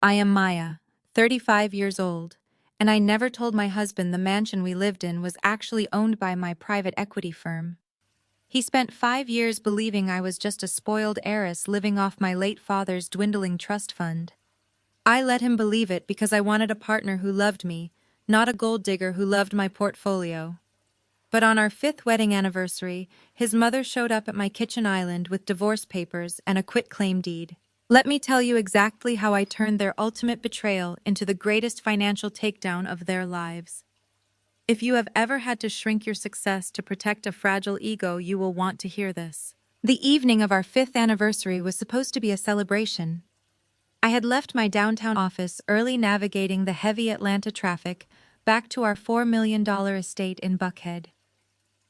I am Maya, 35 years old, and I never told my husband the mansion we lived in was actually owned by my private equity firm. He spent 5 years believing I was just a spoiled heiress living off my late father's dwindling trust fund. I let him believe it because I wanted a partner who loved me, not a gold digger who loved my portfolio. But on our fifth wedding anniversary, his mother showed up at my kitchen island with divorce papers and a quitclaim deed. Let me tell you exactly how I turned their ultimate betrayal into the greatest financial takedown of their lives. If you have ever had to shrink your success to protect a fragile ego, you will want to hear this. The evening of our fifth anniversary was supposed to be a celebration. I had left my downtown office early navigating the heavy Atlanta traffic back to our $4 million estate in Buckhead.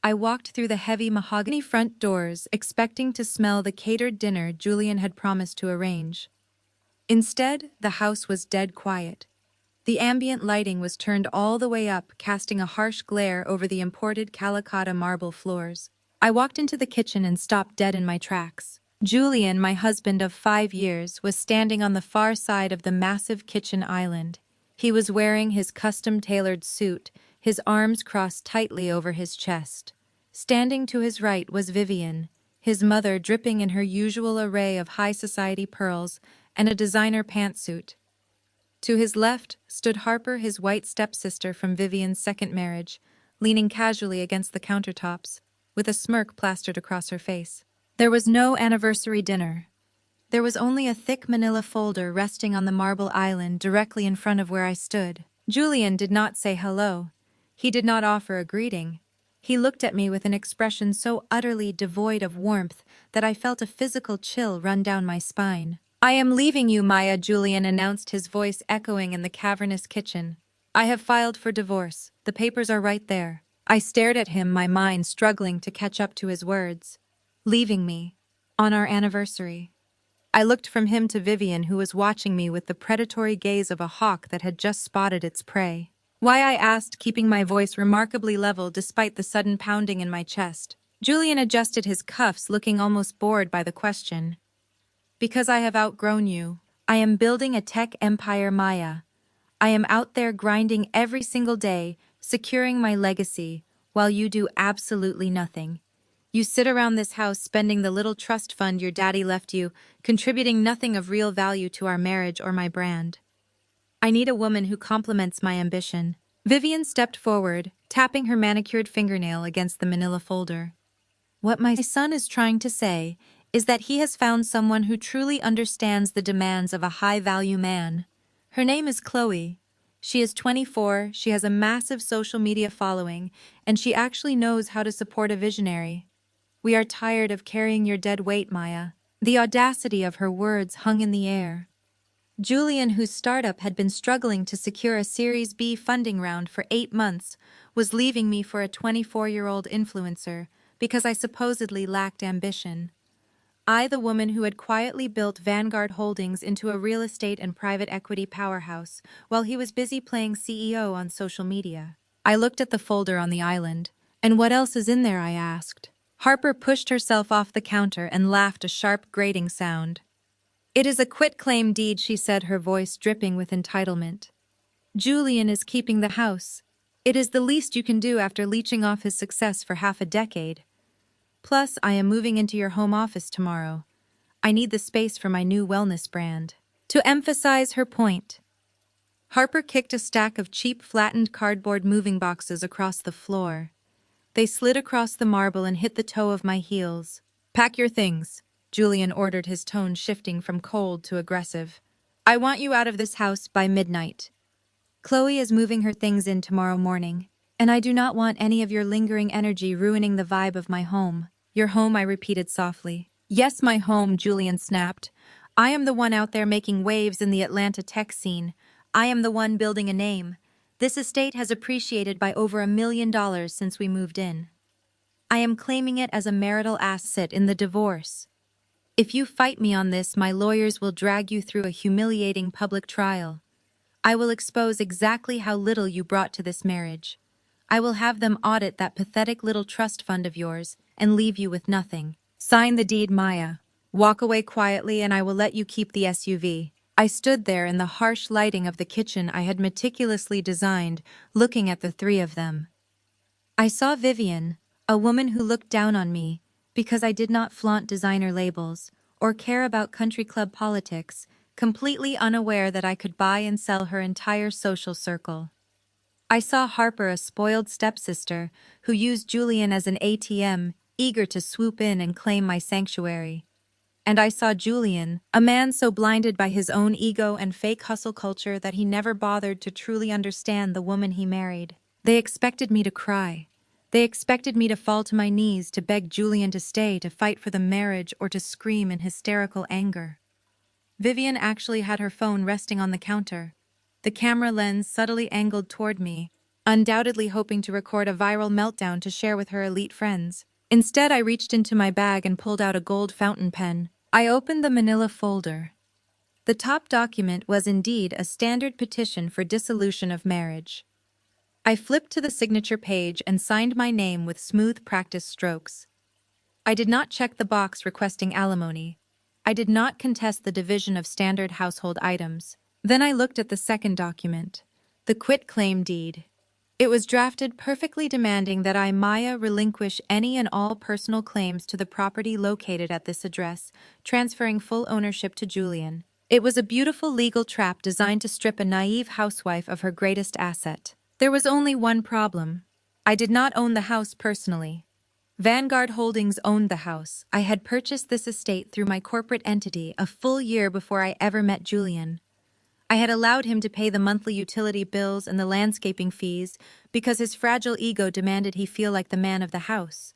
I walked through the heavy mahogany front doors, expecting to smell the catered dinner Julian had promised to arrange. Instead, the house was dead quiet. The ambient lighting was turned all the way up, casting a harsh glare over the imported Calicut marble floors. I walked into the kitchen and stopped dead in my tracks. Julian, my husband of 5 years, was standing on the far side of the massive kitchen island. He was wearing his custom-tailored suit, his arms crossed tightly over his chest. Standing to his right was Vivian, his mother dripping in her usual array of high society pearls and a designer pantsuit. To his left stood Harper, his white stepsister from Vivian's second marriage, leaning casually against the countertops, with a smirk plastered across her face. There was no anniversary dinner. There was only a thick manila folder resting on the marble island directly in front of where I stood. Julian did not say hello. He did not offer a greeting. He looked at me with an expression so utterly devoid of warmth that I felt a physical chill run down my spine. "I am leaving you, Maya," Julian announced, his voice echoing in the cavernous kitchen. "I have filed for divorce. The papers are right there." I stared at him, my mind struggling to catch up to his words. Leaving me. On our anniversary. I looked from him to Vivian, who was watching me with the predatory gaze of a hawk that had just spotted its prey. "Why?" I asked, keeping my voice remarkably level despite the sudden pounding in my chest. Julian adjusted his cuffs, looking almost bored by the question. "Because I have outgrown you. I am building a tech empire, Maya. I am out there grinding every single day, securing my legacy, while you do absolutely nothing. You sit around this house spending the little trust fund your daddy left you, contributing nothing of real value to our marriage or my brand. I need a woman who complements my ambition." Vivian stepped forward, tapping her manicured fingernail against the manila folder. "What my son is trying to say is that he has found someone who truly understands the demands of a high-value man. Her name is Chloe. She is 24, she has a massive social media following, and she actually knows how to support a visionary. We are tired of carrying your dead weight, Maya." The audacity of her words hung in the air. Julian, whose startup had been struggling to secure a Series B funding round for 8 months, was leaving me for a 24-year-old influencer because I supposedly lacked ambition. I, the woman who had quietly built Vanguard Holdings into a real estate and private equity powerhouse, while he was busy playing CEO on social media. I looked at the folder on the island. "And what else is in there?" I asked. Harper pushed herself off the counter and laughed, a sharp, grating sound. "It is a quitclaim deed," she said, her voice dripping with entitlement. "Julian is keeping the house. It is the least you can do after leeching off his success for half a decade. Plus, I am moving into your home office tomorrow. I need the space for my new wellness brand." To emphasize her point, Harper kicked a stack of cheap flattened cardboard moving boxes across the floor. They slid across the marble and hit the toe of my heels. "Pack your things," Julian ordered, his tone shifting from cold to aggressive. "I want you out of this house by midnight. Chloe is moving her things in tomorrow morning, and I do not want any of your lingering energy ruining the vibe of my home." "Your home," I repeated softly. "Yes, my home," Julian snapped. "I am the one out there making waves in the Atlanta tech scene. I am the one building a name. This estate has appreciated by over $1 million since we moved in. I am claiming it as a marital asset in the divorce. If you fight me on this, my lawyers will drag you through a humiliating public trial. I will expose exactly how little you brought to this marriage. I will have them audit that pathetic little trust fund of yours and leave you with nothing. Sign the deed, Maya. Walk away quietly and I will let you keep the SUV." I stood there in the harsh lighting of the kitchen I had meticulously designed, looking at the three of them. I saw Vivian, a woman who looked down on me because I did not flaunt designer labels or care about country club politics, completely unaware that I could buy and sell her entire social circle. I saw Harper, a spoiled stepsister, who used Julian as an ATM, eager to swoop in and claim my sanctuary. And I saw Julian, a man so blinded by his own ego and fake hustle culture that he never bothered to truly understand the woman he married. They expected me to cry. They expected me to fall to my knees to beg Julian to stay, to fight for the marriage, or to scream in hysterical anger. Vivian actually had her phone resting on the counter, the camera lens subtly angled toward me, undoubtedly hoping to record a viral meltdown to share with her elite friends. Instead, I reached into my bag and pulled out a gold fountain pen. I opened the manila folder. The top document was indeed a standard petition for dissolution of marriage. I flipped to the signature page and signed my name with smooth practice strokes. I did not check the box requesting alimony. I did not contest the division of standard household items. Then I looked at the second document, the quitclaim deed. It was drafted perfectly, demanding that I, Maya, relinquish any and all personal claims to the property located at this address, transferring full ownership to Julian. It was a beautiful legal trap designed to strip a naive housewife of her greatest asset. There was only one problem. I did not own the house personally. Vanguard Holdings owned the house. I had purchased this estate through my corporate entity a full year before I ever met Julian. I had allowed him to pay the monthly utility bills and the landscaping fees because his fragile ego demanded he feel like the man of the house.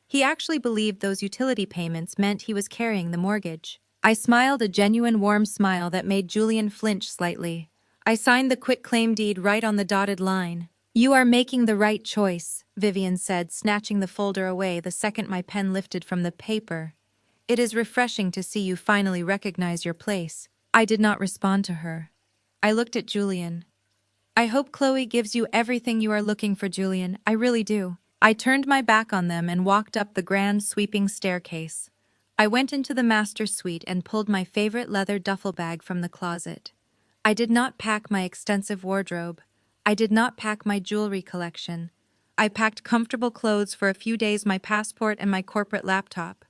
He actually believed those utility payments meant he was carrying the mortgage. I smiled, a genuine warm smile that made Julian flinch slightly. I signed the quitclaim deed right on the dotted line. "You are making the right choice," Vivian said, snatching the folder away the second my pen lifted from the paper. "It is refreshing to see you finally recognize your place." I did not respond to her. I looked at Julian. "I hope Chloe gives you everything you are looking for, Julian. I really do." I turned my back on them and walked up the grand sweeping staircase. I went into the master suite and pulled my favorite leather duffel bag from the closet. I did not pack my extensive wardrobe. I did not pack my jewelry collection. I packed comfortable clothes for a few days, my passport, and my corporate laptop.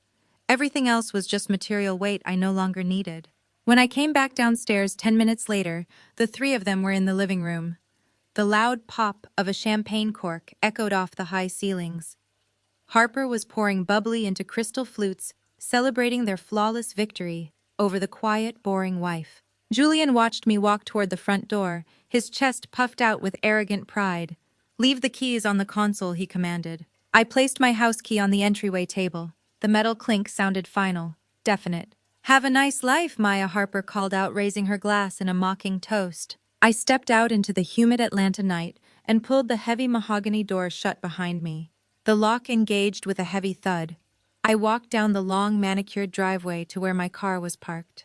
Everything else was just material weight I no longer needed. When I came back downstairs 10 minutes later, the three of them were in the living room. The loud pop of a champagne cork echoed off the high ceilings. Harper was pouring bubbly into crystal flutes, celebrating their flawless victory over the quiet, boring wife. Julian watched me walk toward the front door, his chest puffed out with arrogant pride. "Leave the keys on the console," he commanded. I placed my house key on the entryway table. The metal clink sounded final, definite. "Have a nice life," Maya, Harper called out, raising her glass in a mocking toast. I stepped out into the humid Atlanta night and pulled the heavy mahogany door shut behind me. The lock engaged with a heavy thud. I walked down the long manicured driveway to where my car was parked.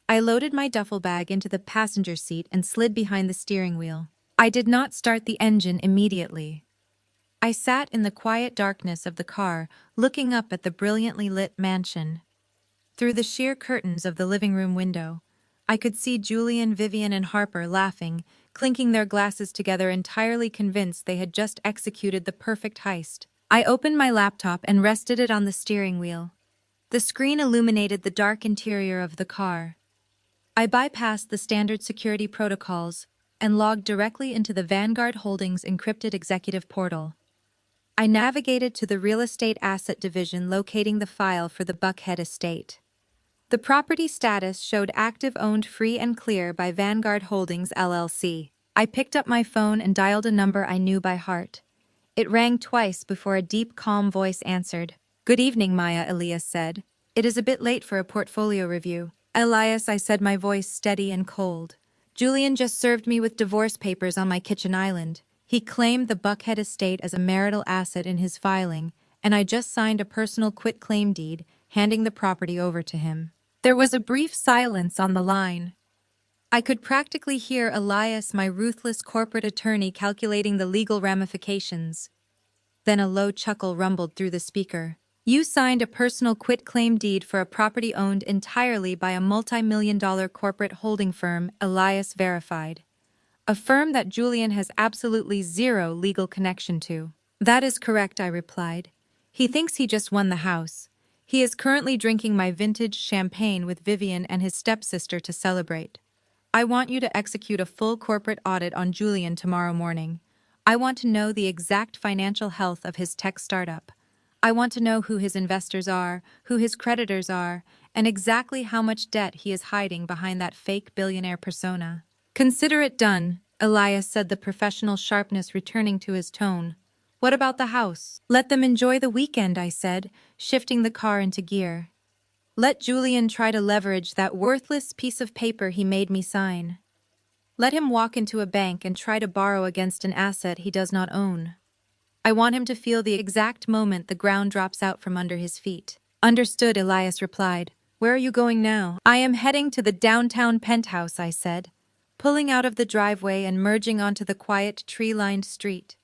I loaded my duffel bag into the passenger seat and slid behind the steering wheel. I did not start the engine immediately. I sat in the quiet darkness of the car, looking up at the brilliantly lit mansion. Through the sheer curtains of the living room window, I could see Julian, Vivian, and Harper laughing, clinking their glasses together, entirely convinced they had just executed the perfect heist. I opened my laptop and rested it on the steering wheel. The screen illuminated the dark interior of the car. I bypassed the standard security protocols and logged directly into the Vanguard Holdings encrypted executive portal. I navigated to the real estate asset division, locating the file for the Buckhead estate. The property status showed active, owned, free and clear by Vanguard Holdings LLC. I picked up my phone and dialed a number I knew by heart. It rang twice before a deep, calm voice answered. "Good evening, Maya," Elias said. "It is a bit late for a portfolio review." "Elias," I said, my voice steady and cold. "Julian just served me with divorce papers on my kitchen island. He claimed the Buckhead estate as a marital asset in his filing, and I just signed a personal quitclaim deed, handing the property over to him." There was a brief silence on the line. I could practically hear Elias, my ruthless corporate attorney, calculating the legal ramifications. Then a low chuckle rumbled through the speaker. You signed a personal quitclaim deed for a property owned entirely by a multi-million-dollar corporate holding firm, Elias Verified. A firm that Julian has absolutely zero legal connection to. That is correct, I replied. He thinks he just won the house. He is currently drinking my vintage champagne with Vivian and his stepsister to celebrate. I want you to execute a full corporate audit on Julian tomorrow morning. I want to know the exact financial health of his tech startup. I want to know who his investors are, who his creditors are, and exactly how much debt he is hiding behind that fake billionaire persona. Consider it done, Elias said, the professional sharpness returning to his tone. What about the house? Let them enjoy the weekend, I said, shifting the car into gear. Let Julian try to leverage that worthless piece of paper he made me sign. Let him walk into a bank and try to borrow against an asset he does not own. I want him to feel the exact moment the ground drops out from under his feet. Understood, Elias replied. Where are you going now? I am heading to the downtown penthouse, I said, pulling out of the driveway and merging onto the quiet, tree-lined street.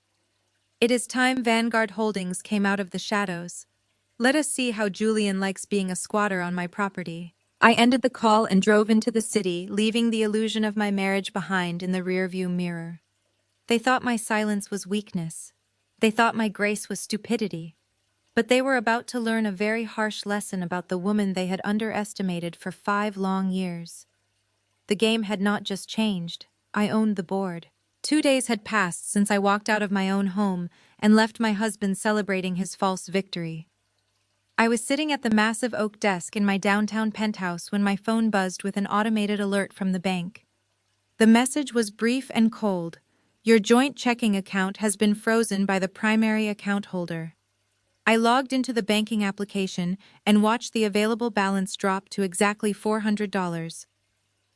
It is time Vanguard Holdings came out of the shadows. Let us see how Julian likes being a squatter on my property. I ended the call and drove into the city, leaving the illusion of my marriage behind in the rearview mirror. They thought my silence was weakness. They thought my grace was stupidity. But they were about to learn a very harsh lesson about the woman they had underestimated for 5 long years. The game had not just changed. I owned the board. 2 days had passed since I walked out of my own home and left my husband celebrating his false victory. I was sitting at the massive oak desk in my downtown penthouse when my phone buzzed with an automated alert from the bank. The message was brief and cold. Your joint checking account has been frozen by the primary account holder. I logged into the banking application and watched the available balance drop to exactly $400.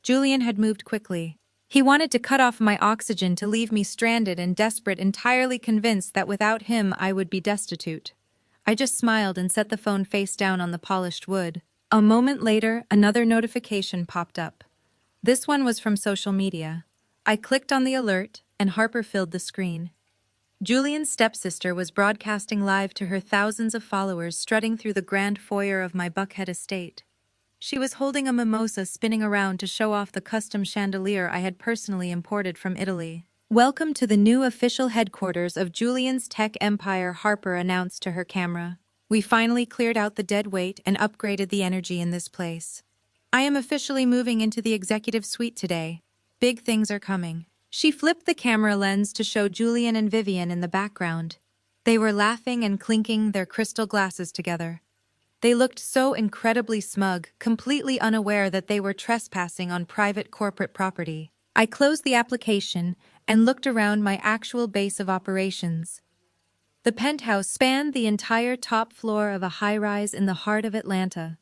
Julian had moved quickly. He wanted to cut off my oxygen to leave me stranded and desperate, entirely convinced that without him I would be destitute. I just smiled and set the phone face down on the polished wood. A moment later, another notification popped up. This one was from social media. I clicked on the alert, and Harper filled the screen. Julian's stepsister was broadcasting live to her thousands of followers, strutting through the grand foyer of my Buckhead estate. She was holding a mimosa, spinning around to show off the custom chandelier I had personally imported from Italy. Welcome to the new official headquarters of Julian's tech empire, Harper announced to her camera. We finally cleared out the dead weight and upgraded the energy in this place. I am officially moving into the executive suite today. Big things are coming. She flipped the camera lens to show Julian and Vivian in the background. They were laughing and clinking their crystal glasses together. They looked so incredibly smug, completely unaware that they were trespassing on private corporate property. I closed the application and looked around my actual base of operations. The penthouse spanned the entire top floor of a high-rise in the heart of Atlanta.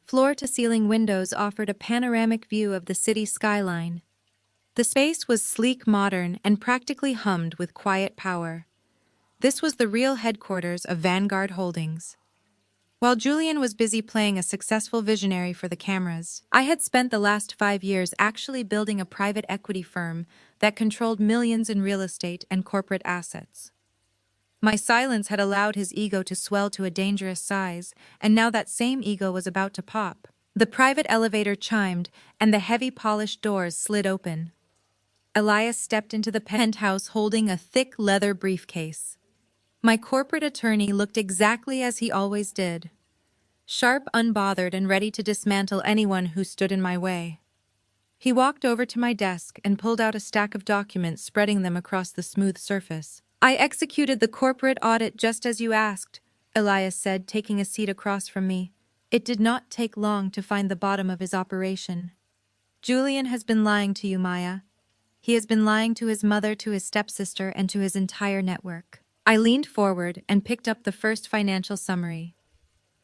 Floor-to-ceiling windows offered a panoramic view of the city skyline. The space was sleek, modern, and practically hummed with quiet power. This was the real headquarters of Vanguard Holdings. While Julian was busy playing a successful visionary for the cameras, I had spent the last 5 years actually building a private equity firm that controlled millions in real estate and corporate assets. My silence had allowed his ego to swell to a dangerous size, and now that same ego was about to pop. The private elevator chimed, and the heavy polished doors slid open. Elias stepped into the penthouse holding a thick leather briefcase. My corporate attorney looked exactly as he always did. Sharp, unbothered, and ready to dismantle anyone who stood in my way. He walked over to my desk and pulled out a stack of documents, spreading them across the smooth surface. I executed the corporate audit just as you asked, Elias said, taking a seat across from me. It did not take long to find the bottom of his operation. Julian has been lying to you, Maya. He has been lying to his mother, to his stepsister, and to his entire network. I leaned forward and picked up the first financial summary.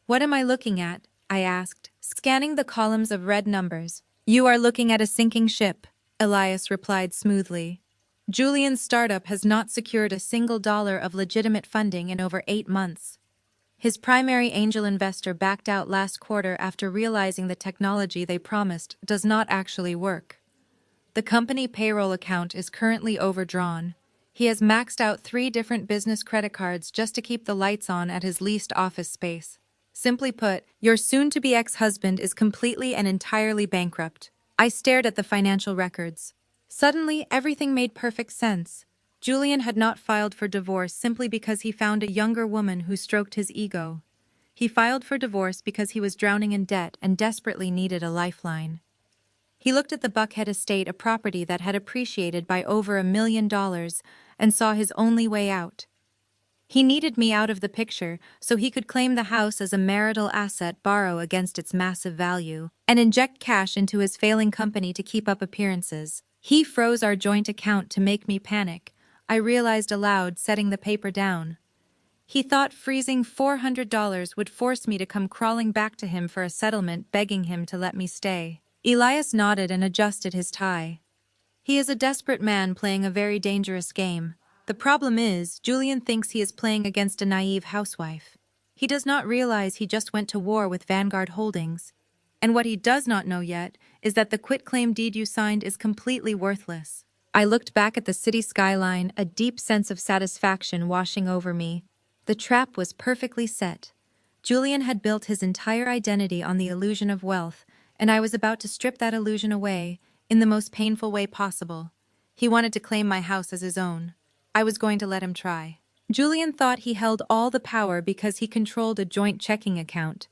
What am I looking at? I asked, scanning the columns of red numbers. You are looking at a sinking ship, Elias replied smoothly. Julian's startup has not secured a single dollar of legitimate funding in over 8 months. His primary angel investor backed out last quarter after realizing the technology they promised does not actually work. The company payroll account is currently overdrawn. He has maxed out 3 different business credit cards just to keep the lights on at his leased office space. Simply put, your soon-to-be ex-husband is completely and entirely bankrupt. I stared at the financial records. Suddenly, everything made perfect sense. Julian had not filed for divorce simply because he found a younger woman who stroked his ego. He filed for divorce because he was drowning in debt and desperately needed a lifeline. He looked at the Buckhead estate, a property that had appreciated by over $1 million, and saw his only way out. He needed me out of the picture so he could claim the house as a marital asset, borrow against its massive value, and inject cash into his failing company to keep up appearances. He froze our joint account to make me panic, I realized aloud, setting the paper down. He thought freezing $400 would force me to come crawling back to him for a settlement, begging him to let me stay. Elias nodded and adjusted his tie. He is a desperate man playing a very dangerous game. The problem is, Julian thinks he is playing against a naive housewife. He does not realize he just went to war with Vanguard Holdings. And what he does not know yet is that the quitclaim deed you signed is completely worthless. I looked back at the city skyline, a deep sense of satisfaction washing over me. The trap was perfectly set. Julian had built his entire identity on the illusion of wealth, and I was about to strip that illusion away, in the most painful way possible. He wanted to claim my house as his own. I was going to let him try. Julian thought he held all the power because he controlled a joint checking account.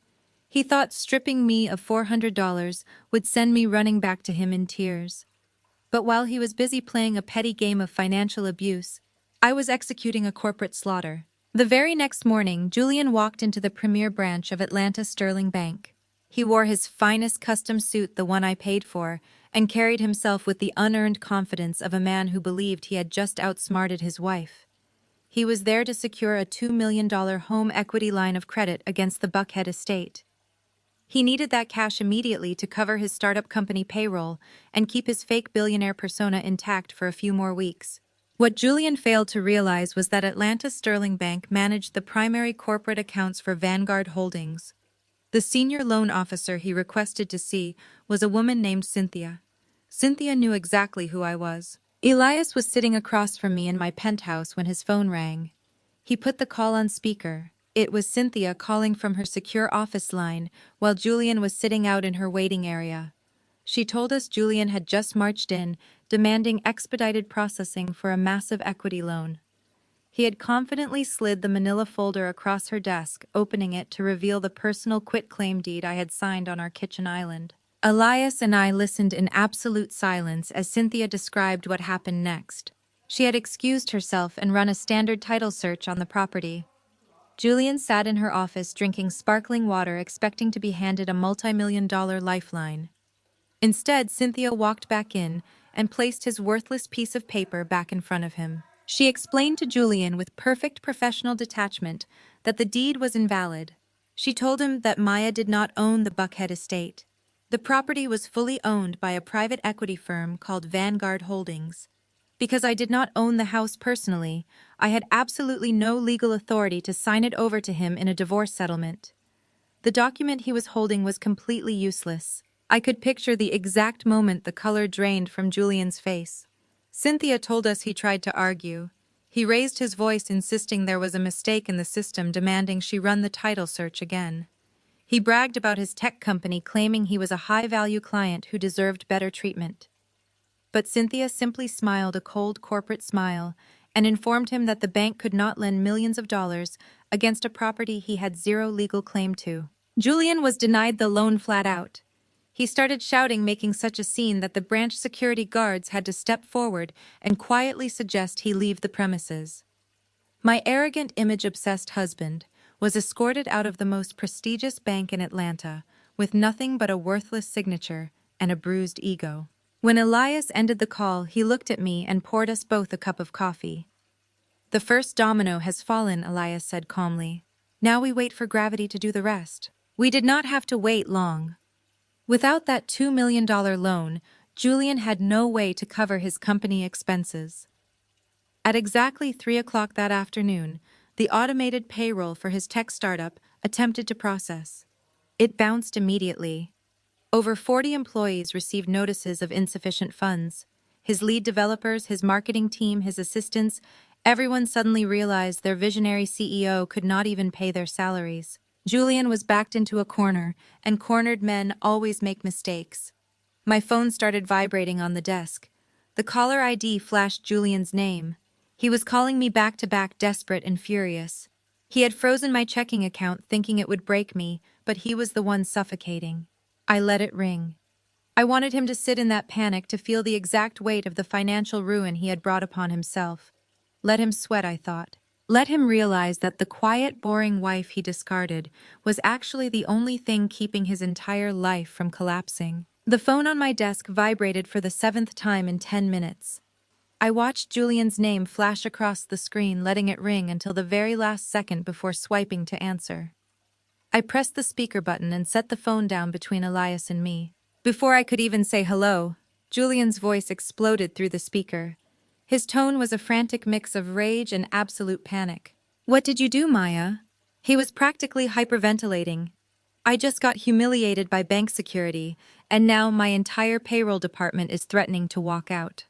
He thought stripping me of $400 would send me running back to him in tears. But while he was busy playing a petty game of financial abuse, I was executing a corporate slaughter. The very next morning, Julian walked into the premier branch of Atlanta Sterling Bank. He wore his finest custom suit, the one I paid for, and carried himself with the unearned confidence of a man who believed he had just outsmarted his wife. He was there to secure a $2 million home equity line of credit against the Buckhead estate. He needed that cash immediately to cover his startup company payroll and keep his fake billionaire persona intact for a few more weeks. What Julian failed to realize was that Atlanta Sterling Bank managed the primary corporate accounts for Vanguard Holdings. The senior loan officer he requested to see was a woman named Cynthia. Cynthia knew exactly who I was. Elias was sitting across from me in my penthouse when his phone rang. He put the call on speaker. It was Cynthia calling from her secure office line while Julian was sitting out in her waiting area. She told us Julian had just marched in, demanding expedited processing for a massive equity loan. He had confidently slid the manila folder across her desk, opening it to reveal the personal quitclaim deed I had signed on our kitchen island. Elias and I listened in absolute silence as Cynthia described what happened next. She had excused herself and run a standard title search on the property. Julian sat in her office drinking sparkling water, expecting to be handed a multi-million-dollar lifeline. Instead, Cynthia walked back in and placed his worthless piece of paper back in front of him. She explained to Julian with perfect professional detachment that the deed was invalid. She told him that Maya did not own the Buckhead estate. The property was fully owned by a private equity firm called Vanguard Holdings. Because I did not own the house personally, I had absolutely no legal authority to sign it over to him in a divorce settlement. The document he was holding was completely useless. I could picture the exact moment the color drained from Julian's face. Cynthia told us he tried to argue. He raised his voice, insisting there was a mistake in the system, demanding she run the title search again. He bragged about his tech company, claiming he was a high-value client who deserved better treatment. But Cynthia simply smiled a cold corporate smile and informed him that the bank could not lend millions of dollars against a property he had zero legal claim to. Julian was denied the loan flat out. He started shouting, making such a scene that the branch security guards had to step forward and quietly suggest he leave the premises. My arrogant, image-obsessed husband was escorted out of the most prestigious bank in Atlanta with nothing but a worthless signature and a bruised ego. When Elias ended the call, he looked at me and poured us both a cup of coffee. "The first domino has fallen," Elias said calmly. "Now we wait for gravity to do the rest." We did not have to wait long. Without that $2 million loan, Julian had no way to cover his company expenses. At exactly 3 o'clock that afternoon, the automated payroll for his tech startup attempted to process. It bounced immediately. Over 40 employees received notices of insufficient funds. His lead developers, his marketing team, his assistants, everyone suddenly realized their visionary CEO could not even pay their salaries. Julian was backed into a corner, and cornered men always make mistakes. My phone started vibrating on the desk. The caller ID flashed Julian's name. He was calling me back to back, desperate and furious. He had frozen my checking account thinking it would break me, but he was the one suffocating. I let it ring. I wanted him to sit in that panic to feel the exact weight of the financial ruin he had brought upon himself. Let him sweat, I thought. Let him realize that the quiet, boring wife he discarded was actually the only thing keeping his entire life from collapsing. The phone on my desk vibrated for the 7th time in 10 minutes. I watched Julian's name flash across the screen, letting it ring until the very last second before swiping to answer. I pressed the speaker button and set the phone down between Elias and me. Before I could even say hello, Julian's voice exploded through the speaker. His tone was a frantic mix of rage and absolute panic. "What did you do, Maya?" He was practically hyperventilating. "I just got humiliated by bank security, and now my entire payroll department is threatening to walk out.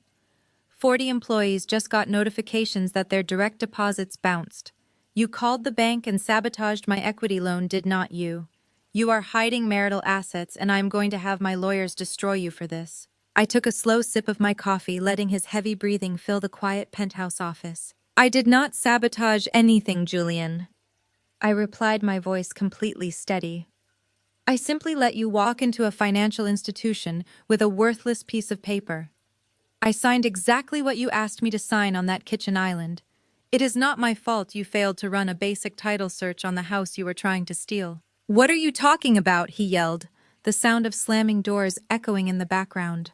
40 employees just got notifications that their direct deposits bounced. You called the bank and sabotaged my equity loan, did not you? You are hiding marital assets, and I am going to have my lawyers destroy you for this." I took a slow sip of my coffee, letting his heavy breathing fill the quiet penthouse office. "I did not sabotage anything, Julian," I replied, my voice completely steady. "I simply let you walk into a financial institution with a worthless piece of paper. I signed exactly what you asked me to sign on that kitchen island. It is not my fault you failed to run a basic title search on the house you were trying to steal." "What are you talking about?" he yelled, the sound of slamming doors echoing in the background.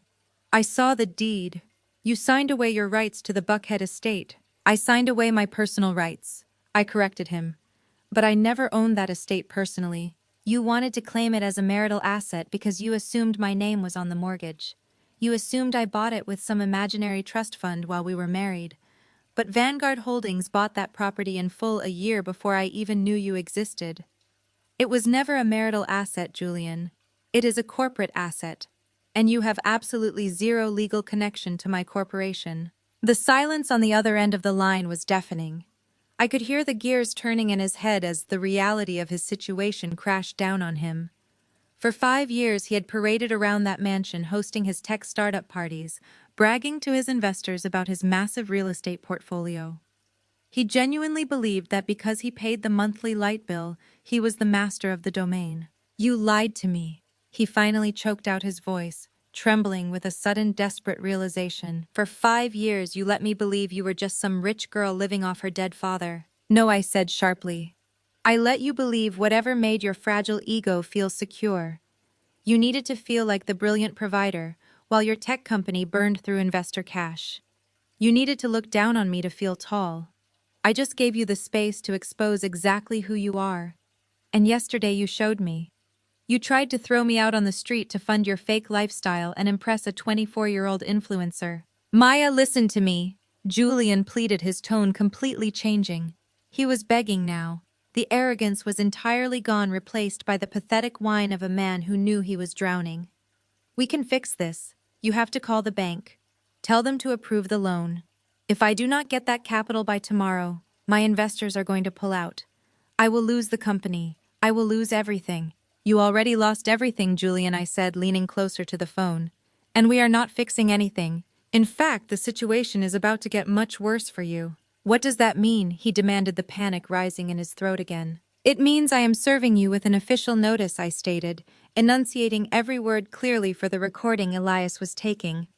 "I saw the deed. You signed away your rights to the Buckhead estate." "I signed away my personal rights," I corrected him. "But I never owned that estate personally. You wanted to claim it as a marital asset because you assumed my name was on the mortgage. You assumed I bought it with some imaginary trust fund while we were married. But Vanguard Holdings bought that property in full a year before I even knew you existed. It was never a marital asset, Julian. It is a corporate asset. And you have absolutely zero legal connection to my corporation." The silence on the other end of the line was deafening. I could hear the gears turning in his head as the reality of his situation crashed down on him. For 5 years, he had paraded around that mansion hosting his tech startup parties, bragging to his investors about his massive real estate portfolio. He genuinely believed that because he paid the monthly light bill, he was the master of the domain. "You lied to me," he finally choked out, his voice trembling with a sudden desperate realization. "For 5 years you let me believe you were just some rich girl living off her dead father." "No," I said sharply. "I let you believe whatever made your fragile ego feel secure. You needed to feel like the brilliant provider, while your tech company burned through investor cash. You needed to look down on me to feel tall. I just gave you the space to expose exactly who you are. And yesterday you showed me. You tried to throw me out on the street to fund your fake lifestyle and impress a 24-year-old influencer." "Maya, listen to me," Julian pleaded, his tone completely changing. He was begging now. The arrogance was entirely gone, replaced by the pathetic whine of a man who knew he was drowning. "We can fix this. You have to call the bank. Tell them to approve the loan. If I do not get that capital by tomorrow, my investors are going to pull out. I will lose the company. I will lose everything." "You already lost everything, Julian," I said, leaning closer to the phone. "And we are not fixing anything. In fact, the situation is about to get much worse for you." "What does that mean?" he demanded, the panic rising in his throat again. "It means I am serving you with an official notice," I stated, enunciating every word clearly for the recording Elias was taking.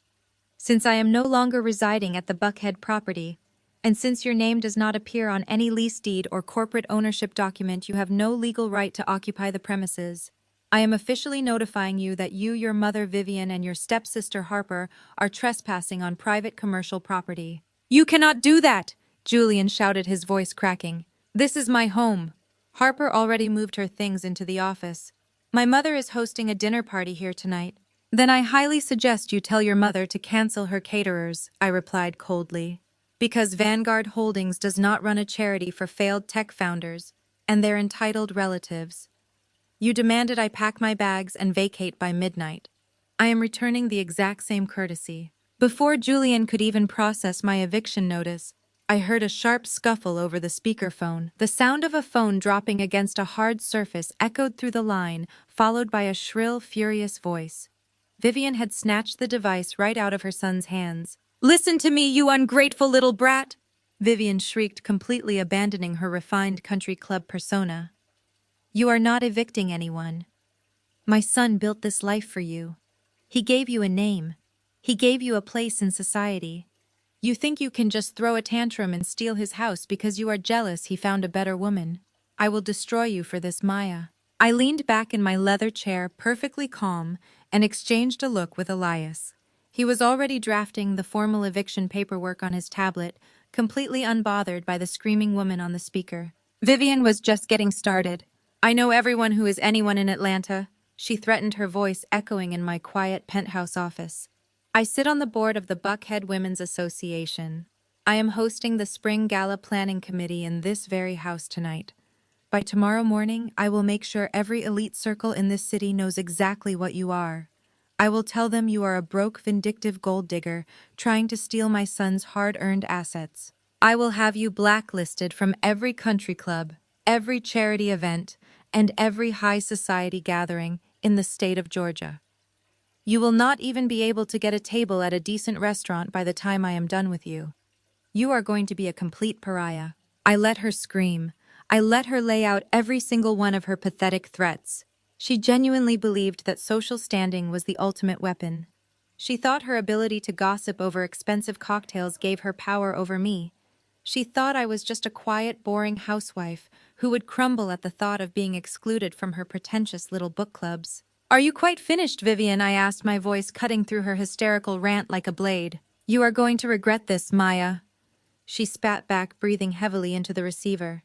"Since I am no longer residing at the Buckhead property, and since your name does not appear on any lease deed or corporate ownership document, you have no legal right to occupy the premises. I am officially notifying you that you, your mother Vivian, and your stepsister Harper are trespassing on private commercial property." "You cannot do that!" Julian shouted, his voice cracking. "This is my home." Harper already moved her things into the office. "My mother is hosting a dinner party here tonight." "Then I highly suggest you tell your mother to cancel her caterers," I replied coldly. "Because Vanguard Holdings does not run a charity for failed tech founders and their entitled relatives. You demanded I pack my bags and vacate by midnight. I am returning the exact same courtesy." Before Julian could even process my eviction notice, I heard a sharp scuffle over the speakerphone. The sound of a phone dropping against a hard surface echoed through the line, followed by a shrill, furious voice. Vivian had snatched the device right out of her son's hands. "Listen to me, you ungrateful little brat!" Vivian shrieked, completely abandoning her refined country club persona. "You are not evicting anyone. My son built this life for you. He gave you a name. He gave you a place in society. You think you can just throw a tantrum and steal his house because you are jealous he found a better woman. I will destroy you for this, Maya." I leaned back in my leather chair, perfectly calm, and exchanged a look with Elias. He was already drafting the formal eviction paperwork on his tablet, completely unbothered by the screaming woman on the speaker. Vivian was just getting started. "I know everyone who is anyone in Atlanta," she threatened, her voice echoing in my quiet penthouse office. "I sit on the board of the Buckhead Women's Association. I am hosting the Spring Gala Planning Committee in this very house tonight. By tomorrow morning, I will make sure every elite circle in this city knows exactly what you are. I will tell them you are a broke, vindictive gold digger trying to steal my son's hard-earned assets. I will have you blacklisted from every country club, every charity event, and every high society gathering in the state of Georgia. You will not even be able to get a table at a decent restaurant by the time I am done with you. You are going to be a complete pariah." I let her scream. I let her lay out every single one of her pathetic threats. She genuinely believed that social standing was the ultimate weapon. She thought her ability to gossip over expensive cocktails gave her power over me. She thought I was just a quiet, boring housewife who would crumble at the thought of being excluded from her pretentious little book clubs. "Are you quite finished, Vivian?" I asked, my voice cutting through her hysterical rant like a blade. "You are going to regret this, Maya." She spat back, breathing heavily into the receiver.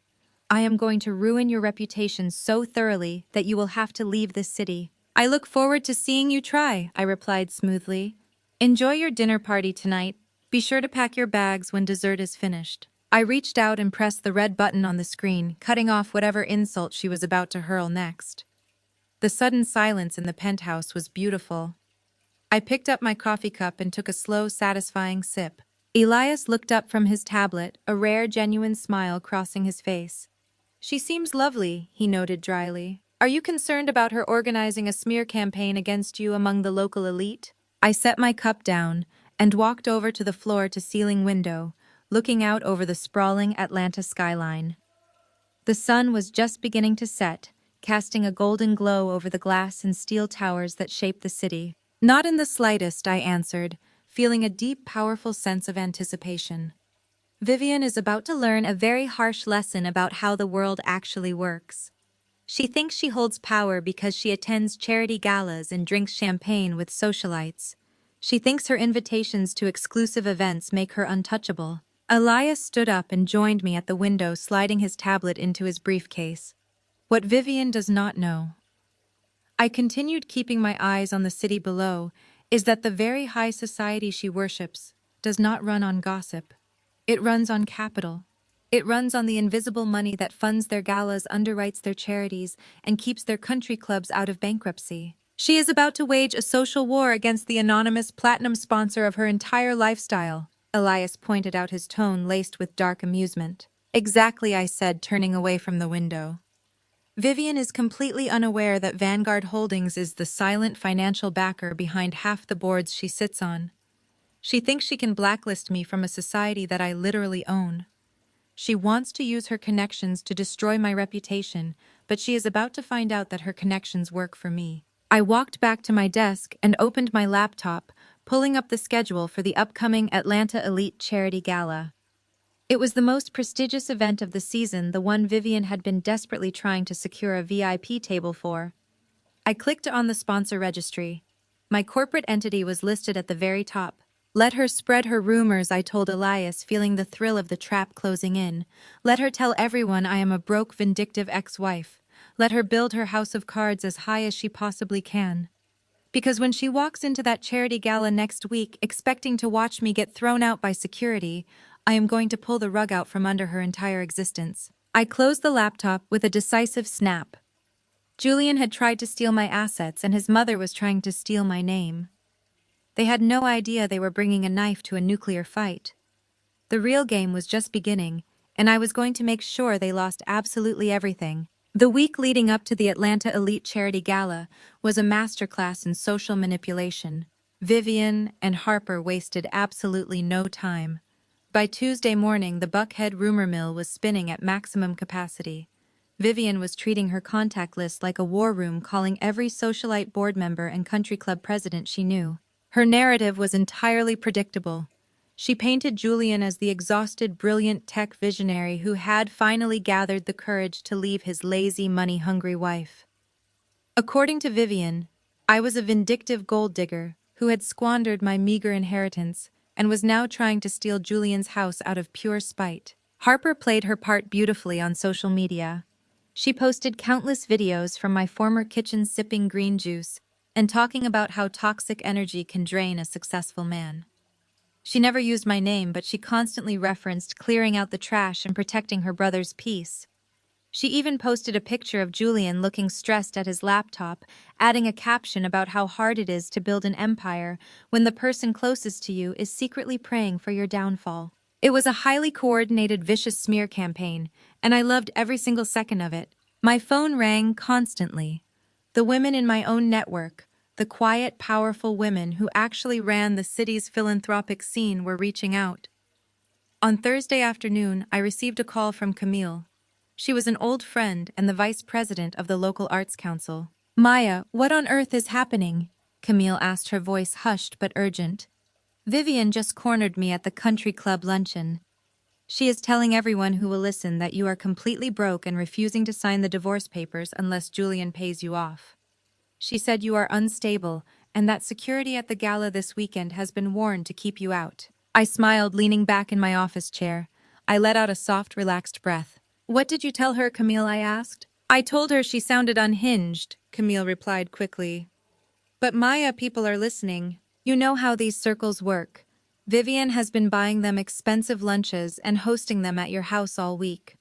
"I am going to ruin your reputation so thoroughly that you will have to leave this city." "I look forward to seeing you try," I replied smoothly. "Enjoy your dinner party tonight. Be sure to pack your bags when dessert is finished." I reached out and pressed the red button on the screen, cutting off whatever insult she was about to hurl next. The sudden silence in the penthouse was beautiful. I picked up my coffee cup and took a slow, satisfying sip. Elias looked up from his tablet, a rare, genuine smile crossing his face. "She seems lovely," he noted dryly. "Are you concerned about her organizing a smear campaign against you among the local elite?" I set my cup down and walked over to the floor-to-ceiling window, looking out over the sprawling Atlanta skyline. The sun was just beginning to set, casting a golden glow over the glass and steel towers that shaped the city. "Not in the slightest," I answered, feeling a deep, powerful sense of anticipation. Vivian is about to learn a very harsh lesson about how the world actually works. She thinks she holds power because she attends charity galas and drinks champagne with socialites. She thinks her invitations to exclusive events make her untouchable. Elias stood up and joined me at the window, sliding his tablet into his briefcase. "What Vivian does not know," I continued, keeping my eyes on the city below, "is that the very high society she worships does not run on gossip. It runs on capital. It runs on the invisible money that funds their galas, underwrites their charities, and keeps their country clubs out of bankruptcy. She is about to wage a social war against the anonymous platinum sponsor of her entire lifestyle." Elias pointed out, his tone laced with dark amusement. "Exactly," I said, turning away from the window. "Vivian is completely unaware that Vanguard Holdings is the silent financial backer behind half the boards she sits on. She thinks she can blacklist me from a society that I literally own. She wants to use her connections to destroy my reputation, but she is about to find out that her connections work for me." I walked back to my desk and opened my laptop, pulling up the schedule for the upcoming Atlanta Elite Charity Gala. It was the most prestigious event of the season, the one Vivian had been desperately trying to secure a VIP table for. I clicked on the sponsor registry. My corporate entity was listed at the very top. "Let her spread her rumors," I told Elias, feeling the thrill of the trap closing in. "Let her tell everyone I am a broke, vindictive ex-wife. Let her build her house of cards as high as she possibly can. Because when she walks into that charity gala next week, expecting to watch me get thrown out by security, I am going to pull the rug out from under her entire existence." I closed the laptop with a decisive snap. Julian had tried to steal my assets, and his mother was trying to steal my name. They had no idea they were bringing a knife to a nuclear fight. The real game was just beginning, and I was going to make sure they lost absolutely everything. The week leading up to the Atlanta Elite Charity Gala was a masterclass in social manipulation. Vivian and Harper wasted absolutely no time. By Tuesday morning, the Buckhead rumor mill was spinning at maximum capacity. Vivian was treating her contact list like a war room, calling every socialite board member and country club president she knew. Her narrative was entirely predictable. She painted Julian as the exhausted, brilliant tech visionary who had finally gathered the courage to leave his lazy, money-hungry wife. According to Vivian, I was a vindictive gold digger who had squandered my meager inheritance and was now trying to steal Julian's house out of pure spite. Harper played her part beautifully on social media. She posted countless videos from my former kitchen sipping green juice and talking about how toxic energy can drain a successful man. She never used my name, but she constantly referenced clearing out the trash and protecting her brother's peace. She even posted a picture of Julian looking stressed at his laptop, adding a caption about how hard it is to build an empire when the person closest to you is secretly praying for your downfall. It was a highly coordinated, vicious smear campaign, and I loved every single second of it. My phone rang constantly. The women in my own network, the quiet, powerful women who actually ran the city's philanthropic scene, were reaching out. On Thursday afternoon, I received a call from Camille. She was an old friend and the vice president of the local arts council. "Maya, what on earth is happening?" Camille asked, her voice hushed but urgent. "Vivian just cornered me at the country club luncheon. She is telling everyone who will listen that you are completely broke and refusing to sign the divorce papers unless Julian pays you off. She said you are unstable and that security at the gala this weekend has been warned to keep you out." I smiled, leaning back in my office chair. I let out a soft, relaxed breath. "What did you tell her, Camille?" I asked. "I told her she sounded unhinged," Camille replied quickly. "But Maya, people are listening. You know how these circles work. Vivian has been buying them expensive lunches and hosting them at your house all week.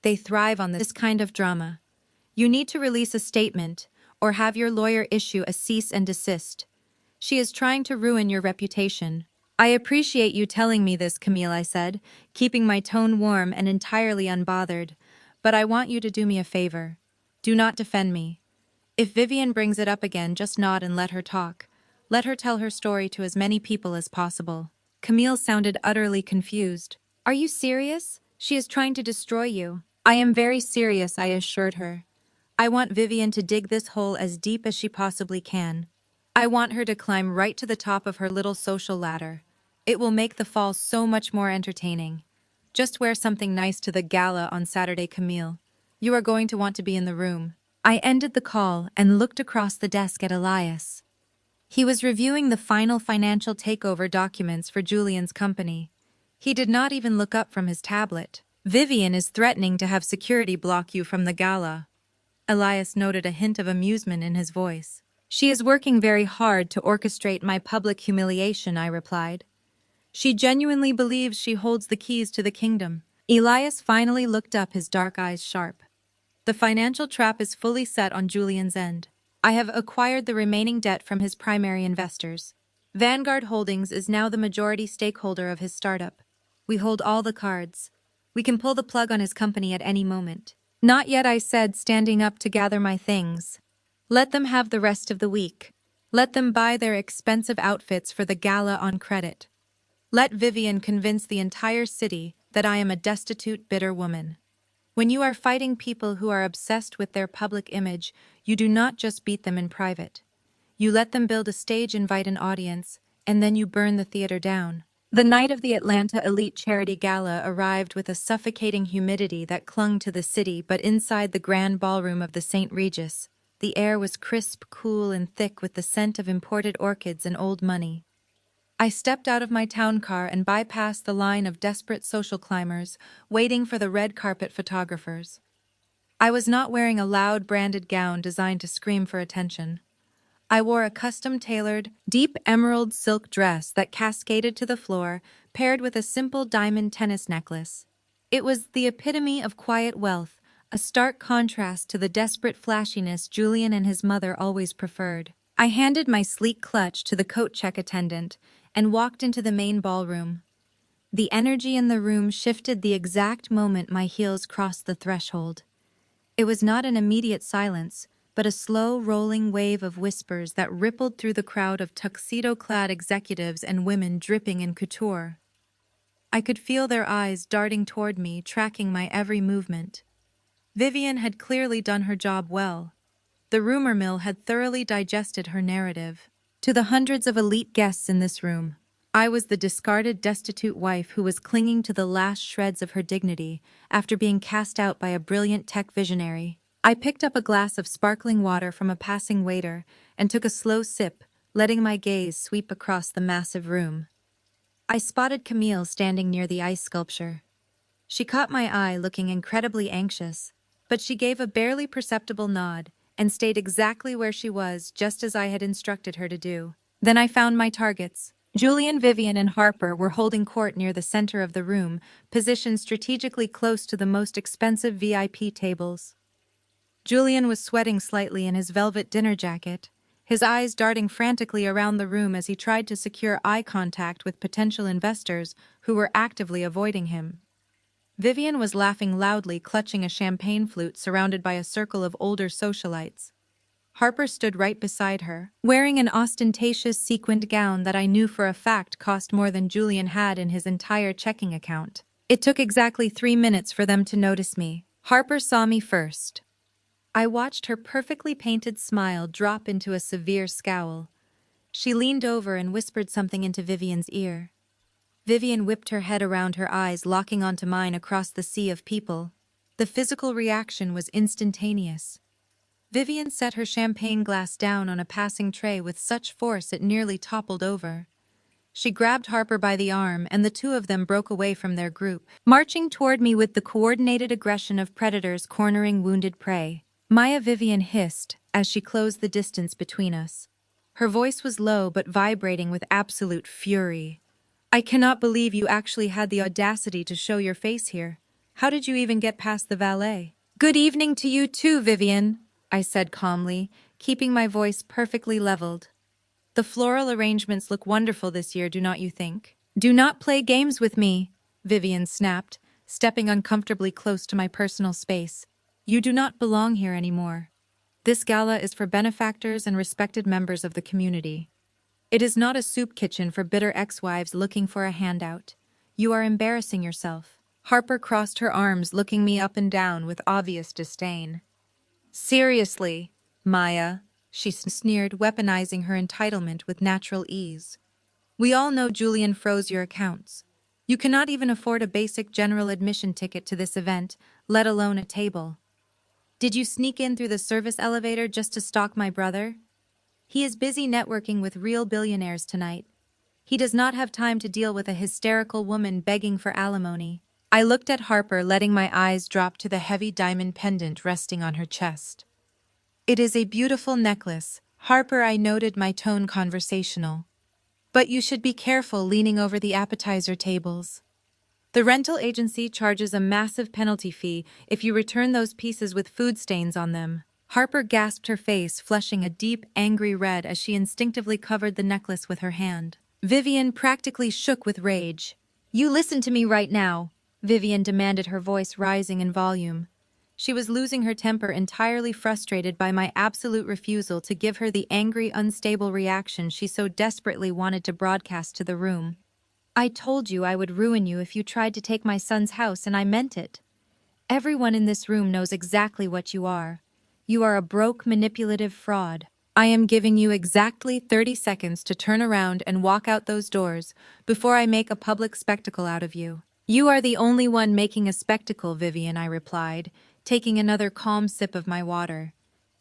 They thrive on this kind of drama. You need to release a statement or have your lawyer issue a cease and desist. She is trying to ruin your reputation." "I appreciate you telling me this, Camille," I said, keeping my tone warm and entirely unbothered. "But I want you to do me a favor. Do not defend me. If Vivian brings it up again, just nod and let her talk. Let her tell her story to as many people as possible." Camille sounded utterly confused. "Are you serious? She is trying to destroy you." "I am very serious," I assured her. "I want Vivian to dig this hole as deep as she possibly can. I want her to climb right to the top of her little social ladder. It will make the fall so much more entertaining. Just wear something nice to the gala on Saturday, Camille. You are going to want to be in the room." I ended the call and looked across the desk at Elias. He was reviewing the final financial takeover documents for Julian's company. He did not even look up from his tablet. "Vivian is threatening to have security block you from the gala." Elias noted a hint of amusement in his voice. "She is working very hard to orchestrate my public humiliation," I replied. "She genuinely believes she holds the keys to the kingdom." Elias finally looked up, his dark eyes sharp. "The financial trap is fully set on Julian's end. I have acquired the remaining debt from his primary investors. Vanguard Holdings is now the majority stakeholder of his startup. We hold all the cards. We can pull the plug on his company at any moment." "Not yet," I said, standing up to gather my things. "Let them have the rest of the week. Let them buy their expensive outfits for the gala on credit. Let Vivian convince the entire city that I am a destitute, bitter woman. When you are fighting people who are obsessed with their public image, you do not just beat them in private. You let them build a stage, invite an audience, and then you burn the theater down." The night of the Atlanta Elite Charity Gala arrived with a suffocating humidity that clung to the city, but inside the grand ballroom of the St. Regis, the air was crisp, cool, and thick with the scent of imported orchids and old money. I stepped out of my town car and bypassed the line of desperate social climbers waiting for the red carpet photographers. I was not wearing a loud branded gown designed to scream for attention. I wore a custom-tailored, deep emerald silk dress that cascaded to the floor, paired with a simple diamond tennis necklace. It was the epitome of quiet wealth, a stark contrast to the desperate flashiness Julian and his mother always preferred. I handed my sleek clutch to the coat check attendant and walked into the main ballroom. The energy in the room shifted the exact moment my heels crossed the threshold. It was not an immediate silence, but a slow, rolling wave of whispers that rippled through the crowd of tuxedo-clad executives and women dripping in couture. I could feel their eyes darting toward me, tracking my every movement. Vivian had clearly done her job well. The rumor mill had thoroughly digested her narrative. To the hundreds of elite guests in this room, I was the discarded, destitute wife who was clinging to the last shreds of her dignity after being cast out by a brilliant tech visionary. I picked up a glass of sparkling water from a passing waiter and took a slow sip, letting my gaze sweep across the massive room. I spotted Camille standing near the ice sculpture. She caught my eye looking incredibly anxious, but she gave a barely perceptible nod and stayed exactly where she was, just as I had instructed her to do. Then I found my targets. Julian, Vivian, and Harper were holding court near the center of the room, positioned strategically close to the most expensive VIP tables. Julian was sweating slightly in his velvet dinner jacket, his eyes darting frantically around the room as he tried to secure eye contact with potential investors who were actively avoiding him. Vivian was laughing loudly, clutching a champagne flute surrounded by a circle of older socialites. Harper stood right beside her, wearing an ostentatious sequined gown that I knew for a fact cost more than Julian had in his entire checking account. It took exactly 3 minutes for them to notice me. Harper saw me first. I watched her perfectly painted smile drop into a severe scowl. She leaned over and whispered something into Vivian's ear. Vivian whipped her head around, her eyes locking onto mine across the sea of people. The physical reaction was instantaneous. Vivian set her champagne glass down on a passing tray with such force it nearly toppled over. She grabbed Harper by the arm, and the two of them broke away from their group, marching toward me with the coordinated aggression of predators cornering wounded prey. Maya, Vivian hissed as she closed the distance between us. Her voice was low but vibrating with absolute fury. "I cannot believe you actually had the audacity to show your face here. How did you even get past the valet?" "Good evening to you too, Vivian," I said calmly, keeping my voice perfectly leveled. "The floral arrangements look wonderful this year, do not you think?" "Do not play games with me," Vivian snapped, stepping uncomfortably close to my personal space. "You do not belong here anymore. This gala is for benefactors and respected members of the community. It is not a soup kitchen for bitter ex-wives looking for a handout. You are embarrassing yourself." Harper crossed her arms, looking me up and down with obvious disdain. "Seriously, Maya," she sneered, weaponizing her entitlement with natural ease. "We all know Julian froze your accounts. You cannot even afford a basic general admission ticket to this event, let alone a table. Did you sneak in through the service elevator just to stalk my brother? He is busy networking with real billionaires tonight. He does not have time to deal with a hysterical woman begging for alimony." I looked at Harper, letting my eyes drop to the heavy diamond pendant resting on her chest. "It is a beautiful necklace, Harper," I noted, my tone conversational. "But you should be careful leaning over the appetizer tables. The rental agency charges a massive penalty fee if you return those pieces with food stains on them." Harper gasped, her face flushing a deep, angry red as she instinctively covered the necklace with her hand. Vivian practically shook with rage. "You listen to me right now," Vivian demanded, her voice rising in volume. She was losing her temper, entirely frustrated by my absolute refusal to give her the angry, unstable reaction she so desperately wanted to broadcast to the room. "I told you I would ruin you if you tried to take my son's house, and I meant it. Everyone in this room knows exactly what you are. You are a broke, manipulative fraud. I am giving you exactly 30 seconds to turn around and walk out those doors before I make a public spectacle out of you." "You are the only one making a spectacle, Vivian," I replied, taking another calm sip of my water.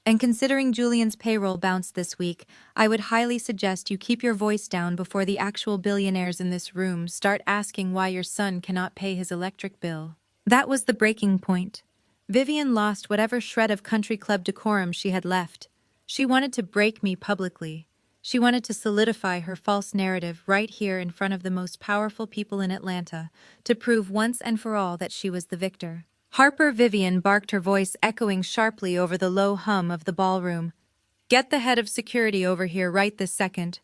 "And considering Julian's payroll bounced this week, I would highly suggest you keep your voice down before the actual billionaires in this room start asking why your son cannot pay his electric bill." That was the breaking point. Vivian lost whatever shred of country club decorum she had left. She wanted to break me publicly. She wanted to solidify her false narrative right here in front of the most powerful people in Atlanta, to prove once and for all that she was the victor. "Harper," Vivian barked, her voice echoing sharply over the low hum of the ballroom. Get the head of security over here right this second.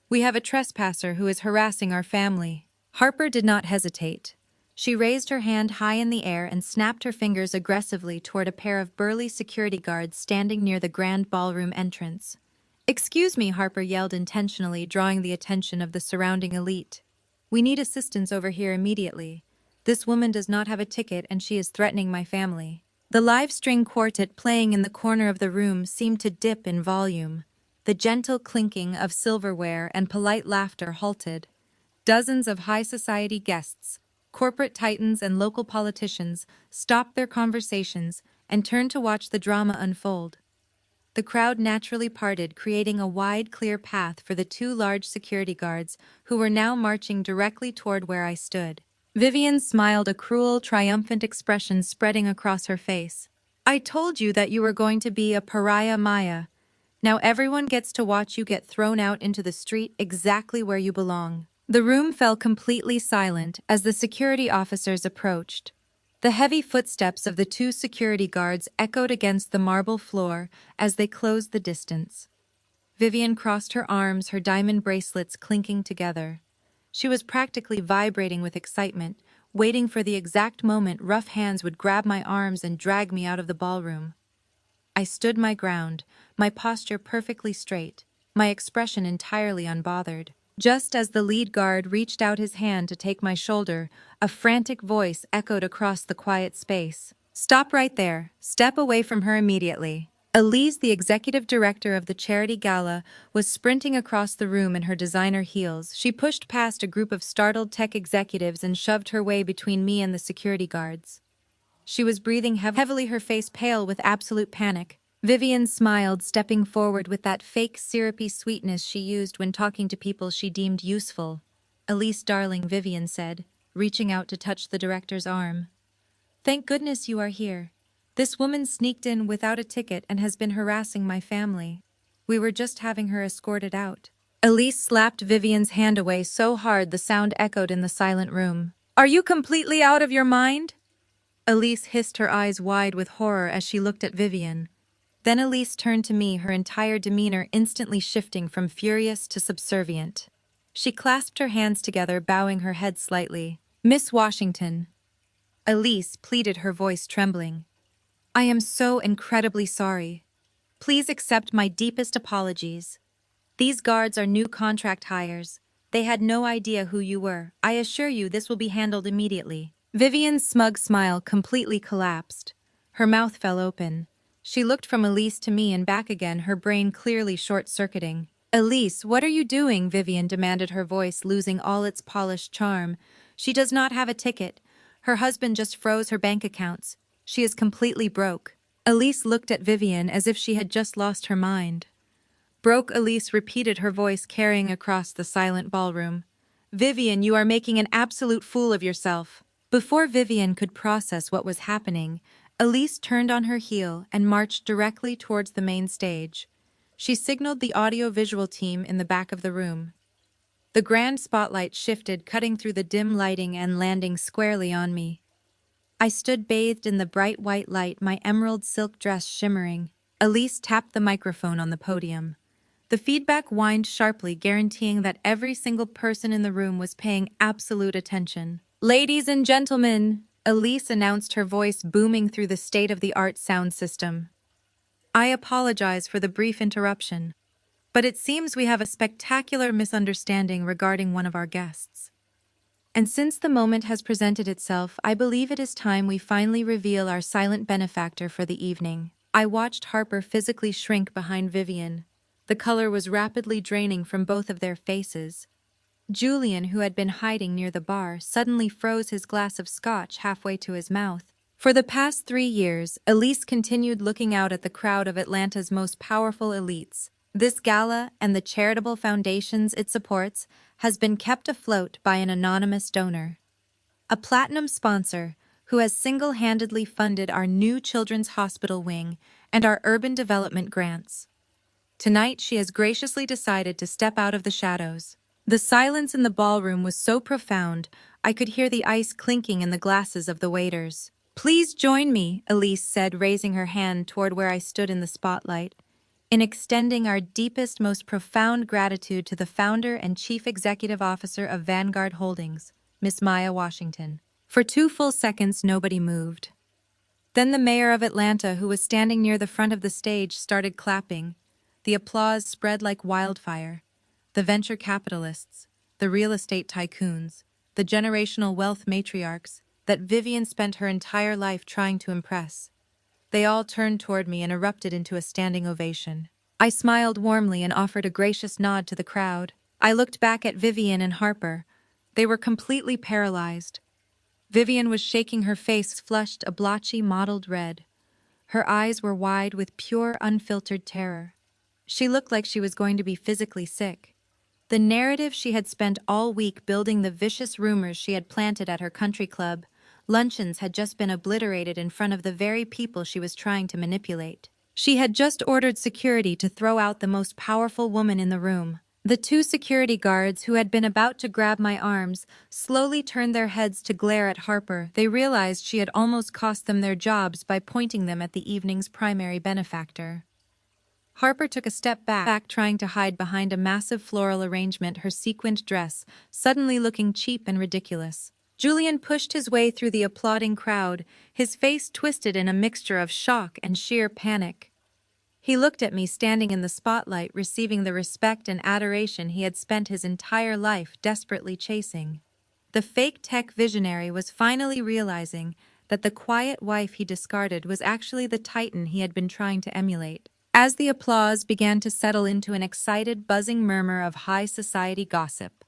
We have a trespasser who is harassing our family. Harper did not hesitate. She raised her hand high in the air and snapped her fingers aggressively toward a pair of burly security guards standing near the grand ballroom entrance. "Excuse me," Harper yelled intentionally, drawing the attention of the surrounding elite. "We need assistance over here immediately. This woman does not have a ticket and she is threatening my family." The live string quartet playing in the corner of the room seemed to dip in volume. The gentle clinking of silverware and polite laughter halted. Dozens of high society guests, corporate titans and local politicians, stopped their conversations and turned to watch the drama unfold. The crowd naturally parted, creating a wide, clear path for the two large security guards who were now marching directly toward where I stood. Vivian smiled, a cruel, triumphant expression spreading across her face. "I told you that you were going to be a pariah, Maya. Now everyone gets to watch you get thrown out into the street exactly where you belong." The room fell completely silent as the security officers approached. The heavy footsteps of the two security guards echoed against the marble floor as they closed the distance. Vivian crossed her arms, her diamond bracelets clinking together. She was practically vibrating with excitement, waiting for the exact moment rough hands would grab my arms and drag me out of the ballroom. I stood my ground, my posture perfectly straight, my expression entirely unbothered. Just as the lead guard reached out his hand to take my shoulder, a frantic voice echoed across the quiet space. "Stop right there. Step away from her immediately." Elise, the executive director of the charity gala, was sprinting across the room in her designer heels. She pushed past a group of startled tech executives and shoved her way between me and the security guards. She was breathing heavily, her face pale with absolute panic. Vivian smiled, stepping forward with that fake syrupy sweetness she used when talking to people she deemed useful. "Elise, darling," Vivian said, reaching out to touch the director's arm. "Thank goodness you are here. This woman sneaked in without a ticket and has been harassing my family. We were just having her escorted out." Elise slapped Vivian's hand away so hard the sound echoed in the silent room. "Are you completely out of your mind?" Elise hissed, her eyes wide with horror as she looked at Vivian. Then Elise turned to me, her entire demeanor instantly shifting from furious to subservient. She clasped her hands together, bowing her head slightly. "Miss Washington," Elise pleaded, her voice trembling, "I am so incredibly sorry. Please accept my deepest apologies. These guards are new contract hires. They had no idea who you were. I assure you this will be handled immediately." Vivian's smug smile completely collapsed. Her mouth fell open. She looked from Elise to me and back again, her brain clearly short-circuiting. "Elise, what are you doing?" Vivian demanded, her voice losing all its polished charm. "She does not have a ticket. Her husband just froze her bank accounts. She is completely broke." Elise looked at Vivian as if she had just lost her mind. "Broke?" Elise repeated, her voice carrying across the silent ballroom. "Vivian, you are making an absolute fool of yourself." Before Vivian could process what was happening, Elise turned on her heel and marched directly towards the main stage. She signaled the audio-visual team in the back of the room. The grand spotlight shifted, cutting through the dim lighting and landing squarely on me. I stood bathed in the bright white light, my emerald silk dress shimmering. Elise tapped the microphone on the podium. The feedback whined sharply, guaranteeing that every single person in the room was paying absolute attention. "Ladies and gentlemen," Elise announced, her voice booming through the state-of-the-art sound system. "I apologize for the brief interruption, but it seems we have a spectacular misunderstanding regarding one of our guests. And since the moment has presented itself, I believe it is time we finally reveal our silent benefactor for the evening." I watched Harper physically shrink behind Vivian. The color was rapidly draining from both of their faces. Julian, who had been hiding near the bar, suddenly froze his glass of scotch halfway to his mouth. For the past 3 years, Elise continued looking out at the crowd of Atlanta's most powerful elites. This gala and the charitable foundations it supports has been kept afloat by an anonymous donor, a platinum sponsor who has single-handedly funded our new children's hospital wing and our urban development grants. Tonight, she has graciously decided to step out of the shadows. The silence in the ballroom was so profound, I could hear the ice clinking in the glasses of the waiters. "Please join me," Elise said, raising her hand toward where I stood in the spotlight. in extending our deepest, most profound gratitude to the founder and chief executive officer of Vanguard Holdings, Miss Maya Washington. For 2 full seconds, nobody moved. Then the mayor of Atlanta, who was standing near the front of the stage, started clapping. The applause spread like wildfire. The venture capitalists, the real estate tycoons, the generational wealth matriarchs that Vivian spent her entire life trying to impress. They all turned toward me and erupted into a standing ovation. I smiled warmly and offered a gracious nod to the crowd. I looked back at Vivian and Harper. They were completely paralyzed. Vivian was shaking, her face flushed a blotchy mottled red. Her eyes were wide with pure, unfiltered terror. She looked like she was going to be physically sick. The narrative she had spent all week building, the vicious rumors she had planted at her country club, luncheons, had just been obliterated in front of the very people she was trying to manipulate. She had just ordered security to throw out the most powerful woman in the room. The 2 security guards who had been about to grab my arms slowly turned their heads to glare at Harper. They realized she had almost cost them their jobs by pointing them at the evening's primary benefactor. Harper took a step back, trying to hide behind a massive floral arrangement, her sequined dress suddenly looking cheap and ridiculous. Julian pushed his way through the applauding crowd, his face twisted in a mixture of shock and sheer panic. He looked at me standing in the spotlight, receiving the respect and adoration he had spent his entire life desperately chasing. The fake tech visionary was finally realizing that the quiet wife he discarded was actually the titan he had been trying to emulate. As the applause began to settle into an excited, buzzing murmur of high society gossip,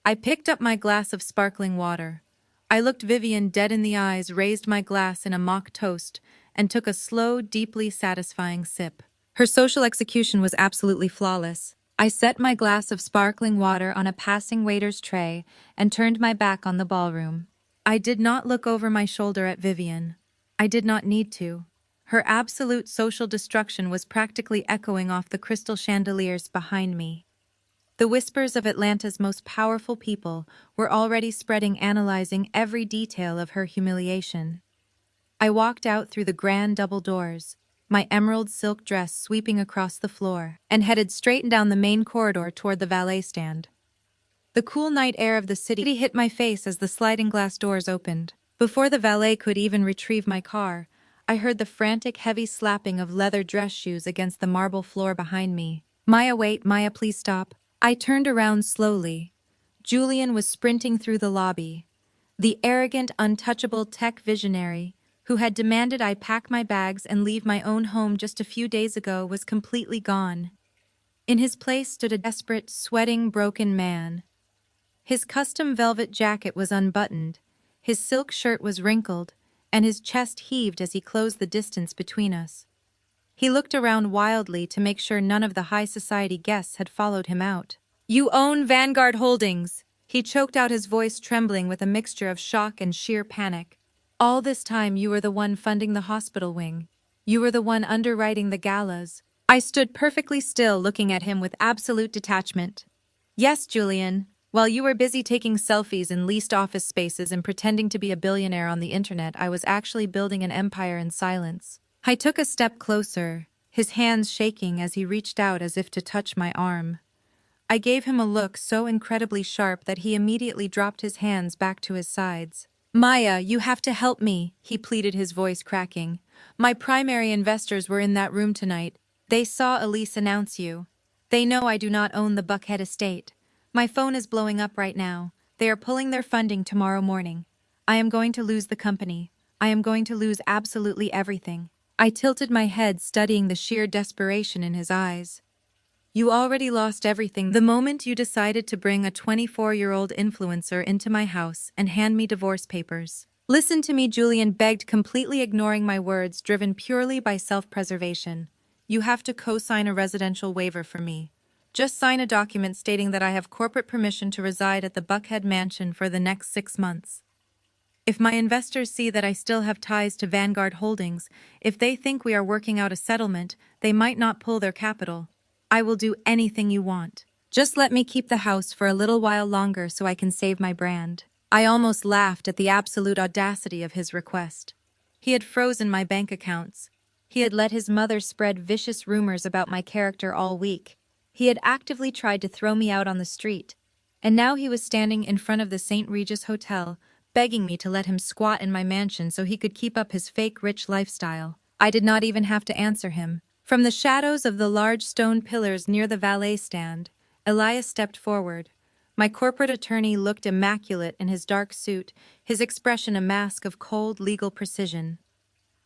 I picked up my glass of sparkling water. I looked Vivian dead in the eyes, raised my glass in a mock toast, and took a slow, deeply satisfying sip. Her social execution was absolutely flawless. I set my glass of sparkling water on a passing waiter's tray and turned my back on the ballroom. I did not look over my shoulder at Vivian. I did not need to. Her absolute social destruction was practically echoing off the crystal chandeliers behind me. The whispers of Atlanta's most powerful people were already spreading, analyzing every detail of her humiliation. I walked out through the grand double doors, my emerald silk dress sweeping across the floor, and headed straight down the main corridor toward the valet stand. The cool night air of the city hit my face as the sliding glass doors opened. Before the valet could even retrieve my car, I heard the frantic, heavy slapping of leather dress shoes against the marble floor behind me. Maya, wait, Maya, please stop. I turned around slowly. Julian was sprinting through the lobby. The arrogant, untouchable tech visionary, who had demanded I pack my bags and leave my own home just a few days ago, was completely gone. In his place stood a desperate, sweating, broken man. His custom velvet jacket was unbuttoned, his silk shirt was wrinkled, and his chest heaved as he closed the distance between us. He looked around wildly to make sure none of the high society guests had followed him out. "You own Vanguard Holdings!" He choked out, his voice trembling with a mixture of shock and sheer panic. "All this time you were the one funding the hospital wing. You were the one underwriting the galas." I stood perfectly still, looking at him with absolute detachment. "Yes, Julian. While you were busy taking selfies in leased office spaces and pretending to be a billionaire on the internet, I was actually building an empire in silence." I took a step closer, his hands shaking as he reached out as if to touch my arm. I gave him a look so incredibly sharp that he immediately dropped his hands back to his sides. "Maya, you have to help me," he pleaded, his voice cracking. "My primary investors were in that room tonight. They saw Elise announce you. They know I do not own the Buckhead estate. My phone is blowing up right now. They are pulling their funding tomorrow morning. I am going to lose the company. I am going to lose absolutely everything." I tilted my head, studying the sheer desperation in his eyes. "You already lost everything the moment you decided to bring a 24-year-old influencer into my house and hand me divorce papers." "Listen to me," Julian begged, completely ignoring my words, driven purely by self-preservation. "You have to co-sign a residential waiver for me. Just sign a document stating that I have corporate permission to reside at the Buckhead mansion for the next 6 months. If my investors see that I still have ties to Vanguard Holdings, if they think we are working out a settlement, they might not pull their capital. I will do anything you want. Just let me keep the house for a little while longer so I can save my brand." I almost laughed at the absolute audacity of his request. He had frozen my bank accounts. He had let his mother spread vicious rumors about my character all week. He had actively tried to throw me out on the street. And now he was standing in front of the St. Regis Hotel, begging me to let him squat in my mansion so he could keep up his fake rich lifestyle. I did not even have to answer him. From the shadows of the large stone pillars near the valet stand, Elias stepped forward. My corporate attorney looked immaculate in his dark suit, his expression a mask of cold legal precision.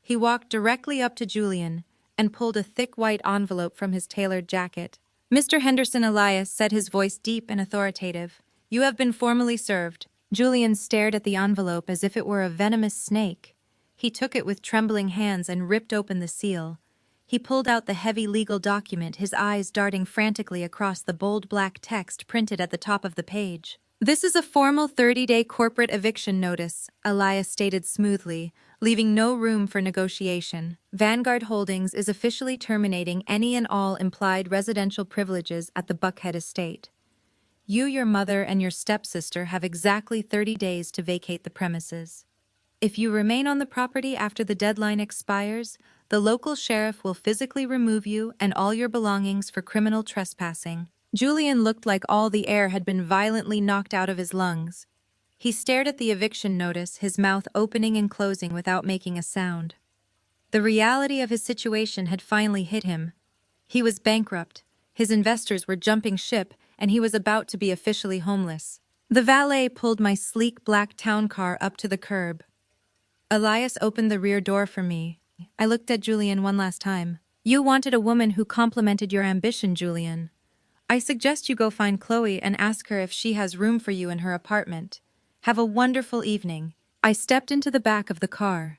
He walked directly up to Julian and pulled a thick white envelope from his tailored jacket. "Mr. Henderson," Elias said, his voice deep and authoritative, "you have been formally served." Julian stared at the envelope as if it were a venomous snake. He took it with trembling hands and ripped open the seal. He pulled out the heavy legal document, his eyes darting frantically across the bold black text printed at the top of the page. "This is a formal 30-day corporate eviction notice," Elias stated smoothly, leaving no room for negotiation. "Vanguard Holdings is officially terminating any and all implied residential privileges at the Buckhead estate. You, your mother, and your stepsister have exactly 30 days to vacate the premises. If you remain on the property after the deadline expires, the local sheriff will physically remove you and all your belongings for criminal trespassing." Julian looked like all the air had been violently knocked out of his lungs. He stared at the eviction notice, his mouth opening and closing without making a sound. The reality of his situation had finally hit him. He was bankrupt, his investors were jumping ship, and he was about to be officially homeless. The valet pulled my sleek black town car up to the curb. Elias opened the rear door for me. I looked at Julian one last time. "You wanted a woman who complemented your ambition, Julian. I suggest you go find Chloe and ask her if she has room for you in her apartment. Have a wonderful evening." I stepped into the back of the car.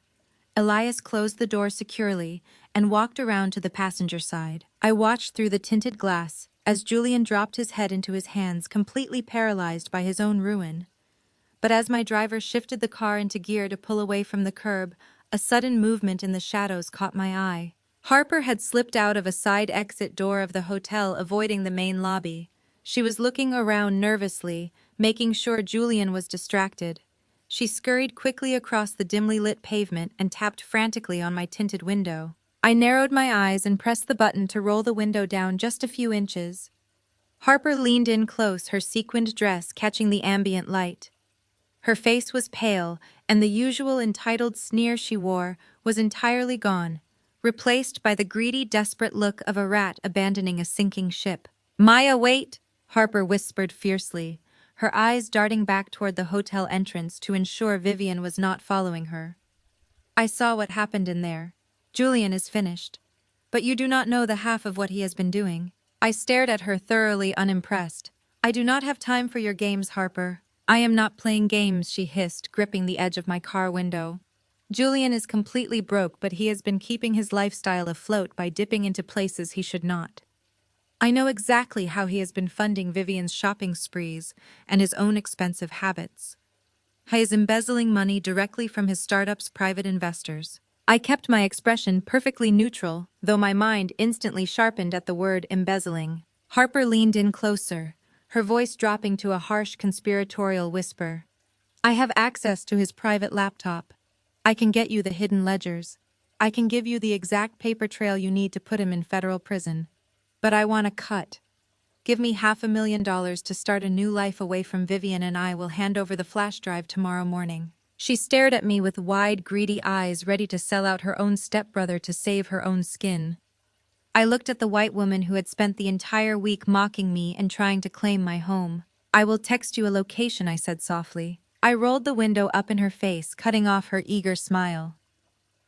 Elias closed the door securely and walked around to the passenger side. I watched through the tinted glass as Julian dropped his head into his hands, completely paralyzed by his own ruin. But as my driver shifted the car into gear to pull away from the curb, a sudden movement in the shadows caught my eye. Harper had slipped out of a side exit door of the hotel, avoiding the main lobby. She was looking around nervously, making sure Julian was distracted. She scurried quickly across the dimly lit pavement and tapped frantically on my tinted window. I narrowed my eyes and pressed the button to roll the window down just a few inches. Harper leaned in close, her sequined dress catching the ambient light. Her face was pale, and the usual entitled sneer she wore was entirely gone, replaced by the greedy, desperate look of a rat abandoning a sinking ship. "Maya, wait!" Harper whispered fiercely, her eyes darting back toward the hotel entrance to ensure Vivian was not following her. "I saw what happened in there. Julian is finished. But you do not know the half of what he has been doing." I stared at her, thoroughly unimpressed. "I do not have time for your games, Harper." "I am not playing games," she hissed, gripping the edge of my car window. "Julian is completely broke, but he has been keeping his lifestyle afloat by dipping into places he should not. I know exactly how he has been funding Vivian's shopping sprees and his own expensive habits. He is embezzling money directly from his startup's private investors." I kept my expression perfectly neutral, though my mind instantly sharpened at the word embezzling. Harper leaned in closer, her voice dropping to a harsh conspiratorial whisper. "I have access to his private laptop. I can get you the hidden ledgers. I can give you the exact paper trail you need to put him in federal prison. But I want a cut. Give me $500,000 to start a new life away from Vivian, and I will hand over the flash drive tomorrow morning." She stared at me with wide, greedy eyes, ready to sell out her own stepbrother to save her own skin. I looked at the white woman who had spent the entire week mocking me and trying to claim my home. "I will text you a location," I said softly. I rolled the window up in her face, cutting off her eager smile.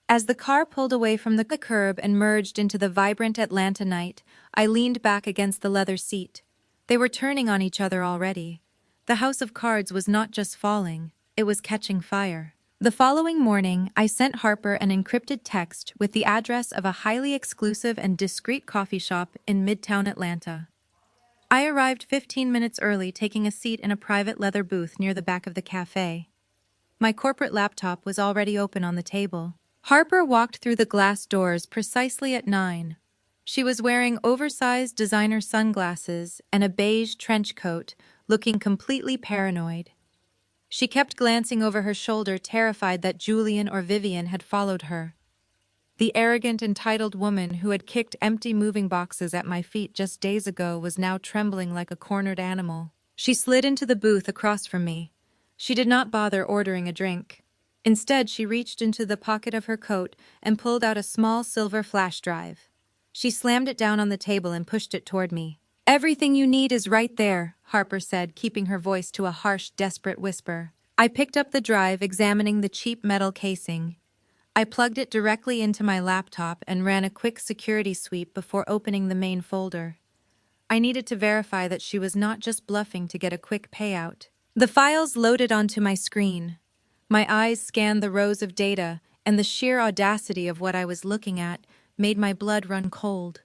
As the car pulled away from the curb and merged into the vibrant Atlanta night, I leaned back against the leather seat. They were turning on each other already. The house of cards was not just falling, it was catching fire. The following morning, I sent Harper an encrypted text with the address of a highly exclusive and discreet coffee shop in Midtown Atlanta. I arrived 15 minutes early, taking a seat in a private leather booth near the back of the cafe. My corporate laptop was already open on the table. Harper walked through the glass doors precisely at 9. She was wearing oversized designer sunglasses and a beige trench coat, looking completely paranoid. She kept glancing over her shoulder, terrified that Julian or Vivian had followed her. The arrogant, entitled woman who had kicked empty moving boxes at my feet just days ago was now trembling like a cornered animal. She slid into the booth across from me. She did not bother ordering a drink. Instead, she reached into the pocket of her coat and pulled out a small silver flash drive. She slammed it down on the table and pushed it toward me. "Everything you need is right there," Harper said, keeping her voice to a harsh, desperate whisper. I picked up the drive, examining the cheap metal casing. I plugged it directly into my laptop and ran a quick security sweep before opening the main folder. I needed to verify that she was not just bluffing to get a quick payout. The files loaded onto my screen. My eyes scanned the rows of data, and the sheer audacity of what I was looking at made my blood run cold.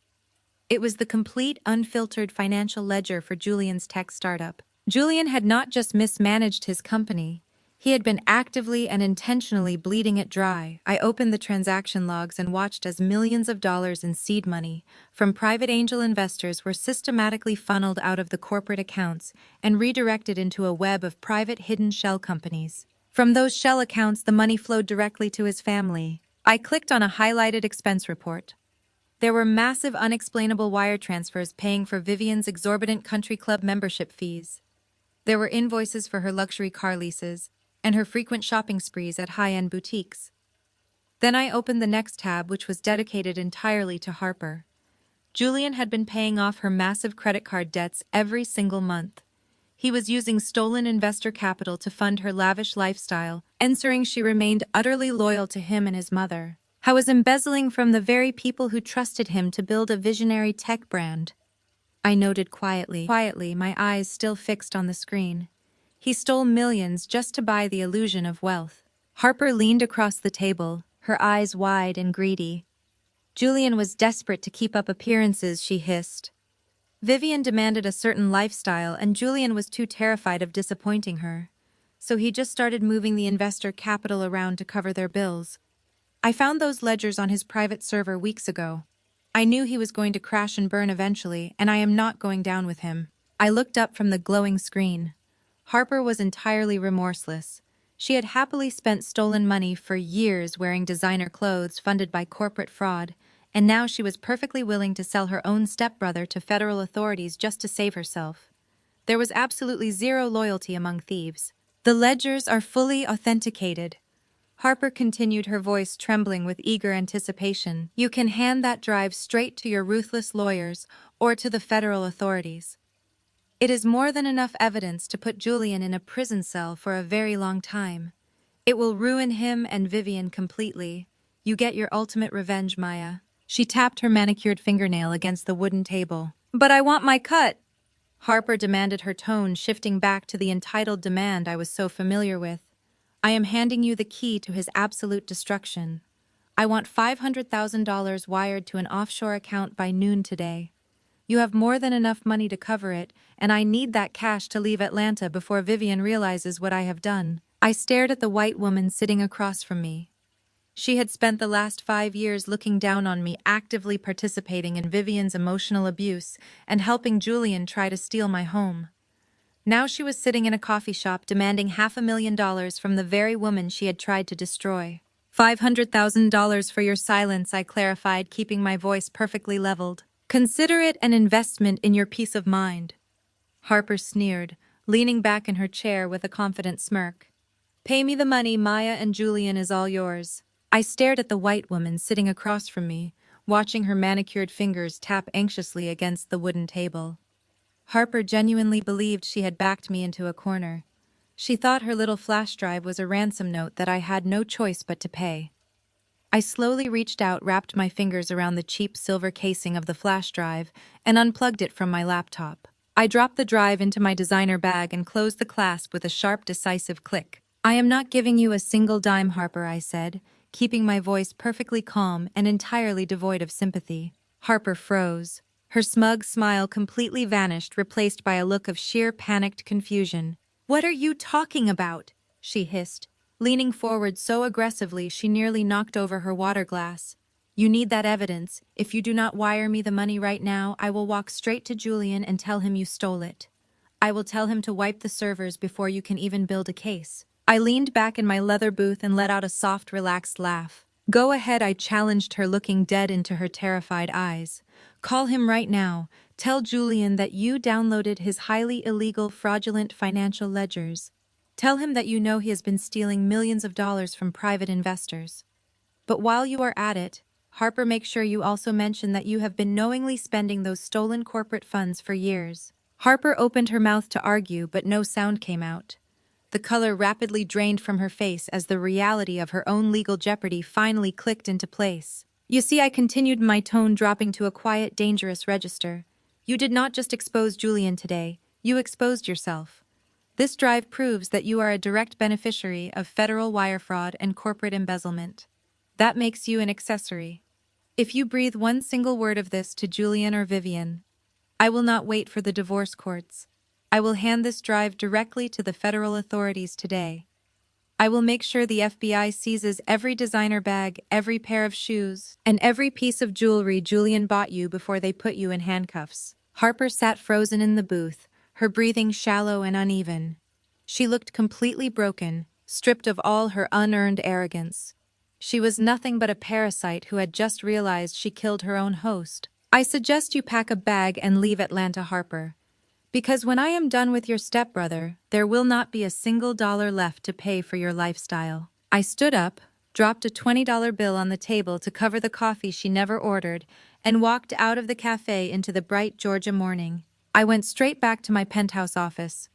It was the complete, unfiltered financial ledger for Julian's tech startup. Julian had not just mismanaged his company, he had been actively and intentionally bleeding it dry. I opened the transaction logs and watched as millions of dollars in seed money from private angel investors were systematically funneled out of the corporate accounts and redirected into a web of private hidden shell companies. From those shell accounts, the money flowed directly to his family. I clicked on a highlighted expense report. There were massive unexplainable wire transfers paying for Vivian's exorbitant country club membership fees. There were invoices for her luxury car leases and her frequent shopping sprees at high-end boutiques. Then I opened the next tab, which was dedicated entirely to Harper. Julian had been paying off her massive credit card debts every single month. He was using stolen investor capital to fund her lavish lifestyle, ensuring she remained utterly loyal to him and his mother. I was embezzling from the very people who trusted him to build a visionary tech brand. I noted quietly, my eyes still fixed on the screen. He stole millions just to buy the illusion of wealth. Harper leaned across the table, her eyes wide and greedy. Julian was desperate to keep up appearances, she hissed. Vivian demanded a certain lifestyle, and Julian was too terrified of disappointing her. So he just started moving the investor capital around to cover their bills. I found those ledgers on his private server weeks ago. I knew he was going to crash and burn eventually, and I am not going down with him. I looked up from the glowing screen. Harper was entirely remorseless. She had happily spent stolen money for years wearing designer clothes funded by corporate fraud, and now she was perfectly willing to sell her own stepbrother to federal authorities just to save herself. There was absolutely zero loyalty among thieves. "The ledgers are fully authenticated," Harper continued, her voice trembling with eager anticipation. "You can hand that drive straight to your ruthless lawyers or to the federal authorities. It is more than enough evidence to put Julian in a prison cell for a very long time. It will ruin him and Vivian completely. You get your ultimate revenge, Maya." She tapped her manicured fingernail against the wooden table. "But I want my cut," Harper demanded, her tone shifting back to the entitled demand I was so familiar with. "I am handing you the key to his absolute destruction. I want $500,000 wired to an offshore account by noon today. You have more than enough money to cover it, and I need that cash to leave Atlanta before Vivian realizes what I have done." I stared at the white woman sitting across from me. She had spent the last 5 years looking down on me, actively participating in Vivian's emotional abuse and helping Julian try to steal my home. Now she was sitting in a coffee shop demanding $500,000 from the very woman she had tried to destroy. $500,000 for your silence," I clarified, keeping my voice perfectly leveled. "Consider it an investment in your peace of mind." Harper sneered, leaning back in her chair with a confident smirk. "Pay me the money, Maya, and Julian is all yours." I stared at the white woman sitting across from me, watching her manicured fingers tap anxiously against the wooden table. Harper genuinely believed she had backed me into a corner. She thought her little flash drive was a ransom note that I had no choice but to pay. I slowly reached out, wrapped my fingers around the cheap silver casing of the flash drive, and unplugged it from my laptop. I dropped the drive into my designer bag and closed the clasp with a sharp, decisive click. "I am not giving you a single dime, Harper," I said, keeping my voice perfectly calm and entirely devoid of sympathy. Harper froze. Her smug smile completely vanished, replaced by a look of sheer panicked confusion. "What are you talking about?" she hissed, leaning forward so aggressively she nearly knocked over her water glass. "You need that evidence. If you do not wire me the money right now, I will walk straight to Julian and tell him you stole it. I will tell him to wipe the servers before you can even build a case." I leaned back in my leather booth and let out a soft, relaxed laugh. Go ahead, I challenged her, looking dead into her terrified eyes. Call him right now. Tell Julian that you downloaded his highly illegal, fraudulent financial ledgers. Tell him that you know he has been stealing millions of dollars from private investors. But while you are at it, Harper, make sure you also mention that you have been knowingly spending those stolen corporate funds for years. Harper opened her mouth to argue, but no sound came out. The color rapidly drained from her face as the reality of her own legal jeopardy finally clicked into place. You see, I continued, my tone dropping to a quiet, dangerous register. You did not just expose Julian today, you exposed yourself. This drive proves that you are a direct beneficiary of federal wire fraud and corporate embezzlement. That makes you an accessory. If you breathe one single word of this to Julian or Vivian, I will not wait for the divorce courts. I will hand this drive directly to the federal authorities today. I will make sure the FBI seizes every designer bag, every pair of shoes, and every piece of jewelry Julian bought you before they put you in handcuffs. Harper sat frozen in the booth, her breathing shallow and uneven. She looked completely broken, stripped of all her unearned arrogance. She was nothing but a parasite who had just realized she killed her own host. I suggest you pack a bag and leave Atlanta, Harper. Because when I am done with your stepbrother, there will not be a single dollar left to pay for your lifestyle. I stood up, dropped a $20 bill on the table to cover the coffee she never ordered, and walked out of the cafe into the bright Georgia morning. I went straight back to my penthouse office.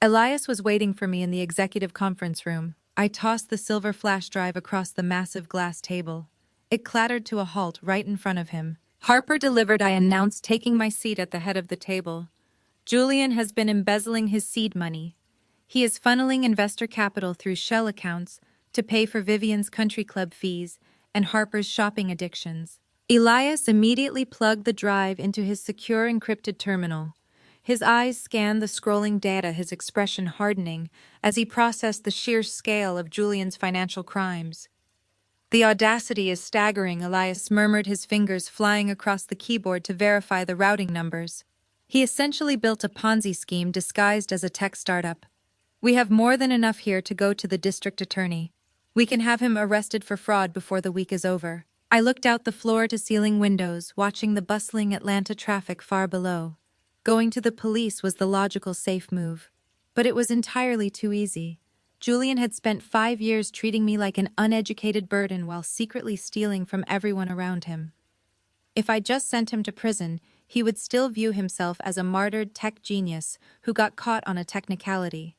Elias was waiting for me in the executive conference room. I tossed the silver flash drive across the massive glass table. It clattered to a halt right in front of him. Harper delivered, I announced, taking my seat at the head of the table. Julian has been embezzling his seed money. He is funneling investor capital through shell accounts to pay for Vivian's country club fees and Harper's shopping addictions. Elias immediately plugged the drive into his secure encrypted terminal. His eyes scanned the scrolling data, his expression hardening as he processed the sheer scale of Julian's financial crimes. The audacity is staggering, Elias murmured, his fingers flying across the keyboard to verify the routing numbers. He essentially built a Ponzi scheme disguised as a tech startup. We have more than enough here to go to the district attorney. We can have him arrested for fraud before the week is over. I looked out the floor-to-ceiling windows, watching the bustling Atlanta traffic far below. Going to the police was the logical safe move. But it was entirely too easy. Julian had spent 5 years treating me like an uneducated burden while secretly stealing from everyone around him. If I just sent him to prison, he would still view himself as a martyred tech genius who got caught on a technicality.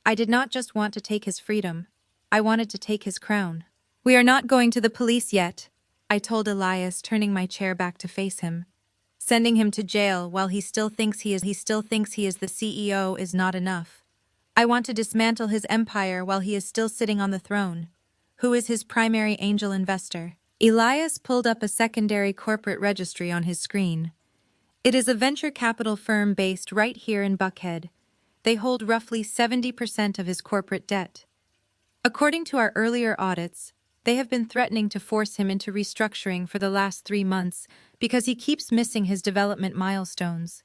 I did not just want to take his freedom, I wanted to take his crown. We are not going to the police yet, I told Elias, turning my chair back to face him. Sending him to jail while he still thinks he is the CEO is not enough. I want to dismantle his empire while he is still sitting on the throne. Who is his primary angel investor? Elias pulled up a secondary corporate registry on his screen. It is a venture capital firm based right here in Buckhead. They hold roughly 70% of his corporate debt. According to our earlier audits, they have been threatening to force him into restructuring for the last 3 months because he keeps missing his development milestones.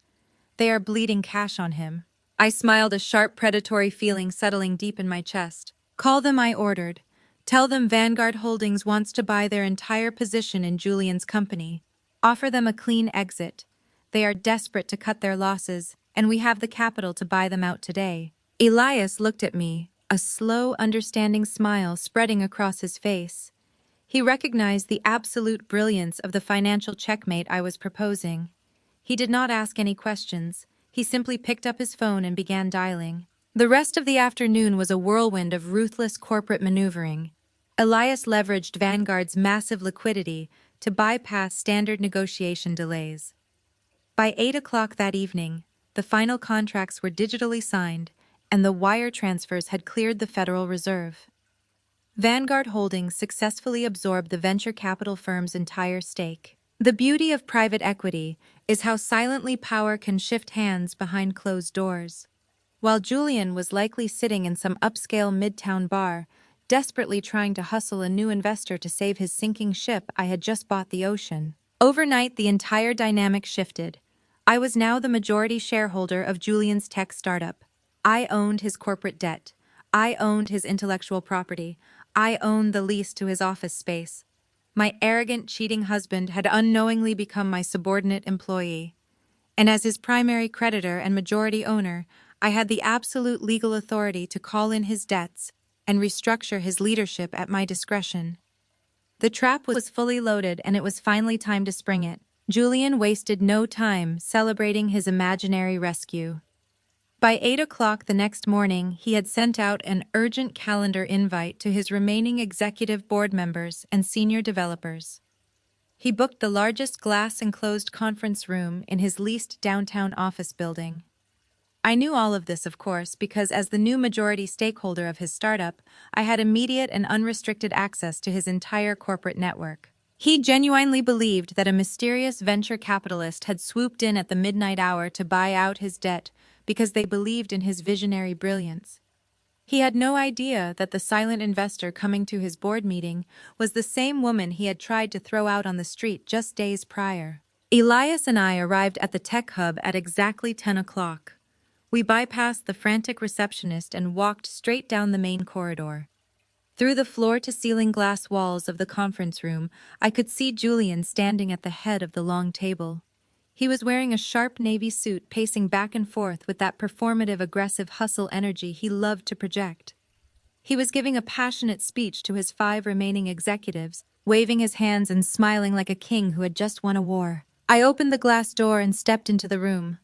They are bleeding cash on him. I smiled, a sharp predatory feeling settling deep in my chest. Call them, I ordered. Tell them Vanguard Holdings wants to buy their entire position in Julian's company. Offer them a clean exit. They are desperate to cut their losses, and we have the capital to buy them out today. Elias looked at me, a slow, understanding smile spreading across his face. He recognized the absolute brilliance of the financial checkmate I was proposing. He did not ask any questions. He simply picked up his phone and began dialing. The rest of the afternoon was a whirlwind of ruthless corporate maneuvering. Elias leveraged Vanguard's massive liquidity to bypass standard negotiation delays. By 8 o'clock that evening, the final contracts were digitally signed, and the wire transfers had cleared the Federal Reserve. Vanguard Holdings successfully absorbed the venture capital firm's entire stake. The beauty of private equity is how silently power can shift hands behind closed doors. While Julian was likely sitting in some upscale midtown bar, desperately trying to hustle a new investor to save his sinking ship, I had just bought the ocean. Overnight, the entire dynamic shifted. I was now the majority shareholder of Julian's tech startup. I owned his corporate debt. I owned his intellectual property. I owned the lease to his office space. My arrogant, cheating husband had unknowingly become my subordinate employee. And as his primary creditor and majority owner, I had the absolute legal authority to call in his debts and restructure his leadership at my discretion. The trap was fully loaded, and it was finally time to spring it. Julian wasted no time celebrating his imaginary rescue. By 8 o'clock the next morning, he had sent out an urgent calendar invite to his remaining executive board members and senior developers. He booked the largest glass-enclosed conference room in his leased downtown office building. I knew all of this, of course, because as the new majority stakeholder of his startup, I had immediate and unrestricted access to his entire corporate network. He genuinely believed that a mysterious venture capitalist had swooped in at the midnight hour to buy out his debt because they believed in his visionary brilliance. He had no idea that the silent investor coming to his board meeting was the same woman he had tried to throw out on the street just days prior. Elias and I arrived at the tech hub at exactly 10 o'clock. We bypassed the frantic receptionist and walked straight down the main corridor. Through the floor-to-ceiling glass walls of the conference room, I could see Julian standing at the head of the long table. He was wearing a sharp navy suit, pacing back and forth with that performative, aggressive hustle energy he loved to project. He was giving a passionate speech to his 5 remaining executives, waving his hands and smiling like a king who had just won a war. I opened the glass door and stepped into the room.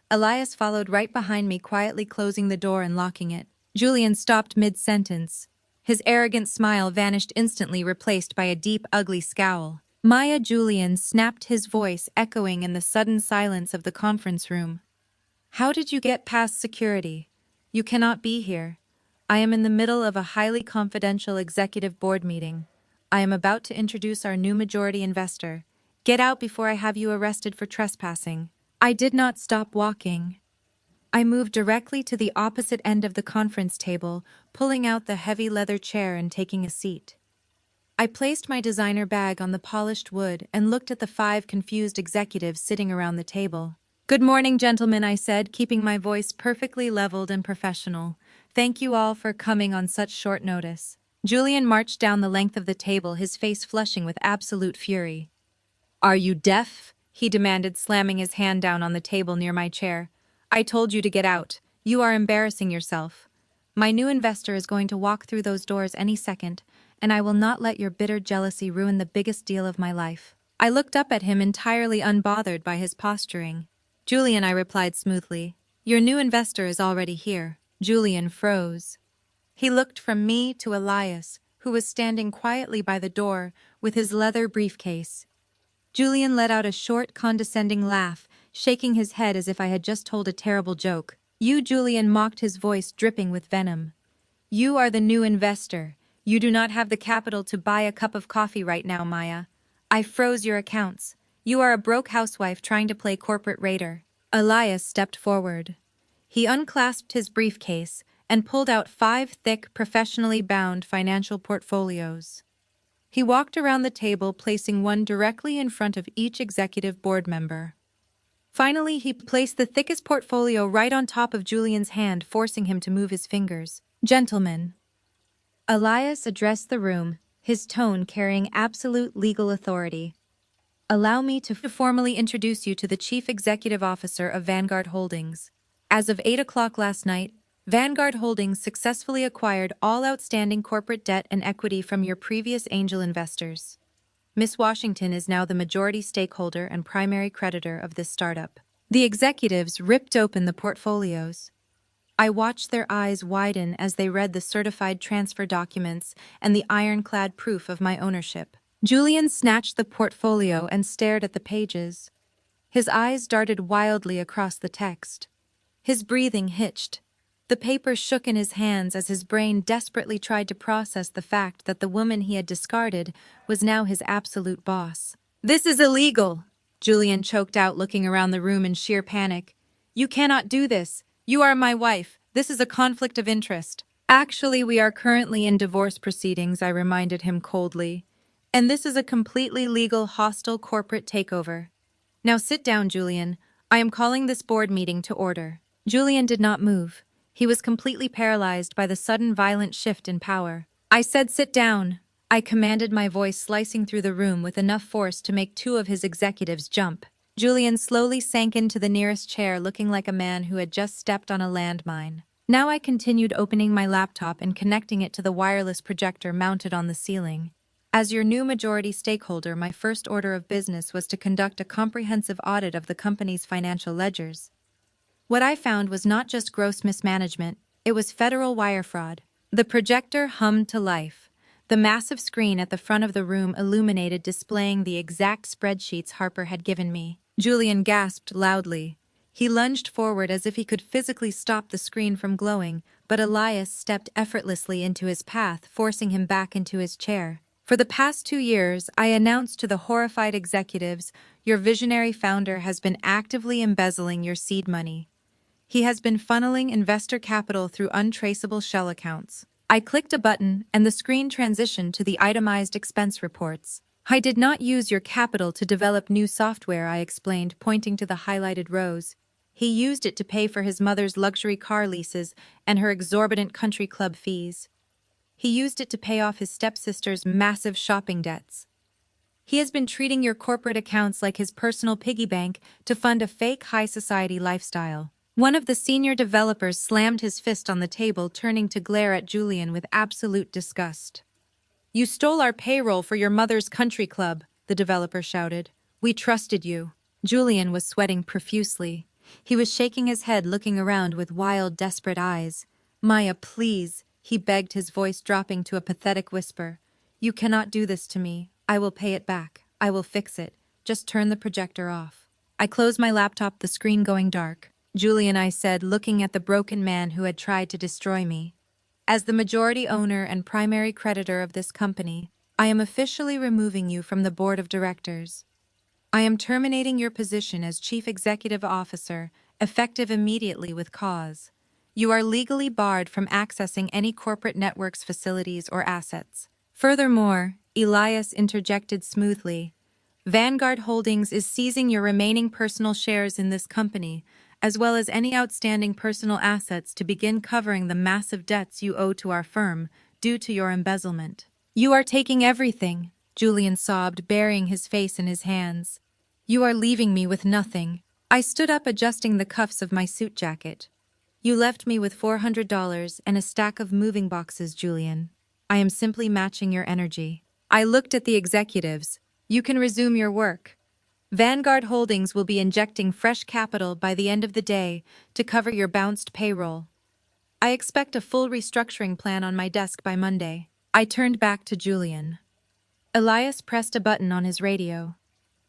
Elias followed right behind me, quietly closing the door and locking it. Julian stopped mid-sentence. His arrogant smile vanished instantly, replaced by a deep, ugly scowl. Maya, Julian snapped, his voice echoing in the sudden silence of the conference room. How did you get past security? You cannot be here. I am in the middle of a highly confidential executive board meeting. I am about to introduce our new majority investor. Get out before I have you arrested for trespassing. I did not stop walking. I moved directly to the opposite end of the conference table, pulling out the heavy leather chair and taking a seat. I placed my designer bag on the polished wood and looked at the 5 confused executives sitting around the table. Good morning, gentlemen, I said, keeping my voice perfectly leveled and professional. Thank you all for coming on such short notice. Julian marched down the length of the table, his face flushing with absolute fury. Are you deaf? He demanded, slamming his hand down on the table near my chair. I told you to get out. You are embarrassing yourself. My new investor is going to walk through those doors any second, and I will not let your bitter jealousy ruin the biggest deal of my life. I looked up at him, entirely unbothered by his posturing. Julian, I replied smoothly. Your new investor is already here. Julian froze. He looked from me to Elias, who was standing quietly by the door with his leather briefcase. Julian let out a short, condescending laugh, shaking his head as if I had just told a terrible joke. You, Julian, mocked, his voice dripping with venom. You are the new investor. You do not have the capital to buy a cup of coffee right now, Maya. I froze your accounts. You are a broke housewife trying to play corporate raider. Elias stepped forward. He unclasped his briefcase and pulled out 5 thick, professionally bound financial portfolios. He walked around the table, placing one directly in front of each executive board member. Finally, he placed the thickest portfolio right on top of Julian's hand, forcing him to move his fingers. Gentlemen. Elias addressed the room, his tone carrying absolute legal authority. Allow me to formally introduce you to the Chief Executive Officer of Vanguard Holdings. As of 8 o'clock last night, Vanguard Holdings successfully acquired all outstanding corporate debt and equity from your previous angel investors. Miss Washington is now the majority stakeholder and primary creditor of this startup. The executives ripped open the portfolios. I watched their eyes widen as they read the certified transfer documents and the ironclad proof of my ownership. Julian snatched the portfolio and stared at the pages. His eyes darted wildly across the text. His breathing hitched. The paper shook in his hands as his brain desperately tried to process the fact that the woman he had discarded was now his absolute boss. This is illegal, Julian choked out, looking around the room in sheer panic. You cannot do this. You are my wife. This is a conflict of interest. Actually, we are currently in divorce proceedings, I reminded him coldly. And this is a completely legal, hostile corporate takeover. Now sit down, Julian. I am calling this board meeting to order. Julian did not move. He was completely paralyzed by the sudden violent shift in power. I said sit down. I commanded, my voice slicing through the room with enough force to make two of his executives jump. Julian slowly sank into the nearest chair, looking like a man who had just stepped on a landmine. Now I continued opening my laptop and connecting it to the wireless projector mounted on the ceiling. As your new majority stakeholder, my first order of business was to conduct a comprehensive audit of the company's financial ledgers. What I found was not just gross mismanagement, it was federal wire fraud. The projector hummed to life. The massive screen at the front of the room illuminated, displaying the exact spreadsheets Harper had given me. Julian gasped loudly. He lunged forward as if he could physically stop the screen from glowing, but Elias stepped effortlessly into his path, forcing him back into his chair. For the past 2 years, I announced to the horrified executives, your visionary founder has been actively embezzling your seed money. He has been funneling investor capital through untraceable shell accounts. I clicked a button, and the screen transitioned to the itemized expense reports. I did not use your capital to develop new software, I explained, pointing to the highlighted rows. He used it to pay for his mother's luxury car leases and her exorbitant country club fees. He used it to pay off his stepsister's massive shopping debts. He has been treating your corporate accounts like his personal piggy bank to fund a fake high society lifestyle. One of the senior developers slammed his fist on the table, turning to glare at Julian with absolute disgust. You stole our payroll for your mother's country club, the developer shouted. We trusted you. Julian was sweating profusely. He was shaking his head, looking around with wild, desperate eyes. Maya, please, he begged, his voice dropping to a pathetic whisper. You cannot do this to me. I will pay it back. I will fix it. Just turn the projector off. I closed my laptop, the screen going dark. Julian, I said, looking at the broken man who had tried to destroy me. As the majority owner and primary creditor of this company, I am officially removing you from the board of directors. I am terminating your position as chief executive officer, effective immediately with cause. You are legally barred from accessing any corporate network's facilities or assets. Furthermore, Elias interjected smoothly, Vanguard Holdings is seizing your remaining personal shares in this company, as well as any outstanding personal assets, to begin covering the massive debts you owe to our firm due to your embezzlement. You are taking everything, Julian sobbed, burying his face in his hands. You are leaving me with nothing. I stood up, adjusting the cuffs of my suit jacket. You left me with $400 and a stack of moving boxes, Julian. I am simply matching your energy. I looked at the executives. You can resume your work. Vanguard Holdings will be injecting fresh capital by the end of the day to cover your bounced payroll. I expect a full restructuring plan on my desk by Monday. I turned back to Julian. Elias pressed a button on his radio.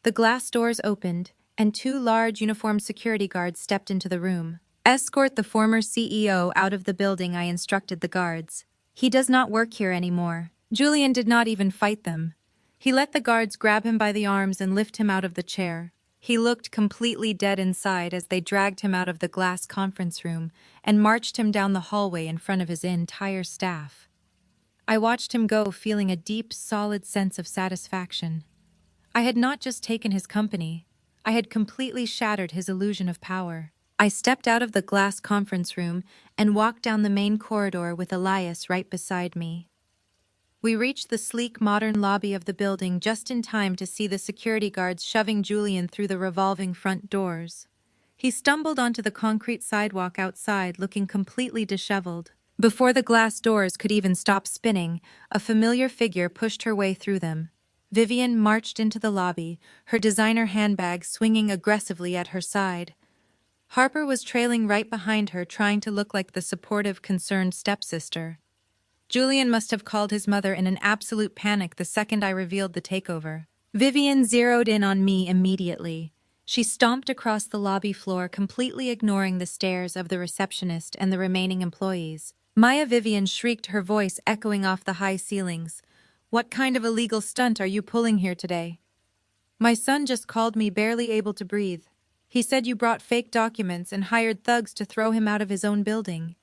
The glass doors opened, and 2 large uniformed security guards stepped into the room. Escort the former CEO out of the building, I instructed the guards. He does not work here anymore. Julian did not even fight them. He let the guards grab him by the arms and lift him out of the chair. He looked completely dead inside as they dragged him out of the glass conference room and marched him down the hallway in front of his entire staff. I watched him go, feeling a deep, solid sense of satisfaction. I had not just taken his company, I had completely shattered his illusion of power. I stepped out of the glass conference room and walked down the main corridor with Elias right beside me. We reached the sleek, modern lobby of the building just in time to see the security guards shoving Julian through the revolving front doors. He stumbled onto the concrete sidewalk outside, looking completely disheveled. Before the glass doors could even stop spinning, a familiar figure pushed her way through them. Vivian marched into the lobby, her designer handbag swinging aggressively at her side. Harper was trailing right behind her, trying to look like the supportive, concerned stepsister. Julian must have called his mother in an absolute panic the second I revealed the takeover. Vivian zeroed in on me immediately. She stomped across the lobby floor, completely ignoring the stares of the receptionist and the remaining employees. Maya, Vivian shrieked, her voice echoing off the high ceilings. What kind of illegal stunt are you pulling here today? My son just called me, barely able to breathe. He said you brought fake documents and hired thugs to throw him out of his own building.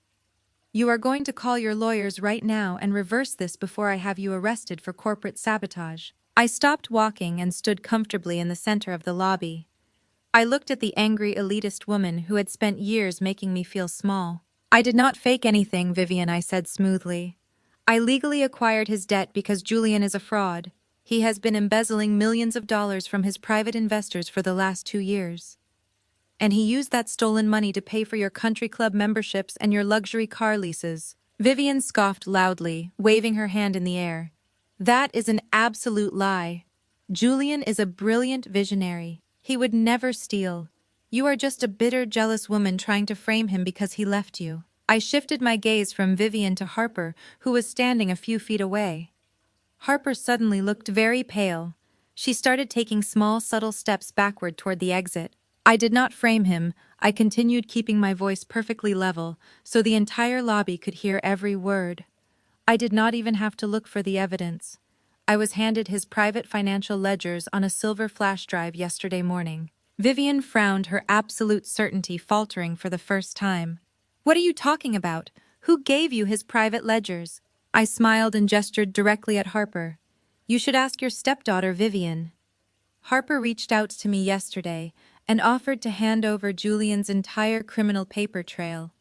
You are going to call your lawyers right now and reverse this before I have you arrested for corporate sabotage. I stopped walking and stood comfortably in the center of the lobby. I looked at the angry elitist woman who had spent years making me feel small. I did not fake anything, Vivian, I said smoothly. I legally acquired his debt because Julian is a fraud. He has been embezzling millions of dollars from his private investors for the last 2 years. And he used that stolen money to pay for your country club memberships and your luxury car leases. Vivian scoffed loudly, waving her hand in the air. That is an absolute lie. Julian is a brilliant visionary. He would never steal. You are just a bitter, jealous woman trying to frame him because he left you. I shifted my gaze from Vivian to Harper, who was standing a few feet away. Harper suddenly looked very pale. She started taking small, subtle steps backward toward the exit. I did not frame him. I continued keeping my voice perfectly level, so the entire lobby could hear every word. I did not even have to look for the evidence. I was handed his private financial ledgers on a silver flash drive yesterday morning. Vivian frowned, her absolute certainty faltering for the first time. What are you talking about? Who gave you his private ledgers? I smiled and gestured directly at Harper. You should ask your stepdaughter, Vivian. Harper reached out to me yesterday and offered to hand over Julian's entire criminal paper trail.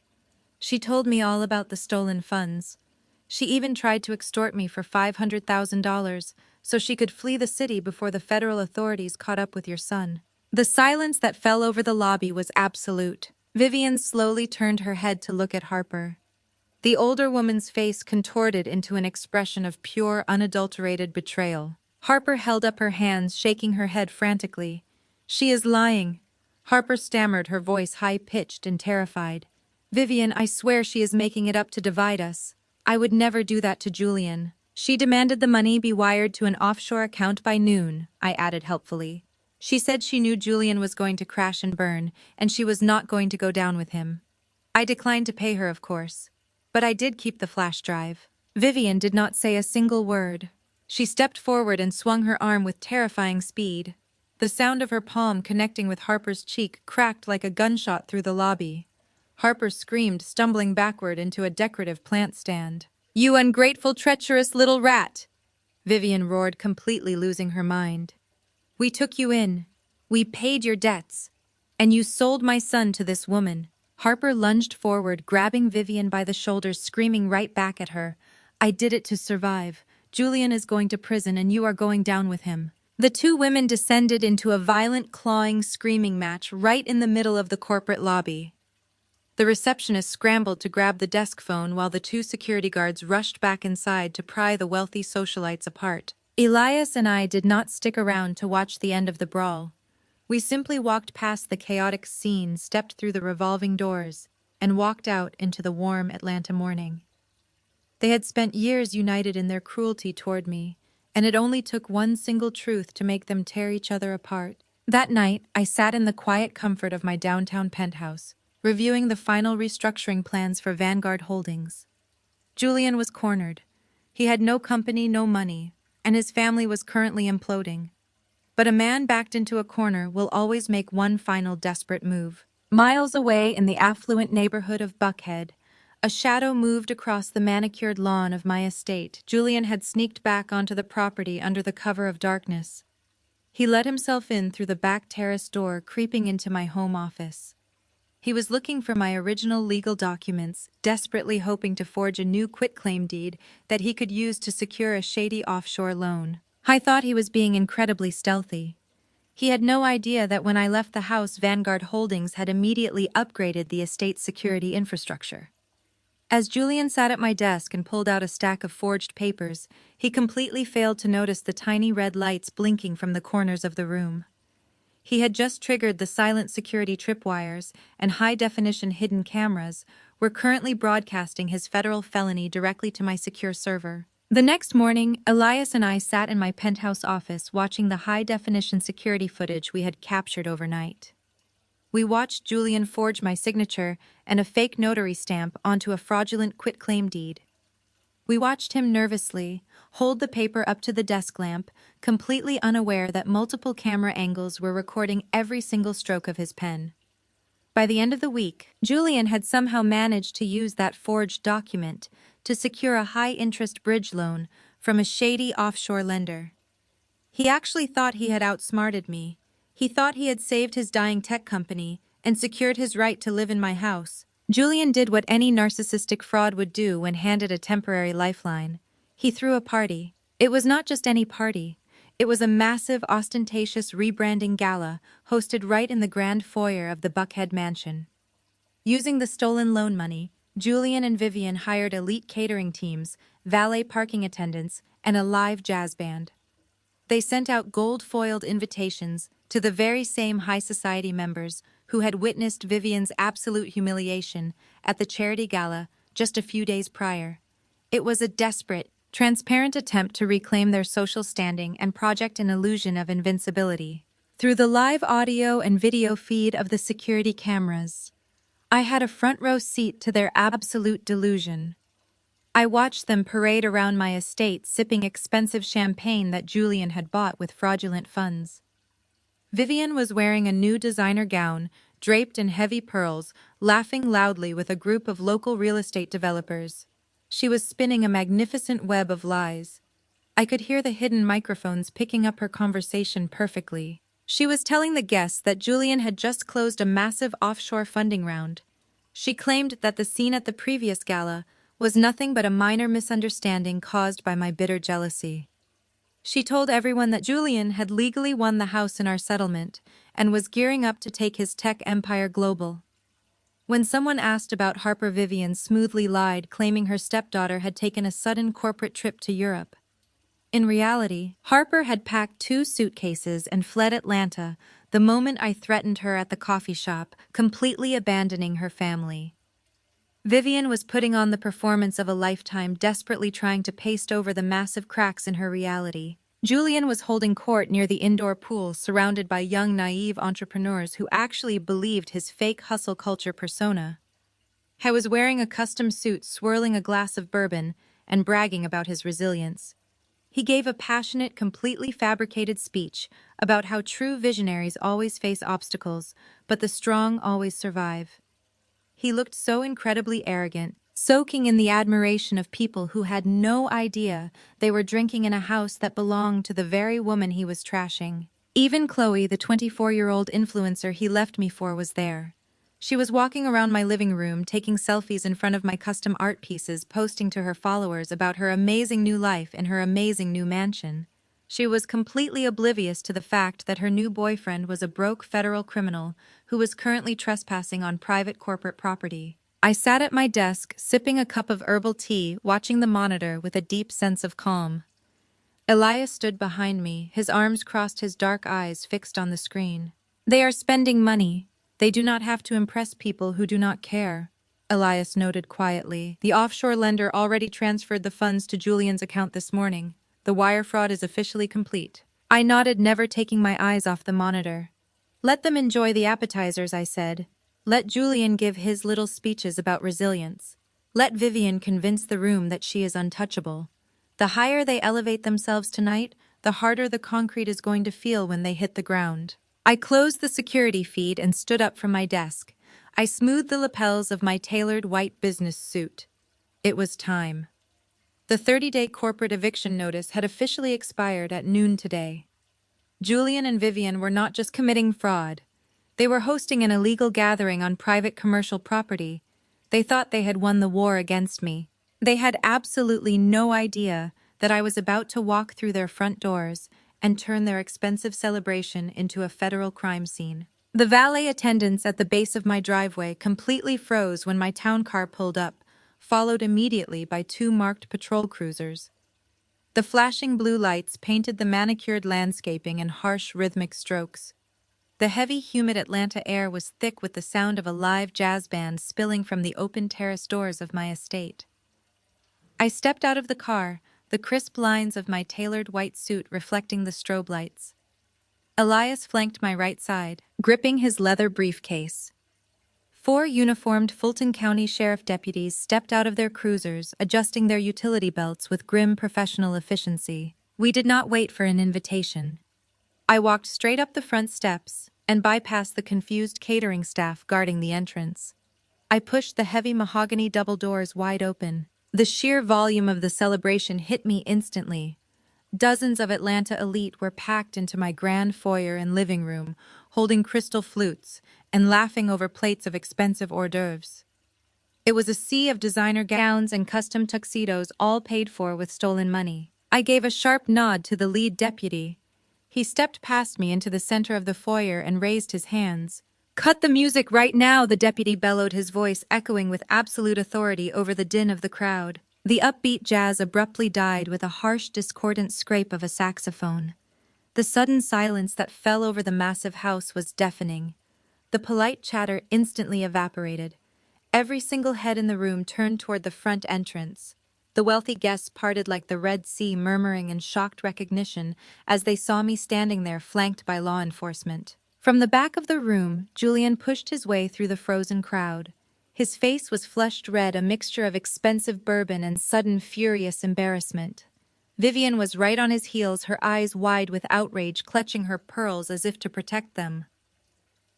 She told me all about the stolen funds. She even tried to extort me for $500,000 so she could flee the city before the federal authorities caught up with your son. The silence that fell over the lobby was absolute. Vivian slowly turned her head to look at Harper. The older woman's face contorted into an expression of pure, unadulterated betrayal. Harper held up her hands, shaking her head frantically. She is lying. Harper stammered, her voice high-pitched and terrified. Vivian, I swear she is making it up to divide us. I would never do that to Julian. She demanded the money be wired to an offshore account by noon, I added helpfully. She said she knew Julian was going to crash and burn, and she was not going to go down with him. I declined to pay her, of course. But I did keep the flash drive. Vivian did not say a single word. She stepped forward and swung her arm with terrifying speed. The sound of her palm connecting with Harper's cheek cracked like a gunshot through the lobby. Harper screamed, stumbling backward into a decorative plant stand. You ungrateful, treacherous little rat! Vivian roared, completely losing her mind. We took you in. We paid your debts. And you sold my son to this woman. Harper lunged forward, grabbing Vivian by the shoulders, screaming right back at her. I did it to survive. Julian is going to prison and you are going down with him. The two women descended into a violent, clawing, screaming match right in the middle of the corporate lobby. The receptionist scrambled to grab the desk phone while the two security guards rushed back inside to pry the wealthy socialites apart. Elias and I did not stick around to watch the end of the brawl. We simply walked past the chaotic scene, stepped through the revolving doors, and walked out into the warm Atlanta morning. They had spent years united in their cruelty toward me, and it only took one single truth to make them tear each other apart. That night, I sat in the quiet comfort of my downtown penthouse, reviewing the final restructuring plans for Vanguard Holdings. Julian was cornered. He had no company, no money, and his family was currently imploding. But a man backed into a corner will always make one final desperate move. Miles away in the affluent neighborhood of Buckhead, a shadow moved across the manicured lawn of my estate. Julian had sneaked back onto the property under the cover of darkness. He let himself in through the back terrace door, creeping into my home office. He was looking for my original legal documents, desperately hoping to forge a new quitclaim deed that he could use to secure a shady offshore loan. I thought he was being incredibly stealthy. He had no idea that when I left the house, Vanguard Holdings had immediately upgraded the estate's security infrastructure. As Julian sat at my desk and pulled out a stack of forged papers, he completely failed to notice the tiny red lights blinking from the corners of the room. He had just triggered the silent security tripwires, and high-definition hidden cameras were currently broadcasting his federal felony directly to my secure server. The next morning, Elias and I sat in my penthouse office watching the high-definition security footage we had captured overnight. We watched Julian forge my signature and a fake notary stamp onto a fraudulent quitclaim deed. We watched him nervously hold the paper up to the desk lamp, completely unaware that multiple camera angles were recording every single stroke of his pen. By the end of the week, Julian had somehow managed to use that forged document to secure a high-interest bridge loan from a shady offshore lender. He actually thought he had outsmarted me. He thought he had saved his dying tech company and secured his right to live in my house. Julian did what any narcissistic fraud would do when handed a temporary lifeline. He threw a party. It was not just any party. It was a massive, ostentatious rebranding gala hosted right in the grand foyer of the Buckhead mansion. Using the stolen loan money, Julian and Vivian hired elite catering teams, valet parking attendants, and a live jazz band. They sent out gold-foiled invitations to the very same high society members who had witnessed Vivian's absolute humiliation at the charity gala just a few days prior. It was a desperate, transparent attempt to reclaim their social standing and project an illusion of invincibility. Through the live audio and video feed of the security cameras, I had a front-row seat to their absolute delusion. I watched them parade around my estate sipping expensive champagne that Julian had bought with fraudulent funds. Vivian was wearing a new designer gown, draped in heavy pearls, laughing loudly with a group of local real estate developers. She was spinning a magnificent web of lies. I could hear the hidden microphones picking up her conversation perfectly. She was telling the guests that Julian had just closed a massive offshore funding round. She claimed that the scene at the previous gala was nothing but a minor misunderstanding caused by my bitter jealousy. She told everyone that Julian had legally won the house in our settlement and was gearing up to take his tech empire global. When someone asked about Harper, Vivian smoothly lied, claiming her stepdaughter had taken a sudden corporate trip to Europe. In reality, Harper had packed 2 suitcases and fled Atlanta the moment I threatened her at the coffee shop, completely abandoning her family. Vivian was putting on the performance of a lifetime, desperately trying to paste over the massive cracks in her reality. Julian was holding court near the indoor pool, surrounded by young, naive entrepreneurs who actually believed his fake hustle culture persona. I was wearing a custom suit, swirling a glass of bourbon, and bragging about his resilience. He gave a passionate, completely fabricated speech about how true visionaries always face obstacles, but the strong always survive. He looked so incredibly arrogant, soaking in the admiration of people who had no idea they were drinking in a house that belonged to the very woman he was trashing. Even Chloe, the 24-year-old influencer he left me for, was there. She was walking around my living room, taking selfies in front of my custom art pieces, posting to her followers about her amazing new life in her amazing new mansion. She was completely oblivious to the fact that her new boyfriend was a broke federal criminal who was currently trespassing on private corporate property. I sat at my desk, sipping a cup of herbal tea, watching the monitor with a deep sense of calm. Elias stood behind me, his arms crossed, his dark eyes fixed on the screen. "They are spending money. They do not have to impress people who do not care," Elias noted quietly. "The offshore lender already transferred the funds to Julian's account this morning. The wire fraud is officially complete." I nodded, never taking my eyes off the monitor. "Let them enjoy the appetizers," I said. "Let Julian give his little speeches about resilience. Let Vivian convince the room that she is untouchable. The higher they elevate themselves tonight, the harder the concrete is going to feel when they hit the ground." I closed the security feed and stood up from my desk. I smoothed the lapels of my tailored white business suit. It was time. The 30-day corporate eviction notice had officially expired at noon today. Julian and Vivian were not just committing fraud. They were hosting an illegal gathering on private commercial property. They thought they had won the war against me. They had absolutely no idea that I was about to walk through their front doors and turn their expensive celebration into a federal crime scene. The valet attendants at the base of my driveway completely froze when my town car pulled up, followed immediately by 2 marked patrol cruisers. The flashing blue lights painted the manicured landscaping in harsh, rhythmic strokes. The heavy, humid Atlanta air was thick with the sound of a live jazz band spilling from the open terrace doors of my estate. I stepped out of the car, the crisp lines of my tailored white suit reflecting the strobe lights. Elias flanked my right side, gripping his leather briefcase. 4 uniformed Fulton County Sheriff deputies stepped out of their cruisers, adjusting their utility belts with grim professional efficiency. We did not wait for an invitation. I walked straight up the front steps and bypassed the confused catering staff guarding the entrance. I pushed the heavy mahogany double doors wide open. The sheer volume of the celebration hit me instantly. Dozens of Atlanta elite were packed into my grand foyer and living room, holding crystal flutes and laughing over plates of expensive hors d'oeuvres. It was a sea of designer gowns and custom tuxedos, all paid for with stolen money. I gave a sharp nod to the lead deputy. He stepped past me into the center of the foyer and raised his hands. "Cut the music right now," the deputy bellowed, his voice echoing with absolute authority over the din of the crowd. The upbeat jazz abruptly died with a harsh, discordant scrape of a saxophone. The sudden silence that fell over the massive house was deafening. The polite chatter instantly evaporated. Every single head in the room turned toward the front entrance. The wealthy guests parted like the Red Sea, murmuring in shocked recognition as they saw me standing there flanked by law enforcement. From the back of the room, Julian pushed his way through the frozen crowd. His face was flushed red, a mixture of expensive bourbon and sudden furious embarrassment. Vivian was right on his heels, her eyes wide with outrage, clutching her pearls as if to protect them.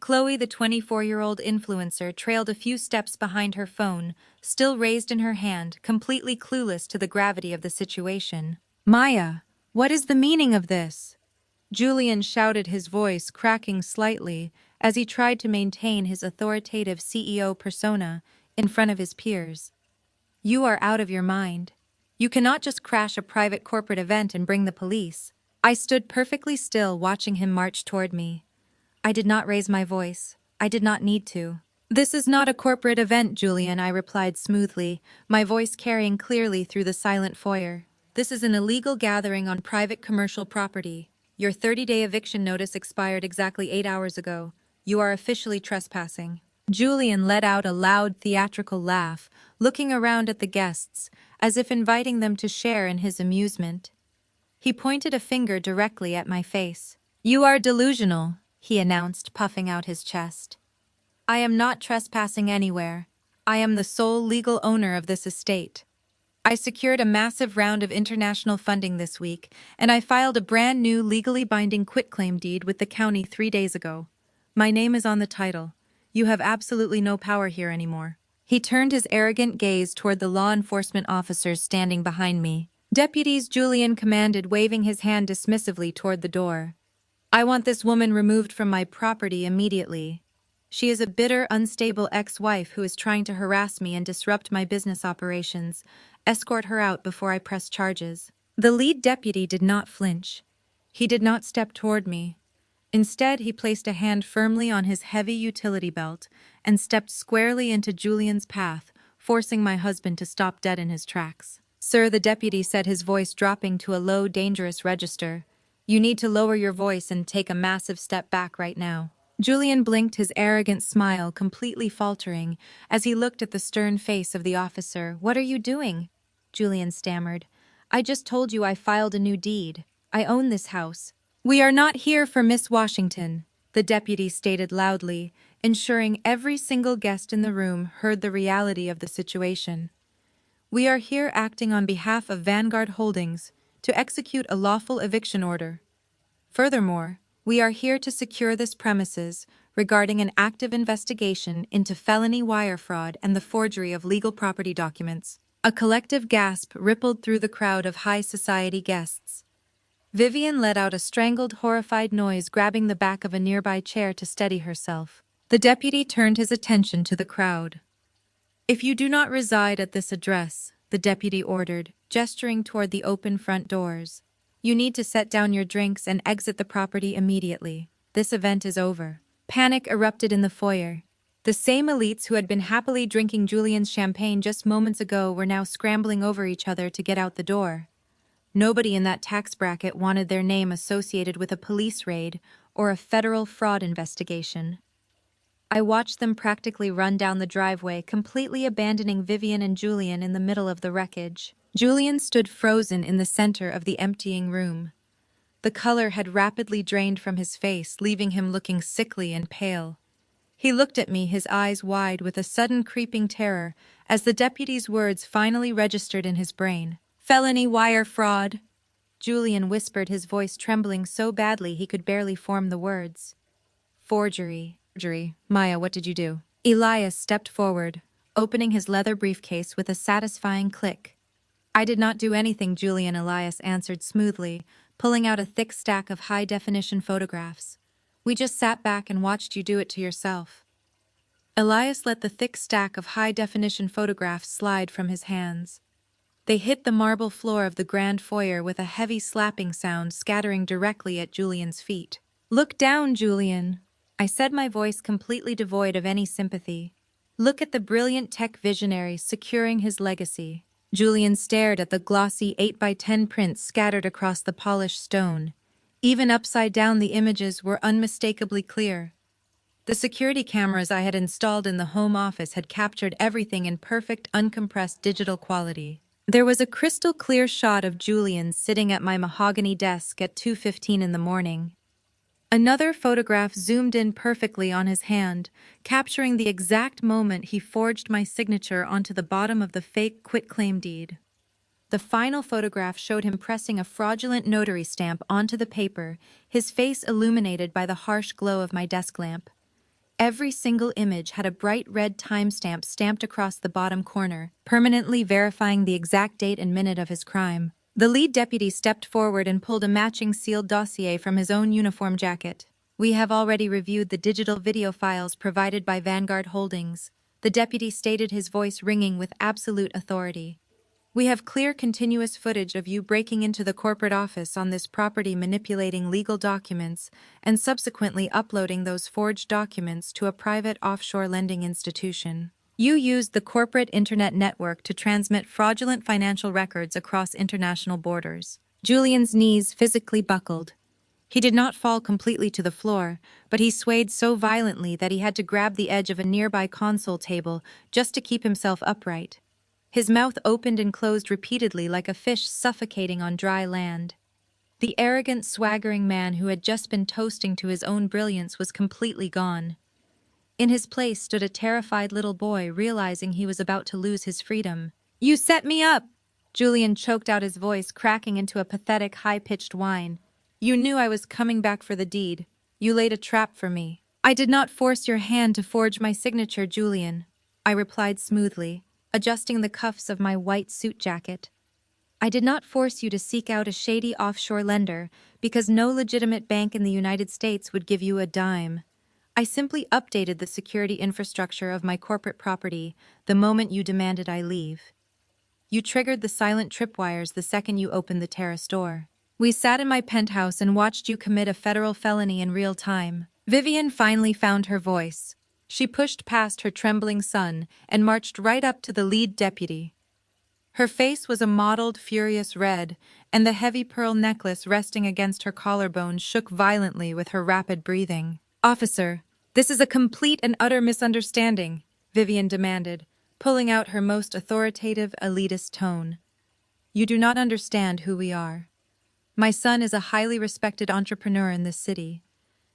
Chloe, the 24-year-old influencer, trailed a few steps behind her phone, still raised in her hand, completely clueless to the gravity of the situation. "Maya, what is the meaning of this?" Julian shouted, his voice cracking slightly as he tried to maintain his authoritative CEO persona in front of his peers. "You are out of your mind. You cannot just crash a private corporate event and bring the police." I stood perfectly still, watching him march toward me. I did not raise my voice. I did not need to. "This is not a corporate event, Julian," I replied smoothly, my voice carrying clearly through the silent foyer. "This is an illegal gathering on private commercial property. Your 30-day eviction notice expired exactly 8 hours ago. You are officially trespassing." Julian let out a loud theatrical laugh, looking around at the guests, as if inviting them to share in his amusement. He pointed a finger directly at my face. "You are delusional," he announced, puffing out his chest. "I am not trespassing anywhere. I am the sole legal owner of this estate. I secured a massive round of international funding this week, and I filed a brand new legally binding quitclaim deed with the county 3 days ago. My name is on the title. You have absolutely no power here anymore." He turned his arrogant gaze toward the law enforcement officers standing behind me. "Deputies," Julian commanded, waving his hand dismissively toward the door. "I want this woman removed from my property immediately. She is a bitter, unstable ex-wife who is trying to harass me and disrupt my business operations. Escort her out before I press charges." The lead deputy did not flinch. He did not step toward me. Instead, he placed a hand firmly on his heavy utility belt and stepped squarely into Julian's path, forcing my husband to stop dead in his tracks. "Sir," the deputy said, his voice dropping to a low, dangerous register, "you need to lower your voice and take a massive step back right now." Julian blinked, his arrogant smile completely faltering as he looked at the stern face of the officer. "What are you doing?" Julian stammered. "I just told you I filed a new deed. I own this house." "We are not here for Miss Washington," the deputy stated loudly, ensuring every single guest in the room heard the reality of the situation. "We are here acting on behalf of Vanguard Holdings to execute a lawful eviction order. Furthermore, we are here to secure this premises regarding an active investigation into felony wire fraud and the forgery of legal property documents." A collective gasp rippled through the crowd of high society guests. Vivian let out a strangled, horrified noise, grabbing the back of a nearby chair to steady herself. The deputy turned his attention to the crowd. "If you do not reside at this address," the deputy ordered, gesturing toward the open front doors, "you need to set down your drinks and exit the property immediately. This event is over." Panic erupted in the foyer. The same elites who had been happily drinking Julian's champagne just moments ago were now scrambling over each other to get out the door. Nobody in that tax bracket wanted their name associated with a police raid or a federal fraud investigation. I watched them practically run down the driveway, completely abandoning Vivian and Julian in the middle of the wreckage. Julian stood frozen in the center of the emptying room. The color had rapidly drained from his face, leaving him looking sickly and pale. He looked at me, his eyes wide with a sudden creeping terror, as the deputy's words finally registered in his brain. "Felony wire fraud," Julian whispered, his voice trembling so badly he could barely form the words. "Forgery. Maya, what did you do?" Elias stepped forward, opening his leather briefcase with a satisfying click. "I did not do anything," Julian, Elias answered smoothly, pulling out a thick stack of high-definition photographs. "We just sat back and watched you do it to yourself." Elias let the thick stack of high-definition photographs slide from his hands. They hit the marble floor of the grand foyer with a heavy slapping sound scattering directly at Julian's feet. "Look down, Julian," I said, my voice completely devoid of any sympathy. "Look at the brilliant tech visionary securing his legacy." Julian stared at the glossy 8x10 prints scattered across the polished stone. Even upside down, the images were unmistakably clear. The security cameras I had installed in the home office had captured everything in perfect, uncompressed digital quality. There was a crystal-clear shot of Julian sitting at my mahogany desk at 2:15 in the morning. Another photograph zoomed in perfectly on his hand, capturing the exact moment he forged my signature onto the bottom of the fake quitclaim deed. The final photograph showed him pressing a fraudulent notary stamp onto the paper, his face illuminated by the harsh glow of my desk lamp. Every single image had a bright red timestamp stamped across the bottom corner, permanently verifying the exact date and minute of his crime. The lead deputy stepped forward and pulled a matching sealed dossier from his own uniform jacket. "We have already reviewed the digital video files provided by Vanguard Holdings," the deputy stated, his voice ringing with absolute authority. "We have clear, continuous footage of you breaking into the corporate office on this property, manipulating legal documents, and subsequently uploading those forged documents to a private offshore lending institution. You used the corporate internet network to transmit fraudulent financial records across international borders." Julian's knees physically buckled. He did not fall completely to the floor, but he swayed so violently that he had to grab the edge of a nearby console table just to keep himself upright. His mouth opened and closed repeatedly like a fish suffocating on dry land. The arrogant, swaggering man who had just been toasting to his own brilliance was completely gone. In his place stood a terrified little boy, realizing he was about to lose his freedom. "You set me up!" Julian choked out, his voice cracking into a pathetic, high-pitched whine. "You knew I was coming back for the deed. You laid a trap for me." "I did not force your hand to forge my signature, Julian," I replied smoothly, adjusting the cuffs of my white suit jacket. "I did not force you to seek out a shady offshore lender, because no legitimate bank in the United States would give you a dime. I simply updated the security infrastructure of my corporate property the moment you demanded I leave. You triggered the silent tripwires the second you opened the terrace door. We sat in my penthouse and watched you commit a federal felony in real time." Vivian finally found her voice. She pushed past her trembling son and marched right up to the lead deputy. Her face was a mottled, furious red, and the heavy pearl necklace resting against her collarbone shook violently with her rapid breathing. "Officer, this is a complete and utter misunderstanding," Vivian demanded, pulling out her most authoritative, elitist tone. "You do not understand who we are. My son is a highly respected entrepreneur in this city.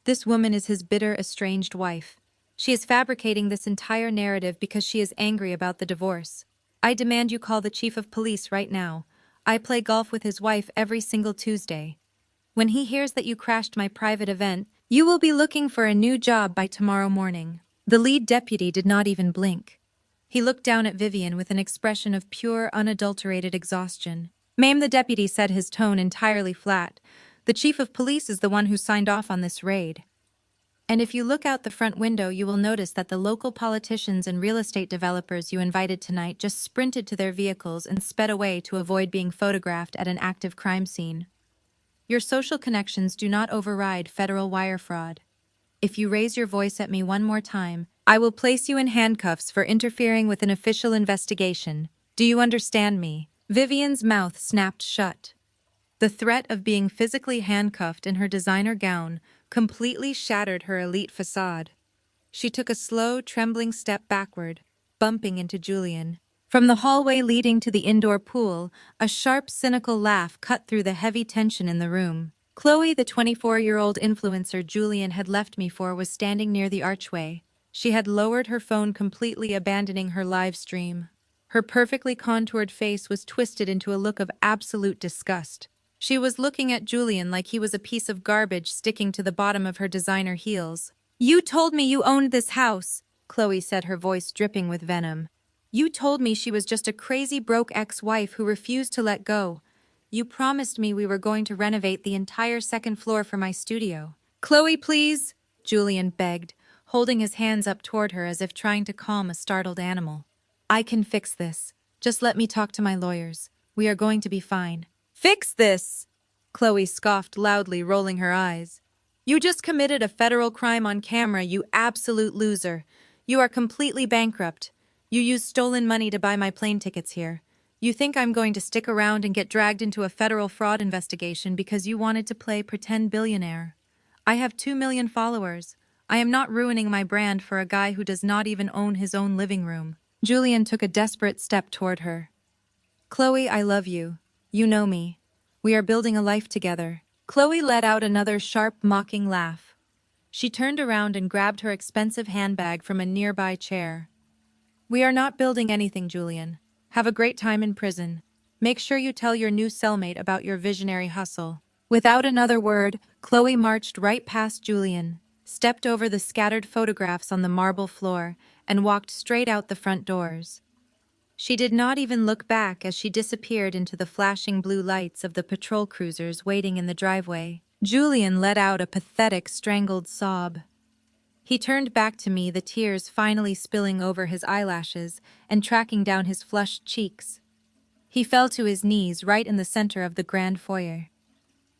This woman is his bitter, estranged wife. She is fabricating this entire narrative because she is angry about the divorce. I demand you call the chief of police right now. I play golf with his wife every single Tuesday. When he hears that you crashed my private event, you will be looking for a new job by tomorrow morning." The lead deputy did not even blink. He looked down at Vivian with an expression of pure, unadulterated exhaustion. "Ma'am," the deputy said, his tone entirely flat, "the chief of police is the one who signed off on this raid. And if you look out the front window, you will notice that the local politicians and real estate developers you invited tonight just sprinted to their vehicles and sped away to avoid being photographed at an active crime scene. Your social connections do not override federal wire fraud. If you raise your voice at me one more time, I will place you in handcuffs for interfering with an official investigation. Do you understand me?" Vivian's mouth snapped shut. The threat of being physically handcuffed in her designer gown completely shattered her elite facade. She took a slow, trembling step backward, bumping into Julian. From the hallway leading to the indoor pool, a sharp, cynical laugh cut through the heavy tension in the room. Chloe, the 24-year-old influencer Julian had left me for, was standing near the archway. She had lowered her phone, completely abandoning her live stream. Her perfectly contoured face was twisted into a look of absolute disgust. She was looking at Julian like he was a piece of garbage sticking to the bottom of her designer heels. "You told me you owned this house," Chloe said, her voice dripping with venom. "You told me she was just a crazy broke ex-wife who refused to let go. You promised me we were going to renovate the entire second floor for my studio." "Chloe, please," Julian begged, holding his hands up toward her as if trying to calm a startled animal. I can fix this. Just let me talk to my lawyers. We are going to be fine. Fix this! Chloe scoffed loudly, rolling her eyes. You just committed a federal crime on camera, you absolute loser. You are completely bankrupt. You used stolen money to buy my plane tickets here. You think I'm going to stick around and get dragged into a federal fraud investigation because you wanted to play pretend billionaire. I have 2 million followers. I am not ruining my brand for a guy who does not even own his own living room. Julian took a desperate step toward her. Chloe, I love you. You know me. We are building a life together. Chloe let out another sharp, mocking laugh. She turned around and grabbed her expensive handbag from a nearby chair. We are not building anything, Julian. Have a great time in prison. Make sure you tell your new cellmate about your visionary hustle. Without another word, Chloe marched right past Julian, stepped over the scattered photographs on the marble floor, and walked straight out the front doors. She did not even look back as she disappeared into the flashing blue lights of the patrol cruisers waiting in the driveway. Julian let out a pathetic, strangled sob. He turned back to me, the tears finally spilling over his eyelashes and tracking down his flushed cheeks. He fell to his knees right in the center of the grand foyer.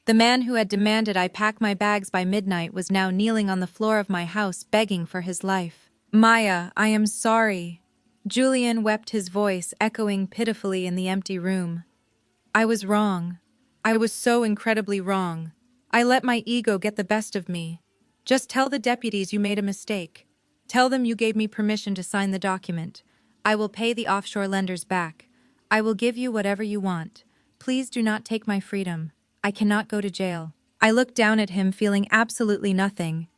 The man who had demanded I pack my bags by midnight was now kneeling on the floor of my house begging for his life. Maya, I am sorry. Julian wept, his voice echoing pitifully in the empty room. I was wrong. I was so incredibly wrong. I let my ego get the best of me. Just tell the deputies you made a mistake. Tell them you gave me permission to sign the document. I will pay the offshore lenders back. I will give you whatever you want. Please do not take my freedom. I cannot go to jail. I looked down at him, feeling absolutely nothing.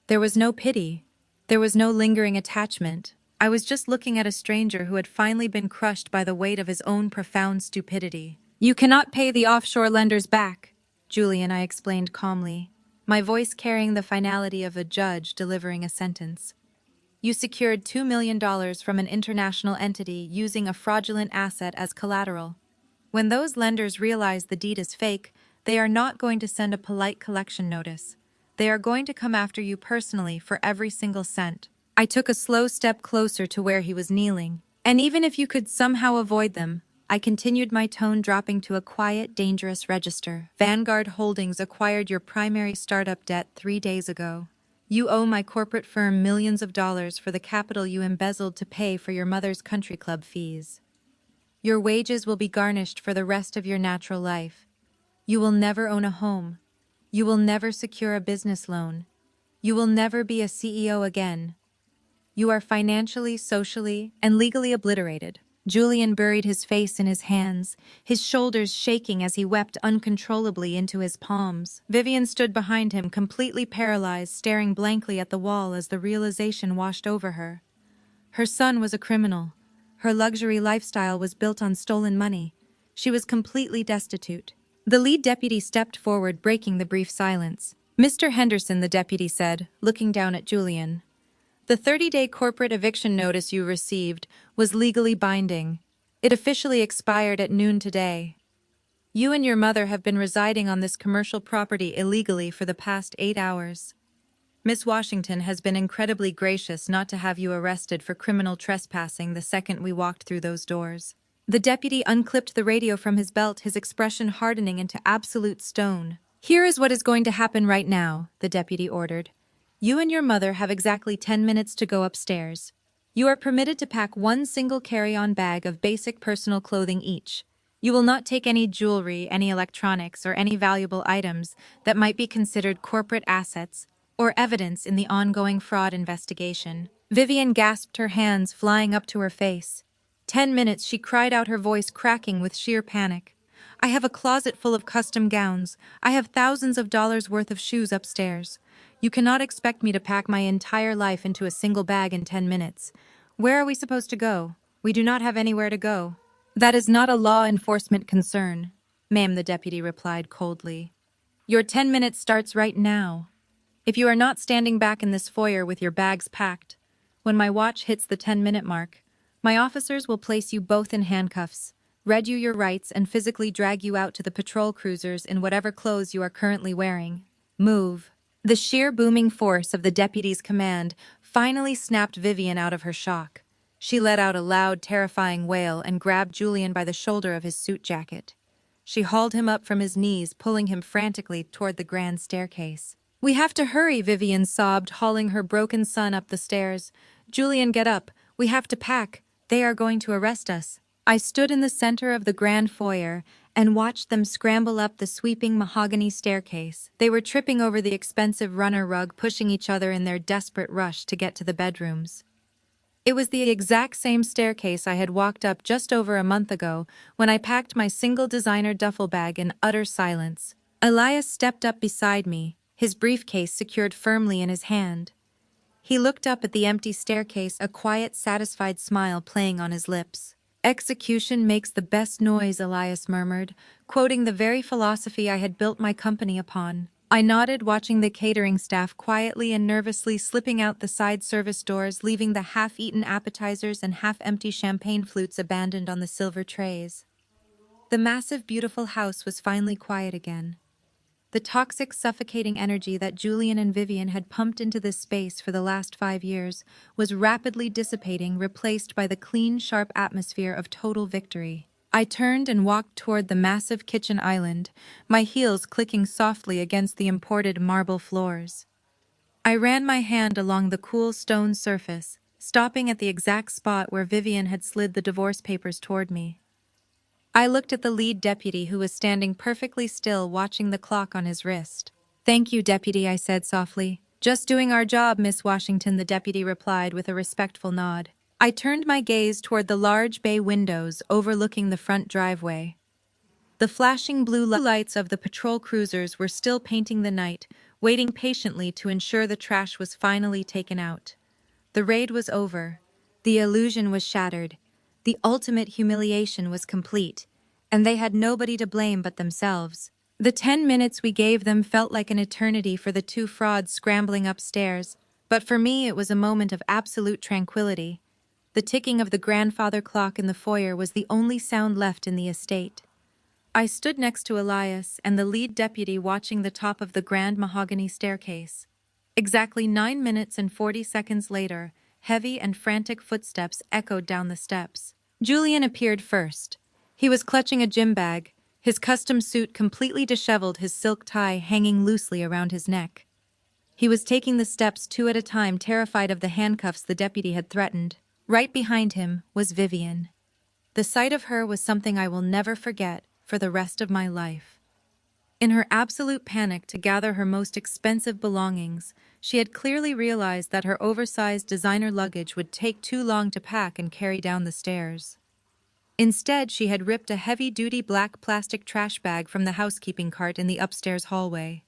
There was no pity. There was no lingering attachment. I was just looking at a stranger who had finally been crushed by the weight of his own profound stupidity. You cannot pay the offshore lenders back, Julian, I explained calmly, my voice carrying the finality of a judge delivering a sentence. You secured $2 million from an international entity using a fraudulent asset as collateral. When those lenders realize the deed is fake, they are not going to send a polite collection notice. They are going to come after you personally for every single cent. I took a slow step closer to where he was kneeling. And even if you could somehow avoid them, I continued, my tone dropping to a quiet, dangerous register. Vanguard Holdings acquired your primary startup debt 3 days ago. You owe my corporate firm millions of dollars for the capital you embezzled to pay for your mother's country club fees. Your wages will be garnished for the rest of your natural life. You will never own a home. You will never secure a business loan. You will never be a CEO again. You are financially, socially, and legally obliterated. Julian buried his face in his hands, his shoulders shaking as he wept uncontrollably into his palms. Vivian stood behind him, completely paralyzed, staring blankly at the wall as the realization washed over her. Her son was a criminal. Her luxury lifestyle was built on stolen money. She was completely destitute. The lead deputy stepped forward, breaking the brief silence. Mr. Henderson, the deputy said, looking down at Julian. The 30-day corporate eviction notice you received was legally binding. It officially expired at noon today. You and your mother have been residing on this commercial property illegally for the past 8 hours. Miss Washington has been incredibly gracious not to have you arrested for criminal trespassing the second we walked through those doors. The deputy unclipped the radio from his belt, his expression hardening into absolute stone. Here is what is going to happen right now, the deputy ordered. You and your mother have exactly 10 minutes to go upstairs. You are permitted to pack one single carry-on bag of basic personal clothing each. You will not take any jewelry, any electronics, or any valuable items that might be considered corporate assets or evidence in the ongoing fraud investigation. Vivian gasped, her hands flying up to her face. 10 minutes, she cried out, her voice cracking with sheer panic. I have a closet full of custom gowns. I have thousands of dollars worth of shoes upstairs. You cannot expect me to pack my entire life into a single bag in 10 minutes. Where are we supposed to go? We do not have anywhere to go. That is not a law enforcement concern, ma'am, the deputy replied coldly. Your 10 minutes starts right now. If you are not standing back in this foyer with your bags packed, when my watch hits the 10-minute mark, my officers will place you both in handcuffs, read you your rights, and physically drag you out to the patrol cruisers in whatever clothes you are currently wearing. Move. The sheer booming force of the deputy's command finally snapped Vivian out of her shock. She let out a loud, terrifying wail and grabbed Julian by the shoulder of his suit jacket. She hauled him up from his knees, pulling him frantically toward the grand staircase. "We have to hurry," Vivian sobbed, hauling her broken son up the stairs. "Julian, get up. We have to pack. They are going to arrest us." I stood in the center of the grand foyer and watched them scramble up the sweeping mahogany staircase. They were tripping over the expensive runner rug, pushing each other in their desperate rush to get to the bedrooms. It was the exact same staircase I had walked up just over a month ago when I packed my single designer duffel bag in utter silence. Elias stepped up beside me, his briefcase secured firmly in his hand. He looked up at the empty staircase, a quiet, satisfied smile playing on his lips. "Execution makes the best noise," Elias murmured, quoting the very philosophy I had built my company upon. I nodded, watching the catering staff quietly and nervously slipping out the side service doors, leaving the half-eaten appetizers and half-empty champagne flutes abandoned on the silver trays. The massive, beautiful house was finally quiet again. The toxic, suffocating energy that Julian and Vivian had pumped into this space for the last 5 years was rapidly dissipating, replaced by the clean, sharp atmosphere of total victory. I turned and walked toward the massive kitchen island, my heels clicking softly against the imported marble floors. I ran my hand along the cool stone surface, stopping at the exact spot where Vivian had slid the divorce papers toward me. I looked at the lead deputy, who was standing perfectly still, watching the clock on his wrist. "Thank you, deputy," I said softly. "Just doing our job, Miss Washington," the deputy replied with a respectful nod. I turned my gaze toward the large bay windows overlooking the front driveway. The flashing blue lights of the patrol cruisers were still painting the night, waiting patiently to ensure the trash was finally taken out. The raid was over. The illusion was shattered. The ultimate humiliation was complete, and they had nobody to blame but themselves. The 10 minutes we gave them felt like an eternity for the two frauds scrambling upstairs, but for me it was a moment of absolute tranquility. The ticking of the grandfather clock in the foyer was the only sound left in the estate. I stood next to Elias and the lead deputy, watching the top of the grand mahogany staircase. Exactly 9 minutes and 40 seconds later, heavy and frantic footsteps echoed down the steps. Julian appeared first. He was clutching a gym bag, his custom suit completely disheveled, his silk tie hanging loosely around his neck. He was taking the steps 2 at a time, terrified of the handcuffs the deputy had threatened. Right behind him was Vivian. The sight of her was something I will never forget for the rest of my life. In her absolute panic to gather her most expensive belongings, she had clearly realized that her oversized designer luggage would take too long to pack and carry down the stairs. Instead, she had ripped a heavy-duty black plastic trash bag from the housekeeping cart in the upstairs hallway.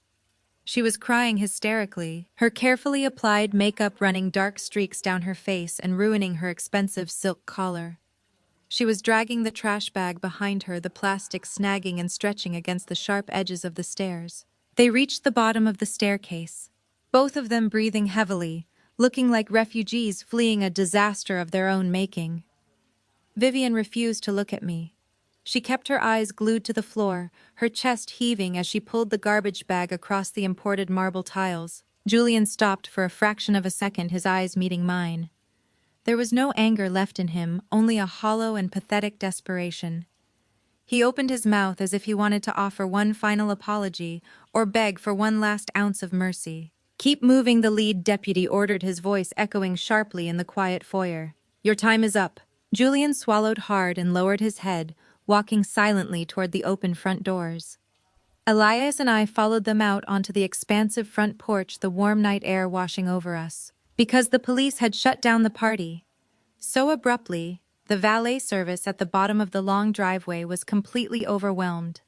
She was crying hysterically, her carefully applied makeup running dark streaks down her face and ruining her expensive silk collar. She was dragging the trash bag behind her, the plastic snagging and stretching against the sharp edges of the stairs. They reached the bottom of the staircase, both of them breathing heavily, looking like refugees fleeing a disaster of their own making. Vivian refused to look at me. She kept her eyes glued to the floor, her chest heaving as she pulled the garbage bag across the imported marble tiles. Julian stopped for a fraction of a second, his eyes meeting mine. There was no anger left in him, only a hollow and pathetic desperation. He opened his mouth as if he wanted to offer one final apology or beg for one last ounce of mercy. "Keep moving," the lead deputy ordered, his voice echoing sharply in the quiet foyer. "Your time is up." Julian swallowed hard and lowered his head, walking silently toward the open front doors. Elias and I followed them out onto the expansive front porch, the warm night air washing over us. Because the police had shut down the party so abruptly, the valet service at the bottom of the long driveway was completely overwhelmed.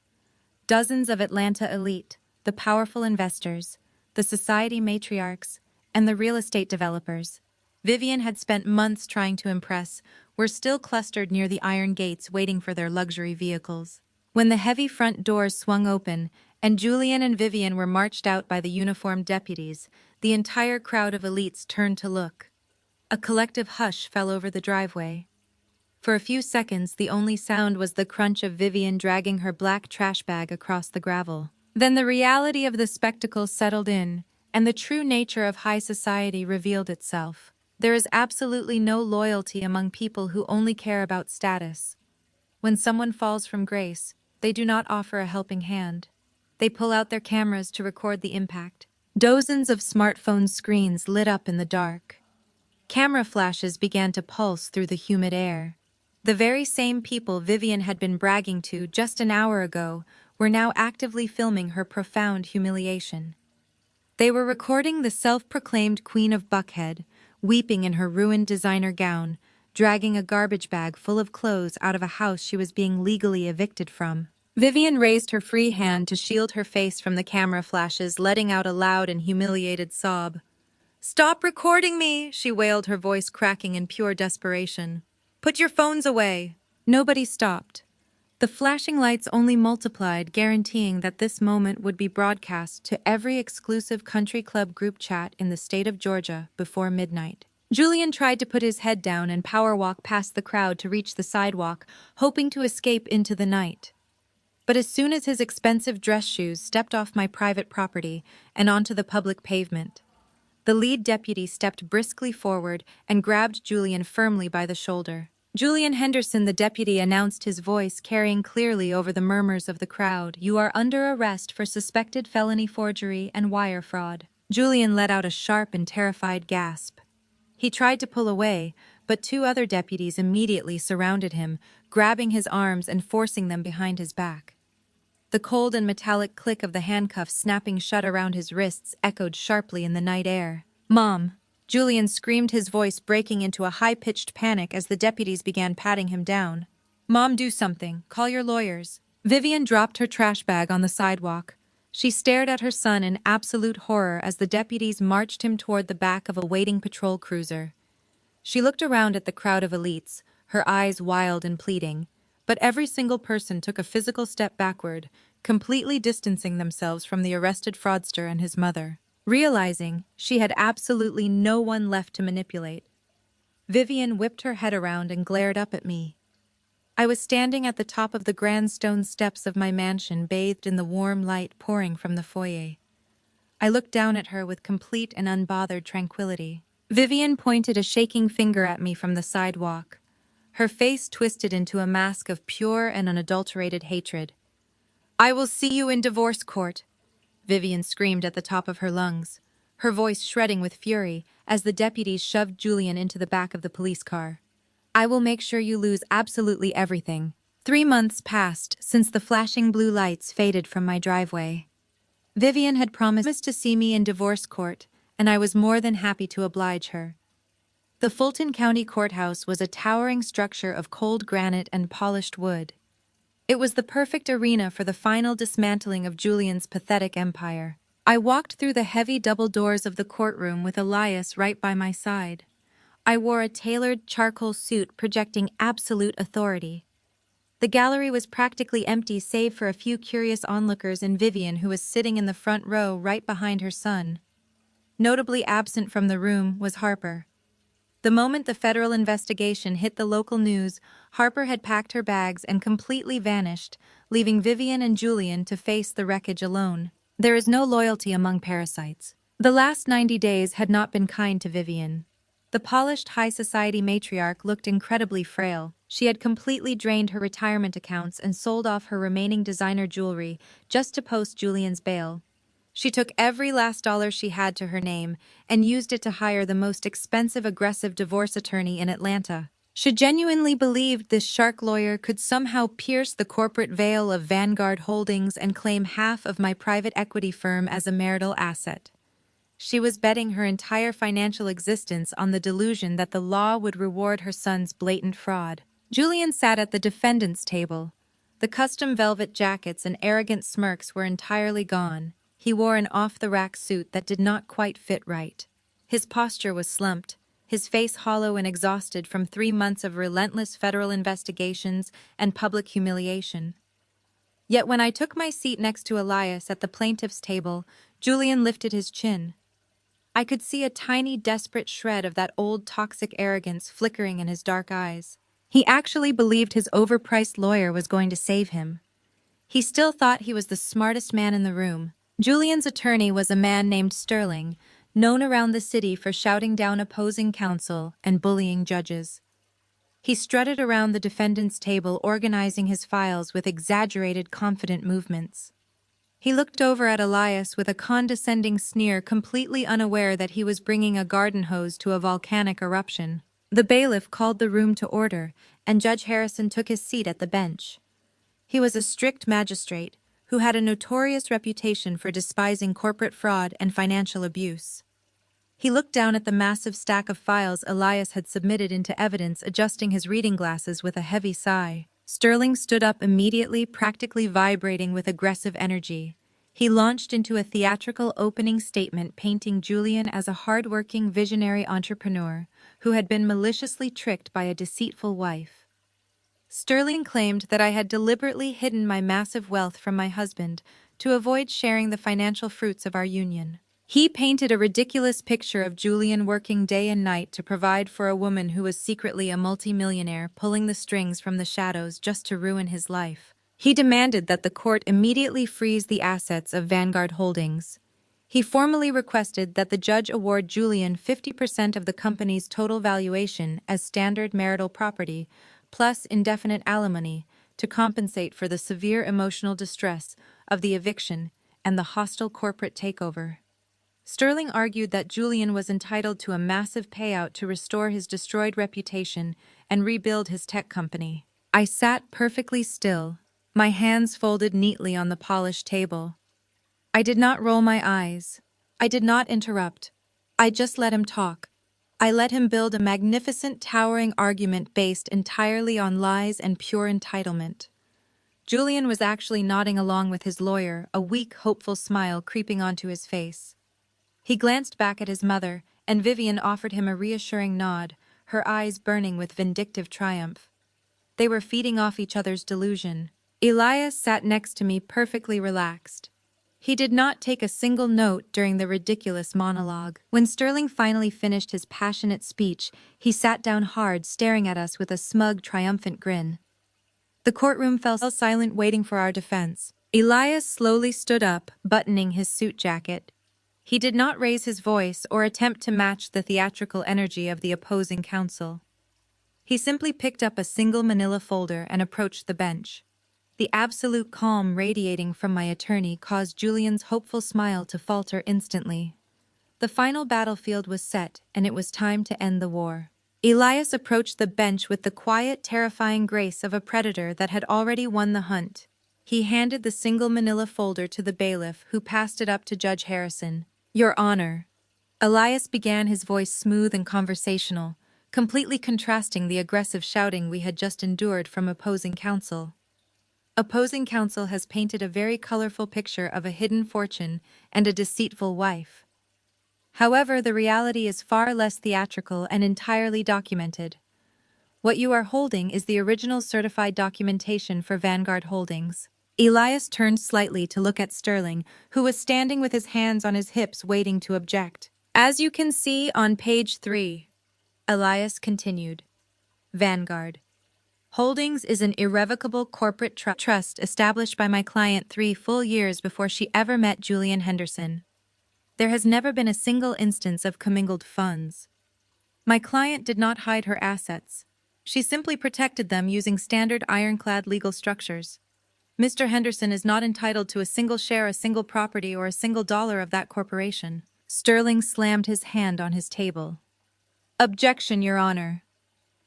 Dozens of Atlanta elite, the powerful investors, the society matriarchs, and the real estate developers Vivian had spent months trying to impress were still clustered near the iron gates, waiting for their luxury vehicles. When the heavy front doors swung open and Julian and Vivian were marched out by the uniformed deputies, the entire crowd of elites turned to look. A collective hush fell over the driveway. For a few seconds, the only sound was the crunch of Vivian dragging her black trash bag across the gravel. Then the reality of the spectacle settled in, and the true nature of high society revealed itself. There is absolutely no loyalty among people who only care about status. When someone falls from grace, they do not offer a helping hand. They pull out their cameras to record the impact. Dozens of smartphone screens lit up in the dark. Camera flashes began to pulse through the humid air. The very same people Vivian had been bragging to just an hour ago were now actively filming her profound humiliation. They were recording the self-proclaimed Queen of Buckhead, weeping in her ruined designer gown, dragging a garbage bag full of clothes out of a house she was being legally evicted from. Vivian raised her free hand to shield her face from the camera flashes, letting out a loud and humiliated sob. "Stop recording me!" she wailed, her voice cracking in pure desperation. "Put your phones away!" Nobody stopped. The flashing lights only multiplied, guaranteeing that this moment would be broadcast to every exclusive country club group chat in the state of Georgia before midnight. Julian tried to put his head down and power walk past the crowd to reach the sidewalk, hoping to escape into the night. But as soon as his expensive dress shoes stepped off my private property and onto the public pavement, the lead deputy stepped briskly forward and grabbed Julian firmly by the shoulder. "Julian Henderson," the deputy announced, his voice carrying clearly over the murmurs of the crowd. "You are under arrest for suspected felony forgery and wire fraud." Julian let out a sharp and terrified gasp. He tried to pull away, but two other deputies immediately surrounded him, grabbing his arms and forcing them behind his back. The cold and metallic click of the handcuffs snapping shut around his wrists echoed sharply in the night air. "Mom!" Julian screamed, his voice breaking into a high-pitched panic as the deputies began patting him down. "Mom, do something. Call your lawyers." Vivian dropped her trash bag on the sidewalk. She stared at her son in absolute horror as the deputies marched him toward the back of a waiting patrol cruiser. She looked around at the crowd of elites, her eyes wild and pleading, but every single person took a physical step backward, completely distancing themselves from the arrested fraudster and his mother. Realizing she had absolutely no one left to manipulate, Vivian whipped her head around and glared up at me. I was standing at the top of the grand stone steps of my mansion, bathed in the warm light pouring from the foyer. I looked down at her with complete and unbothered tranquility. Vivian pointed a shaking finger at me from the sidewalk, her face twisted into a mask of pure and unadulterated hatred. "I will see you in divorce court," Vivian screamed at the top of her lungs, her voice shredding with fury as the deputies shoved Julian into the back of the police car. "I will make sure you lose absolutely everything." 3 months passed since the flashing blue lights faded from my driveway. Vivian had promised to see me in divorce court, and I was more than happy to oblige her. The Fulton County Courthouse was a towering structure of cold granite and polished wood. It was the perfect arena for the final dismantling of Julian's pathetic empire. I walked through the heavy double doors of the courtroom with Elias right by my side. I wore a tailored charcoal suit projecting absolute authority. The gallery was practically empty save for a few curious onlookers and Vivian, who was sitting in the front row right behind her son. Notably absent from the room was Harper. The moment the federal investigation hit the local news, Harper had packed her bags and completely vanished, leaving Vivian and Julian to face the wreckage alone. There is no loyalty among parasites. The last 90 days had not been kind to Vivian. The polished high society matriarch looked incredibly frail. She had completely drained her retirement accounts and sold off her remaining designer jewelry just to post Julian's bail. She took every last dollar she had to her name and used it to hire the most expensive, aggressive divorce attorney in Atlanta. She genuinely believed this shark lawyer could somehow pierce the corporate veil of Vanguard Holdings and claim half of my private equity firm as a marital asset. She was betting her entire financial existence on the delusion that the law would reward her son's blatant fraud. Julian sat at the defendant's table. The custom velvet jackets and arrogant smirks were entirely gone. He wore an off-the-rack suit that did not quite fit right. His posture was slumped, his face hollow and exhausted from 3 months of relentless federal investigations and public humiliation. Yet when I took my seat next to Elias at the plaintiff's table, Julian lifted his chin. I could see a tiny, desperate shred of that old toxic arrogance flickering in his dark eyes. He actually believed his overpriced lawyer was going to save him. He still thought he was the smartest man in the room, Julian's attorney was a man named Sterling, known around the city for shouting down opposing counsel and bullying judges. He strutted around the defendant's table, organizing his files with exaggerated, confident movements. He looked over at Elias with a condescending sneer, completely unaware that he was bringing a garden hose to a volcanic eruption. The bailiff called the room to order, and Judge Harrison took his seat at the bench. He was a strict magistrate who had a notorious reputation for despising corporate fraud and financial abuse. He looked down at the massive stack of files Elias had submitted into evidence, adjusting his reading glasses with a heavy sigh. Sterling stood up immediately, practically vibrating with aggressive energy. He launched into a theatrical opening statement, painting Julian as a hard-working, visionary entrepreneur who had been maliciously tricked by a deceitful wife. Sterling claimed that I had deliberately hidden my massive wealth from my husband to avoid sharing the financial fruits of our union. He painted a ridiculous picture of Julian working day and night to provide for a woman who was secretly a multimillionaire, pulling the strings from the shadows just to ruin his life. He demanded that the court immediately freeze the assets of Vanguard Holdings. He formally requested that the judge award Julian 50% of the company's total valuation as standard marital property, plus indefinite alimony, to compensate for the severe emotional distress of the eviction and the hostile corporate takeover. Sterling argued that Julian was entitled to a massive payout to restore his destroyed reputation and rebuild his tech company. I sat perfectly still, my hands folded neatly on the polished table. I did not roll my eyes. I did not interrupt. I just let him talk. I let him build a magnificent, towering argument based entirely on lies and pure entitlement. Julian was actually nodding along with his lawyer, a weak, hopeful smile creeping onto his face. He glanced back at his mother, and Vivian offered him a reassuring nod, her eyes burning with vindictive triumph. They were feeding off each other's delusion. Elias sat next to me, perfectly relaxed. He did not take a single note during the ridiculous monologue. When Sterling finally finished his passionate speech, he sat down hard, staring at us with a smug, triumphant grin. The courtroom fell silent, waiting for our defense. Elias slowly stood up, buttoning his suit jacket. He did not raise his voice or attempt to match the theatrical energy of the opposing counsel. He simply picked up a single manila folder and approached the bench. The absolute calm radiating from my attorney caused Julian's hopeful smile to falter instantly. The final battlefield was set, and it was time to end the war. Elias approached the bench with the quiet, terrifying grace of a predator that had already won the hunt. He handed the single manila folder to the bailiff, who passed it up to Judge Harrison. "Your Honor." Elias began, his voice smooth and conversational, completely contrasting the aggressive shouting we had just endured from opposing counsel. Opposing counsel has painted a very colorful picture of a hidden fortune and a deceitful wife. However, the reality is far less theatrical and entirely documented. What you are holding is the original certified documentation for Vanguard Holdings. Elias turned slightly to look at Sterling, who was standing with his hands on his hips waiting to object. "As you can see on page 3, Elias continued, Vanguard Holdings is an irrevocable corporate trust established by my client 3 full years before she ever met Julian Henderson. There has never been a single instance of commingled funds. My client did not hide her assets. She simply protected them using standard ironclad legal structures. Mr. Henderson is not entitled to a single share, a single property, or a single dollar of that corporation." Sterling slammed his hand on his table. "Objection, Your Honor.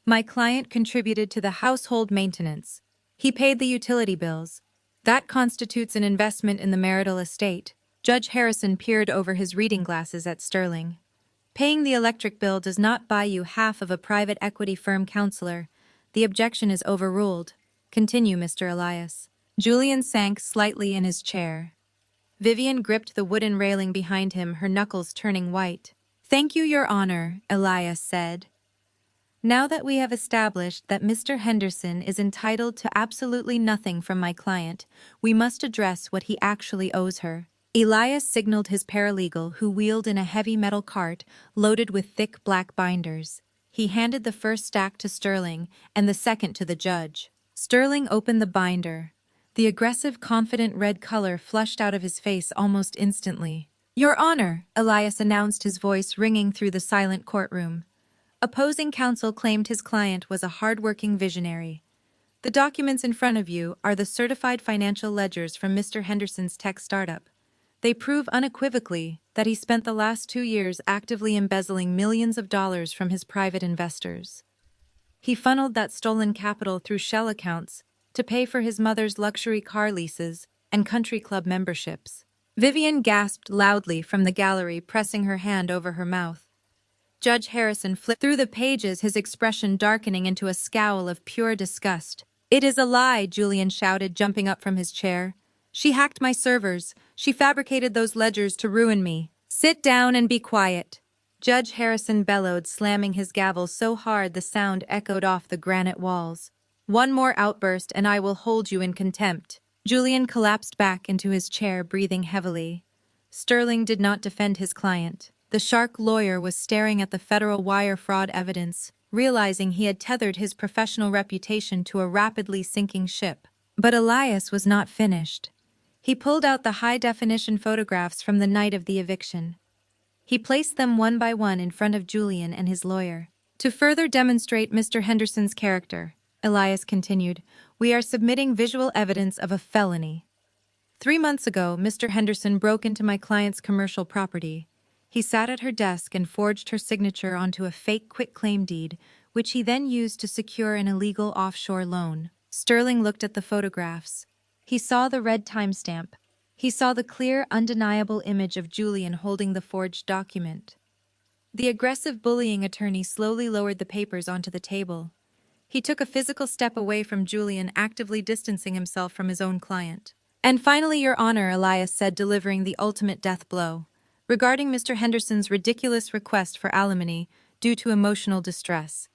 My client contributed to the household maintenance. He paid the utility bills. That constitutes an investment in the marital estate." Judge Harrison peered over his reading glasses at Sterling. "Paying the electric bill does not buy you half of a private equity firm, counselor. The objection is overruled. Continue, Mr. Elias." Julian sank slightly in his chair. Vivian gripped the wooden railing behind him, her knuckles turning white. "Thank you, Your Honor," Elias said. "Now that we have established that Mr. Henderson is entitled to absolutely nothing from my client, we must address what he actually owes her." Elias signaled his paralegal, who wheeled in a heavy metal cart loaded with thick black binders. He handed the first stack to Sterling and the second to the judge. Sterling opened the binder. The aggressive, confident red color flushed out of his face almost instantly. "Your Honor," Elias announced, his voice ringing through the silent courtroom. Opposing counsel claimed his client was a hard-working visionary. "The documents in front of you are the certified financial ledgers from Mr. Henderson's tech startup. They prove unequivocally that he spent the last 2 years actively embezzling millions of dollars from his private investors. He funneled that stolen capital through shell accounts to pay for his mother's luxury car leases and country club memberships." Vivian gasped loudly from the gallery, pressing her hand over her mouth. Judge Harrison flipped through the pages, his expression darkening into a scowl of pure disgust. "It is a lie," Julian shouted, jumping up from his chair. "She hacked my servers. She fabricated those ledgers to ruin me." "Sit down and be quiet," Judge Harrison bellowed, slamming his gavel so hard the sound echoed off the granite walls. "One more outburst and I will hold you in contempt." Julian collapsed back into his chair, breathing heavily. Sterling did not defend his client. The shark lawyer was staring at the federal wire fraud evidence, realizing he had tethered his professional reputation to a rapidly sinking ship. But Elias was not finished. He pulled out the high-definition photographs from the night of the eviction. He placed them one by one in front of Julian and his lawyer. "To further demonstrate Mr. Henderson's character," Elias continued, "we are submitting visual evidence of a felony. 3 months ago, Mr. Henderson broke into my client's commercial property. He sat at her desk and forged her signature onto a fake quitclaim deed, which he then used to secure an illegal offshore loan." Sterling looked at the photographs. He saw the red timestamp. He saw the clear, undeniable image of Julian holding the forged document. The aggressive, bullying attorney slowly lowered the papers onto the table. He took a physical step away from Julian, actively distancing himself from his own client. "And finally, Your Honor," Elias said, delivering the ultimate death blow. "Regarding Mr. Henderson's ridiculous request for alimony due to emotional distress.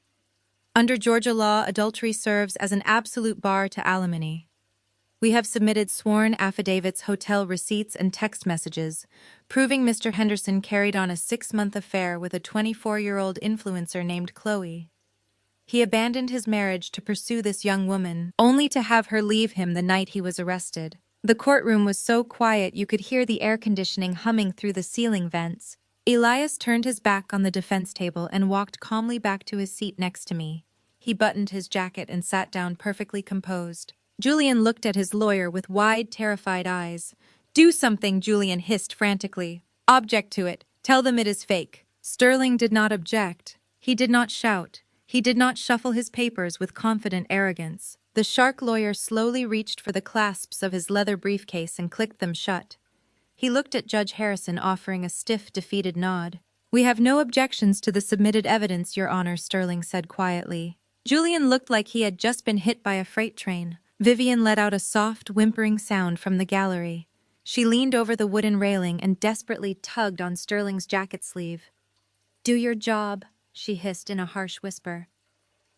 Under Georgia law, adultery serves as an absolute bar to alimony. We have submitted sworn affidavits, hotel receipts, and text messages, proving Mr. Henderson carried on a 6-month affair with a 24-year-old influencer named Chloe. He abandoned his marriage to pursue this young woman, only to have her leave him the night he was arrested." The courtroom was so quiet you could hear the air conditioning humming through the ceiling vents. Elias turned his back on the defense table and walked calmly back to his seat next to me. He buttoned his jacket and sat down perfectly composed. Julian looked at his lawyer with wide, terrified eyes. "Do something," Julian hissed frantically. "Object to it. Tell them it is fake." Sterling did not object. He did not shout. He did not shuffle his papers with confident arrogance. The shark lawyer slowly reached for the clasps of his leather briefcase and clicked them shut. He looked at Judge Harrison, offering a stiff, defeated nod. "We have no objections to the submitted evidence, Your Honor," Sterling said quietly. Julian looked like he had just been hit by a freight train. Vivian let out a soft, whimpering sound from the gallery. She leaned over the wooden railing and desperately tugged on Sterling's jacket sleeve. "Do your job," she hissed in a harsh whisper.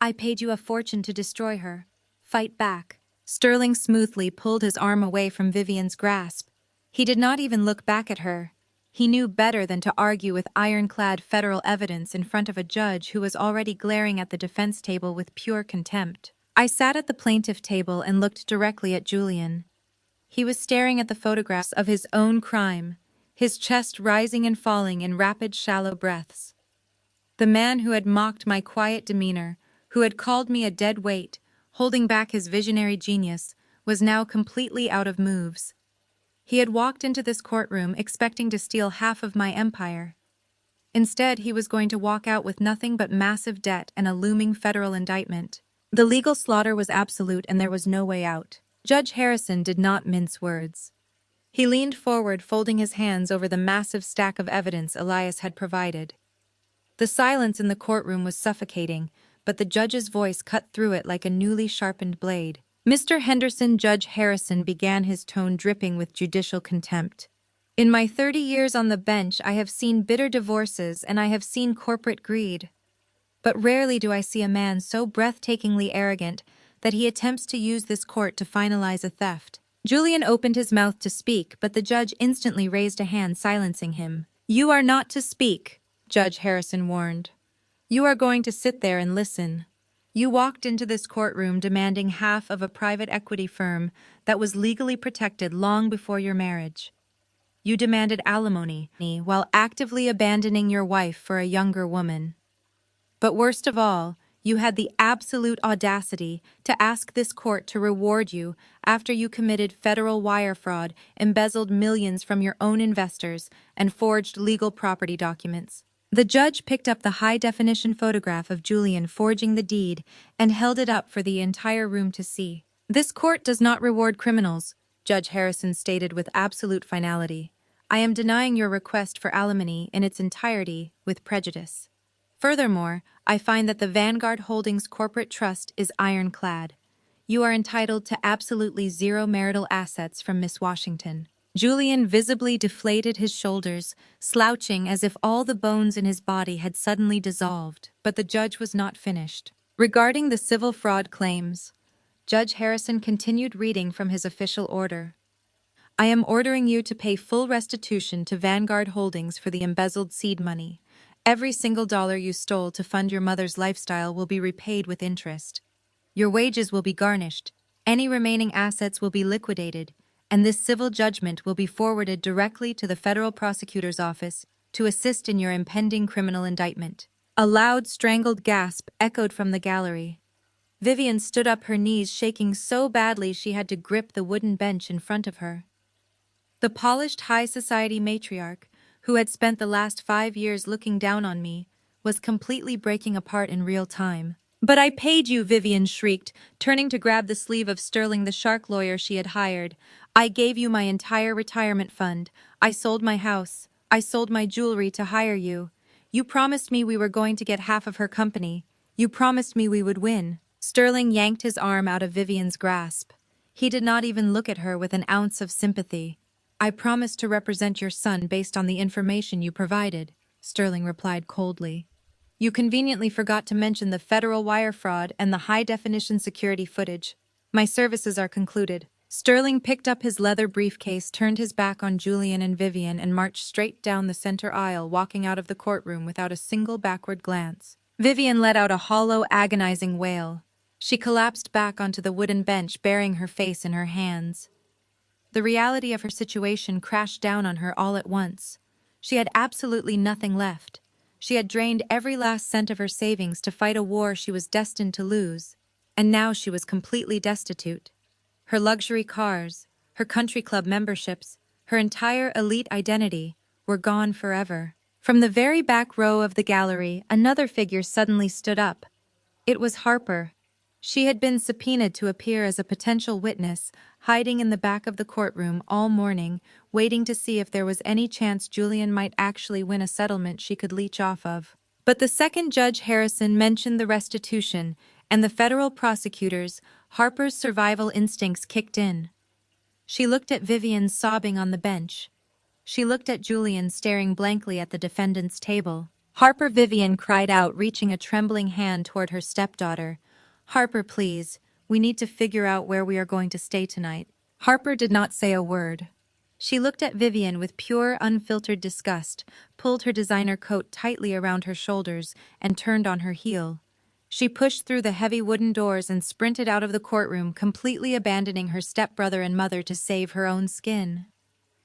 "I paid you a fortune to destroy her. Fight back." Sterling smoothly pulled his arm away from Vivian's grasp. He did not even look back at her. He knew better than to argue with ironclad federal evidence in front of a judge who was already glaring at the defense table with pure contempt. I sat at the plaintiff table and looked directly at Julian. He was staring at the photographs of his own crime, his chest rising and falling in rapid, shallow breaths. The man who had mocked my quiet demeanor, who had called me a dead weight, holding back his visionary genius, was now completely out of moves. He had walked into this courtroom expecting to steal half of my empire. Instead, he was going to walk out with nothing but massive debt and a looming federal indictment. The legal slaughter was absolute and there was no way out. Judge Harrison did not mince words. He leaned forward, folding his hands over the massive stack of evidence Elias had provided. The silence in the courtroom was suffocating, but the judge's voice cut through it like a newly sharpened blade. "Mr. Henderson," Judge Harrison began, his tone dripping with judicial contempt. "In my 30 years on the bench, I have seen bitter divorces and I have seen corporate greed. But rarely do I see a man so breathtakingly arrogant that he attempts to use this court to finalize a theft." Julian opened his mouth to speak, but the judge instantly raised a hand, silencing him. "You are not to speak," Judge Harrison warned. "You are going to sit there and listen. You walked into this courtroom demanding half of a private equity firm that was legally protected long before your marriage. You demanded alimony while actively abandoning your wife for a younger woman. But worst of all, you had the absolute audacity to ask this court to reward you after you committed federal wire fraud, embezzled millions from your own investors, and forged legal property documents. The judge picked up the high-definition photograph of Julian forging the deed and held it up for the entire room to see. "This court does not reward criminals," Judge Harrison stated with absolute finality. "I am denying your request for alimony in its entirety with prejudice. Furthermore, I find that the Vanguard Holdings corporate trust is ironclad. You are entitled to absolutely zero marital assets from Miss Washington." Julian visibly deflated his shoulders, slouching as if all the bones in his body had suddenly dissolved, but the judge was not finished. Regarding the civil fraud claims, Judge Harrison continued reading from his official order. "I am ordering you to pay full restitution to Vanguard Holdings for the embezzled seed money. Every single dollar you stole to fund your mother's lifestyle will be repaid with interest. Your wages will be garnished, any remaining assets will be liquidated, and this civil judgment will be forwarded directly to the federal prosecutor's office to assist in your impending criminal indictment." A loud, strangled gasp echoed from the gallery. Vivian stood up, her knees shaking so badly she had to grip the wooden bench in front of her. The polished high society matriarch, who had spent the last 5 years looking down on me, was completely breaking apart in real time. "But I paid you," Vivian shrieked, turning to grab the sleeve of Sterling, the shark lawyer she had hired. "I gave you my entire retirement fund. I sold my house. I sold my jewelry to hire you. You promised me we were going to get half of her company. You promised me we would win." Sterling yanked his arm out of Vivian's grasp. He did not even look at her with an ounce of sympathy. "I promised to represent your son based on the information you provided," Sterling replied coldly. "You conveniently forgot to mention the federal wire fraud and the high-definition security footage. My services are concluded." Sterling picked up his leather briefcase, turned his back on Julian and Vivian, and marched straight down the center aisle, walking out of the courtroom without a single backward glance. Vivian let out a hollow, agonizing wail. She collapsed back onto the wooden bench, burying her face in her hands. The reality of her situation crashed down on her all at once. She had absolutely nothing left. She had drained every last cent of her savings to fight a war she was destined to lose, and now she was completely destitute. Her luxury cars, her country club memberships, her entire elite identity were gone forever. From the very back row of the gallery, another figure suddenly stood up. It was Harper. She had been subpoenaed to appear as a potential witness, hiding in the back of the courtroom all morning, waiting to see if there was any chance Julian might actually win a settlement she could leech off of. But the second Judge Harrison mentioned the restitution, and the federal prosecutors, Harper's survival instincts kicked in. She looked at Vivian sobbing on the bench. She looked at Julian staring blankly at the defendant's table. "Harper," Vivian cried out, reaching a trembling hand toward her stepdaughter. "Harper, please. We need to figure out where we are going to stay tonight." Harper did not say a word. She looked at Vivian with pure, unfiltered disgust, pulled her designer coat tightly around her shoulders, and turned on her heel. She pushed through the heavy wooden doors and sprinted out of the courtroom, completely abandoning her stepbrother and mother to save her own skin.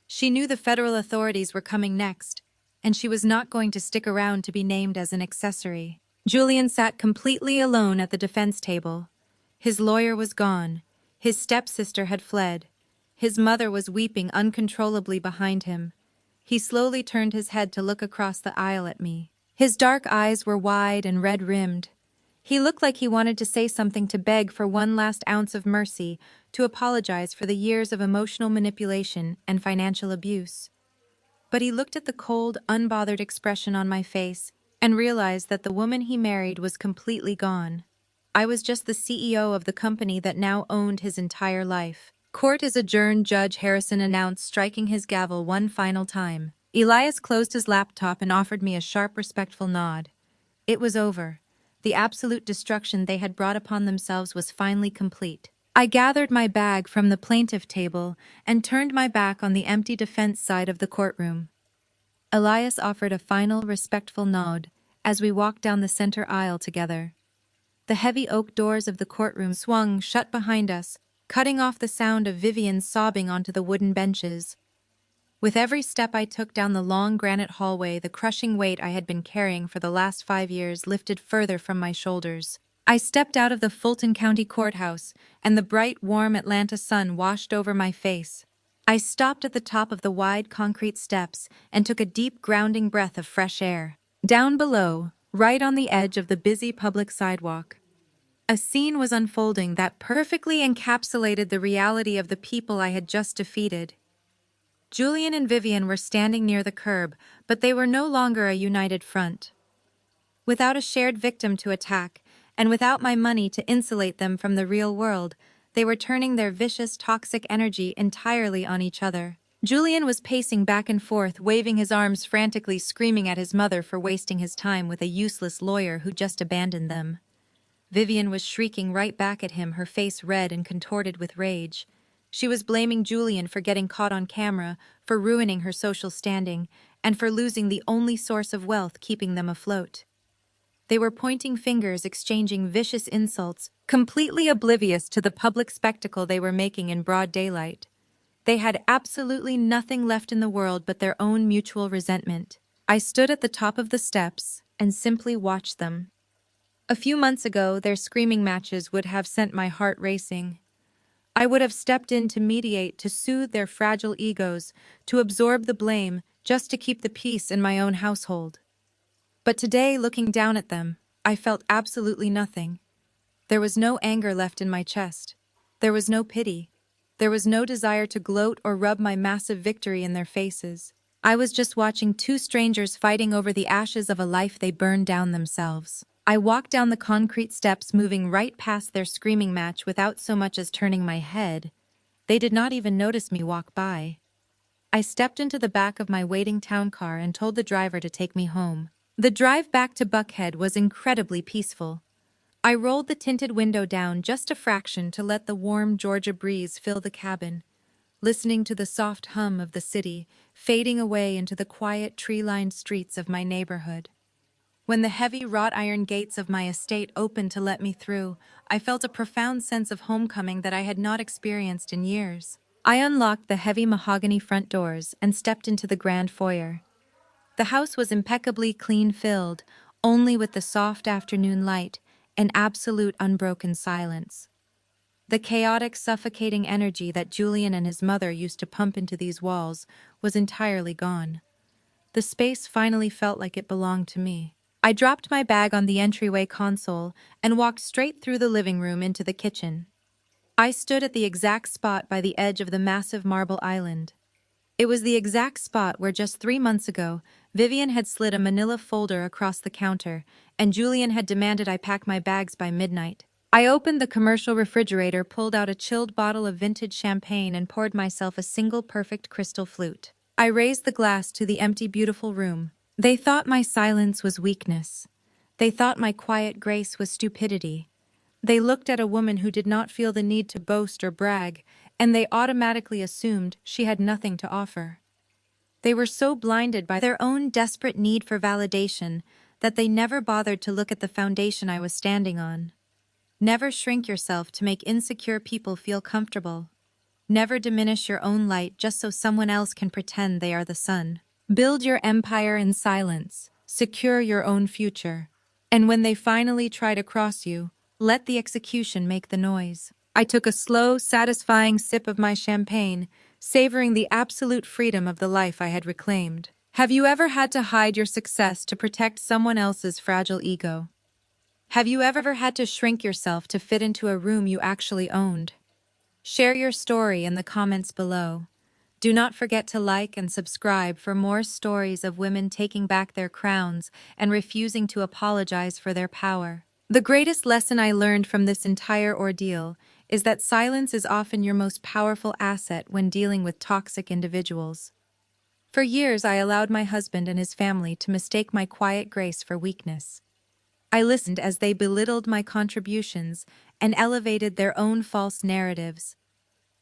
She knew the federal authorities were coming next, and she was not going to stick around to be named as an accessory. Julian sat completely alone at the defense table. His lawyer was gone. His stepsister had fled. His mother was weeping uncontrollably behind him. He slowly turned his head to look across the aisle at me. His dark eyes were wide and red-rimmed. He looked like he wanted to say something, to beg for one last ounce of mercy, to apologize for the years of emotional manipulation and financial abuse. But he looked at the cold, unbothered expression on my face and realized that the woman he married was completely gone. I was just the CEO of the company that now owned his entire life. "Court is adjourned," Judge Harrison announced, striking his gavel one final time. Elias closed his laptop and offered me a sharp, respectful nod. It was over. The absolute destruction they had brought upon themselves was finally complete. I gathered my bag from the plaintiff table and turned my back on the empty defense side of the courtroom. Elias offered a final, respectful nod as we walked down the center aisle together. The heavy oak doors of the courtroom swung shut behind us, cutting off the sound of Vivian sobbing onto the wooden benches. With every step I took down the long granite hallway, the crushing weight I had been carrying for the last 5 years lifted further from my shoulders. I stepped out of the Fulton County Courthouse, and the bright, warm Atlanta sun washed over my face. I stopped at the top of the wide concrete steps and took a deep, grounding breath of fresh air. Down below, right on the edge of the busy public sidewalk, a scene was unfolding that perfectly encapsulated the reality of the people I had just defeated. Julian and Vivian were standing near the curb, but they were no longer a united front. Without a shared victim to attack, and without my money to insulate them from the real world, they were turning their vicious, toxic energy entirely on each other. Julian was pacing back and forth, waving his arms frantically, screaming at his mother for wasting his time with a useless lawyer who just abandoned them. Vivian was shrieking right back at him, her face red and contorted with rage. She was blaming Julian for getting caught on camera, for ruining her social standing, and for losing the only source of wealth keeping them afloat. They were pointing fingers, exchanging vicious insults, completely oblivious to the public spectacle they were making in broad daylight. They had absolutely nothing left in the world but their own mutual resentment. I stood at the top of the steps and simply watched them. A few months ago, their screaming matches would have sent my heart racing. I would have stepped in to mediate, to soothe their fragile egos, to absorb the blame, just to keep the peace in my own household. But today, looking down at them, I felt absolutely nothing. There was no anger left in my chest. There was no pity. There was no desire to gloat or rub my massive victory in their faces. I was just watching two strangers fighting over the ashes of a life they burned down themselves. I walked down the concrete steps, moving right past their screaming match without so much as turning my head. They did not even notice me walk by. I stepped into the back of my waiting town car and told the driver to take me home. The drive back to Buckhead was incredibly peaceful. I rolled the tinted window down just a fraction to let the warm Georgia breeze fill the cabin, listening to the soft hum of the city fading away into the quiet tree-lined streets of my neighborhood. When the heavy wrought iron gates of my estate opened to let me through, I felt a profound sense of homecoming that I had not experienced in years. I unlocked the heavy mahogany front doors and stepped into the grand foyer. The house was impeccably clean, filled only with the soft afternoon light and absolute unbroken silence. The chaotic, suffocating energy that Julian and his mother used to pump into these walls was entirely gone. The space finally felt like it belonged to me. I dropped my bag on the entryway console and walked straight through the living room into the kitchen. I stood at the exact spot by the edge of the massive marble island. It was the exact spot where just 3 months ago, Vivian had slid a manila folder across the counter, and Julian had demanded I pack my bags by midnight. I opened the commercial refrigerator, pulled out a chilled bottle of vintage champagne, and poured myself a single perfect crystal flute. I raised the glass to the empty, beautiful room. They thought my silence was weakness. They thought my quiet grace was stupidity. They looked at a woman who did not feel the need to boast or brag, and they automatically assumed she had nothing to offer. They were so blinded by their own desperate need for validation that they never bothered to look at the foundation I was standing on. Never shrink yourself to make insecure people feel comfortable. Never diminish your own light just so someone else can pretend they are the sun. Build your empire in silence. Secure your own future. And when they finally try to cross you, let the execution make the noise. I took a slow, satisfying sip of my champagne, savoring the absolute freedom of the life I had reclaimed. Have you ever had to hide your success to protect someone else's fragile ego? Have you ever had to shrink yourself to fit into a room you actually owned? Share your story in the comments below. Do not forget to like and subscribe for more stories of women taking back their crowns and refusing to apologize for their power. The greatest lesson I learned from this entire ordeal is that silence is often your most powerful asset when dealing with toxic individuals. For years, I allowed my husband and his family to mistake my quiet grace for weakness. I listened as they belittled my contributions and elevated their own false narratives.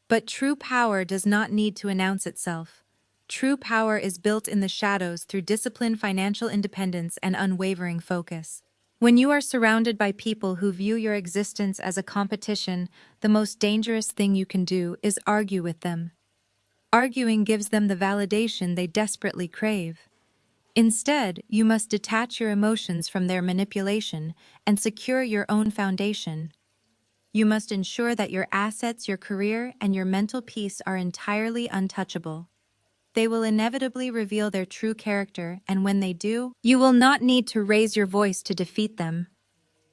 But true power does not need to announce itself. True power is built in the shadows through discipline, financial independence, and unwavering focus. When you are surrounded by people who view your existence as a competition, the most dangerous thing you can do is argue with them. Arguing gives them the validation they desperately crave. Instead, you must detach your emotions from their manipulation and secure your own foundation. You must ensure that your assets, your career, and your mental peace are entirely untouchable. They will inevitably reveal their true character, and when they do, you will not need to raise your voice to defeat them.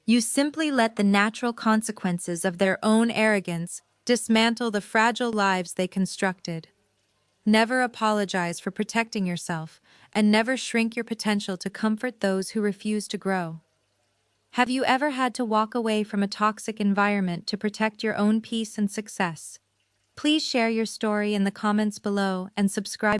You simply let the natural consequences of their own arrogance dismantle the fragile lives they constructed. Never apologize for protecting yourself, and never shrink your potential to comfort those who refuse to grow. Have you ever had to walk away from a toxic environment to protect your own peace and success? Please share your story in the comments below and subscribe.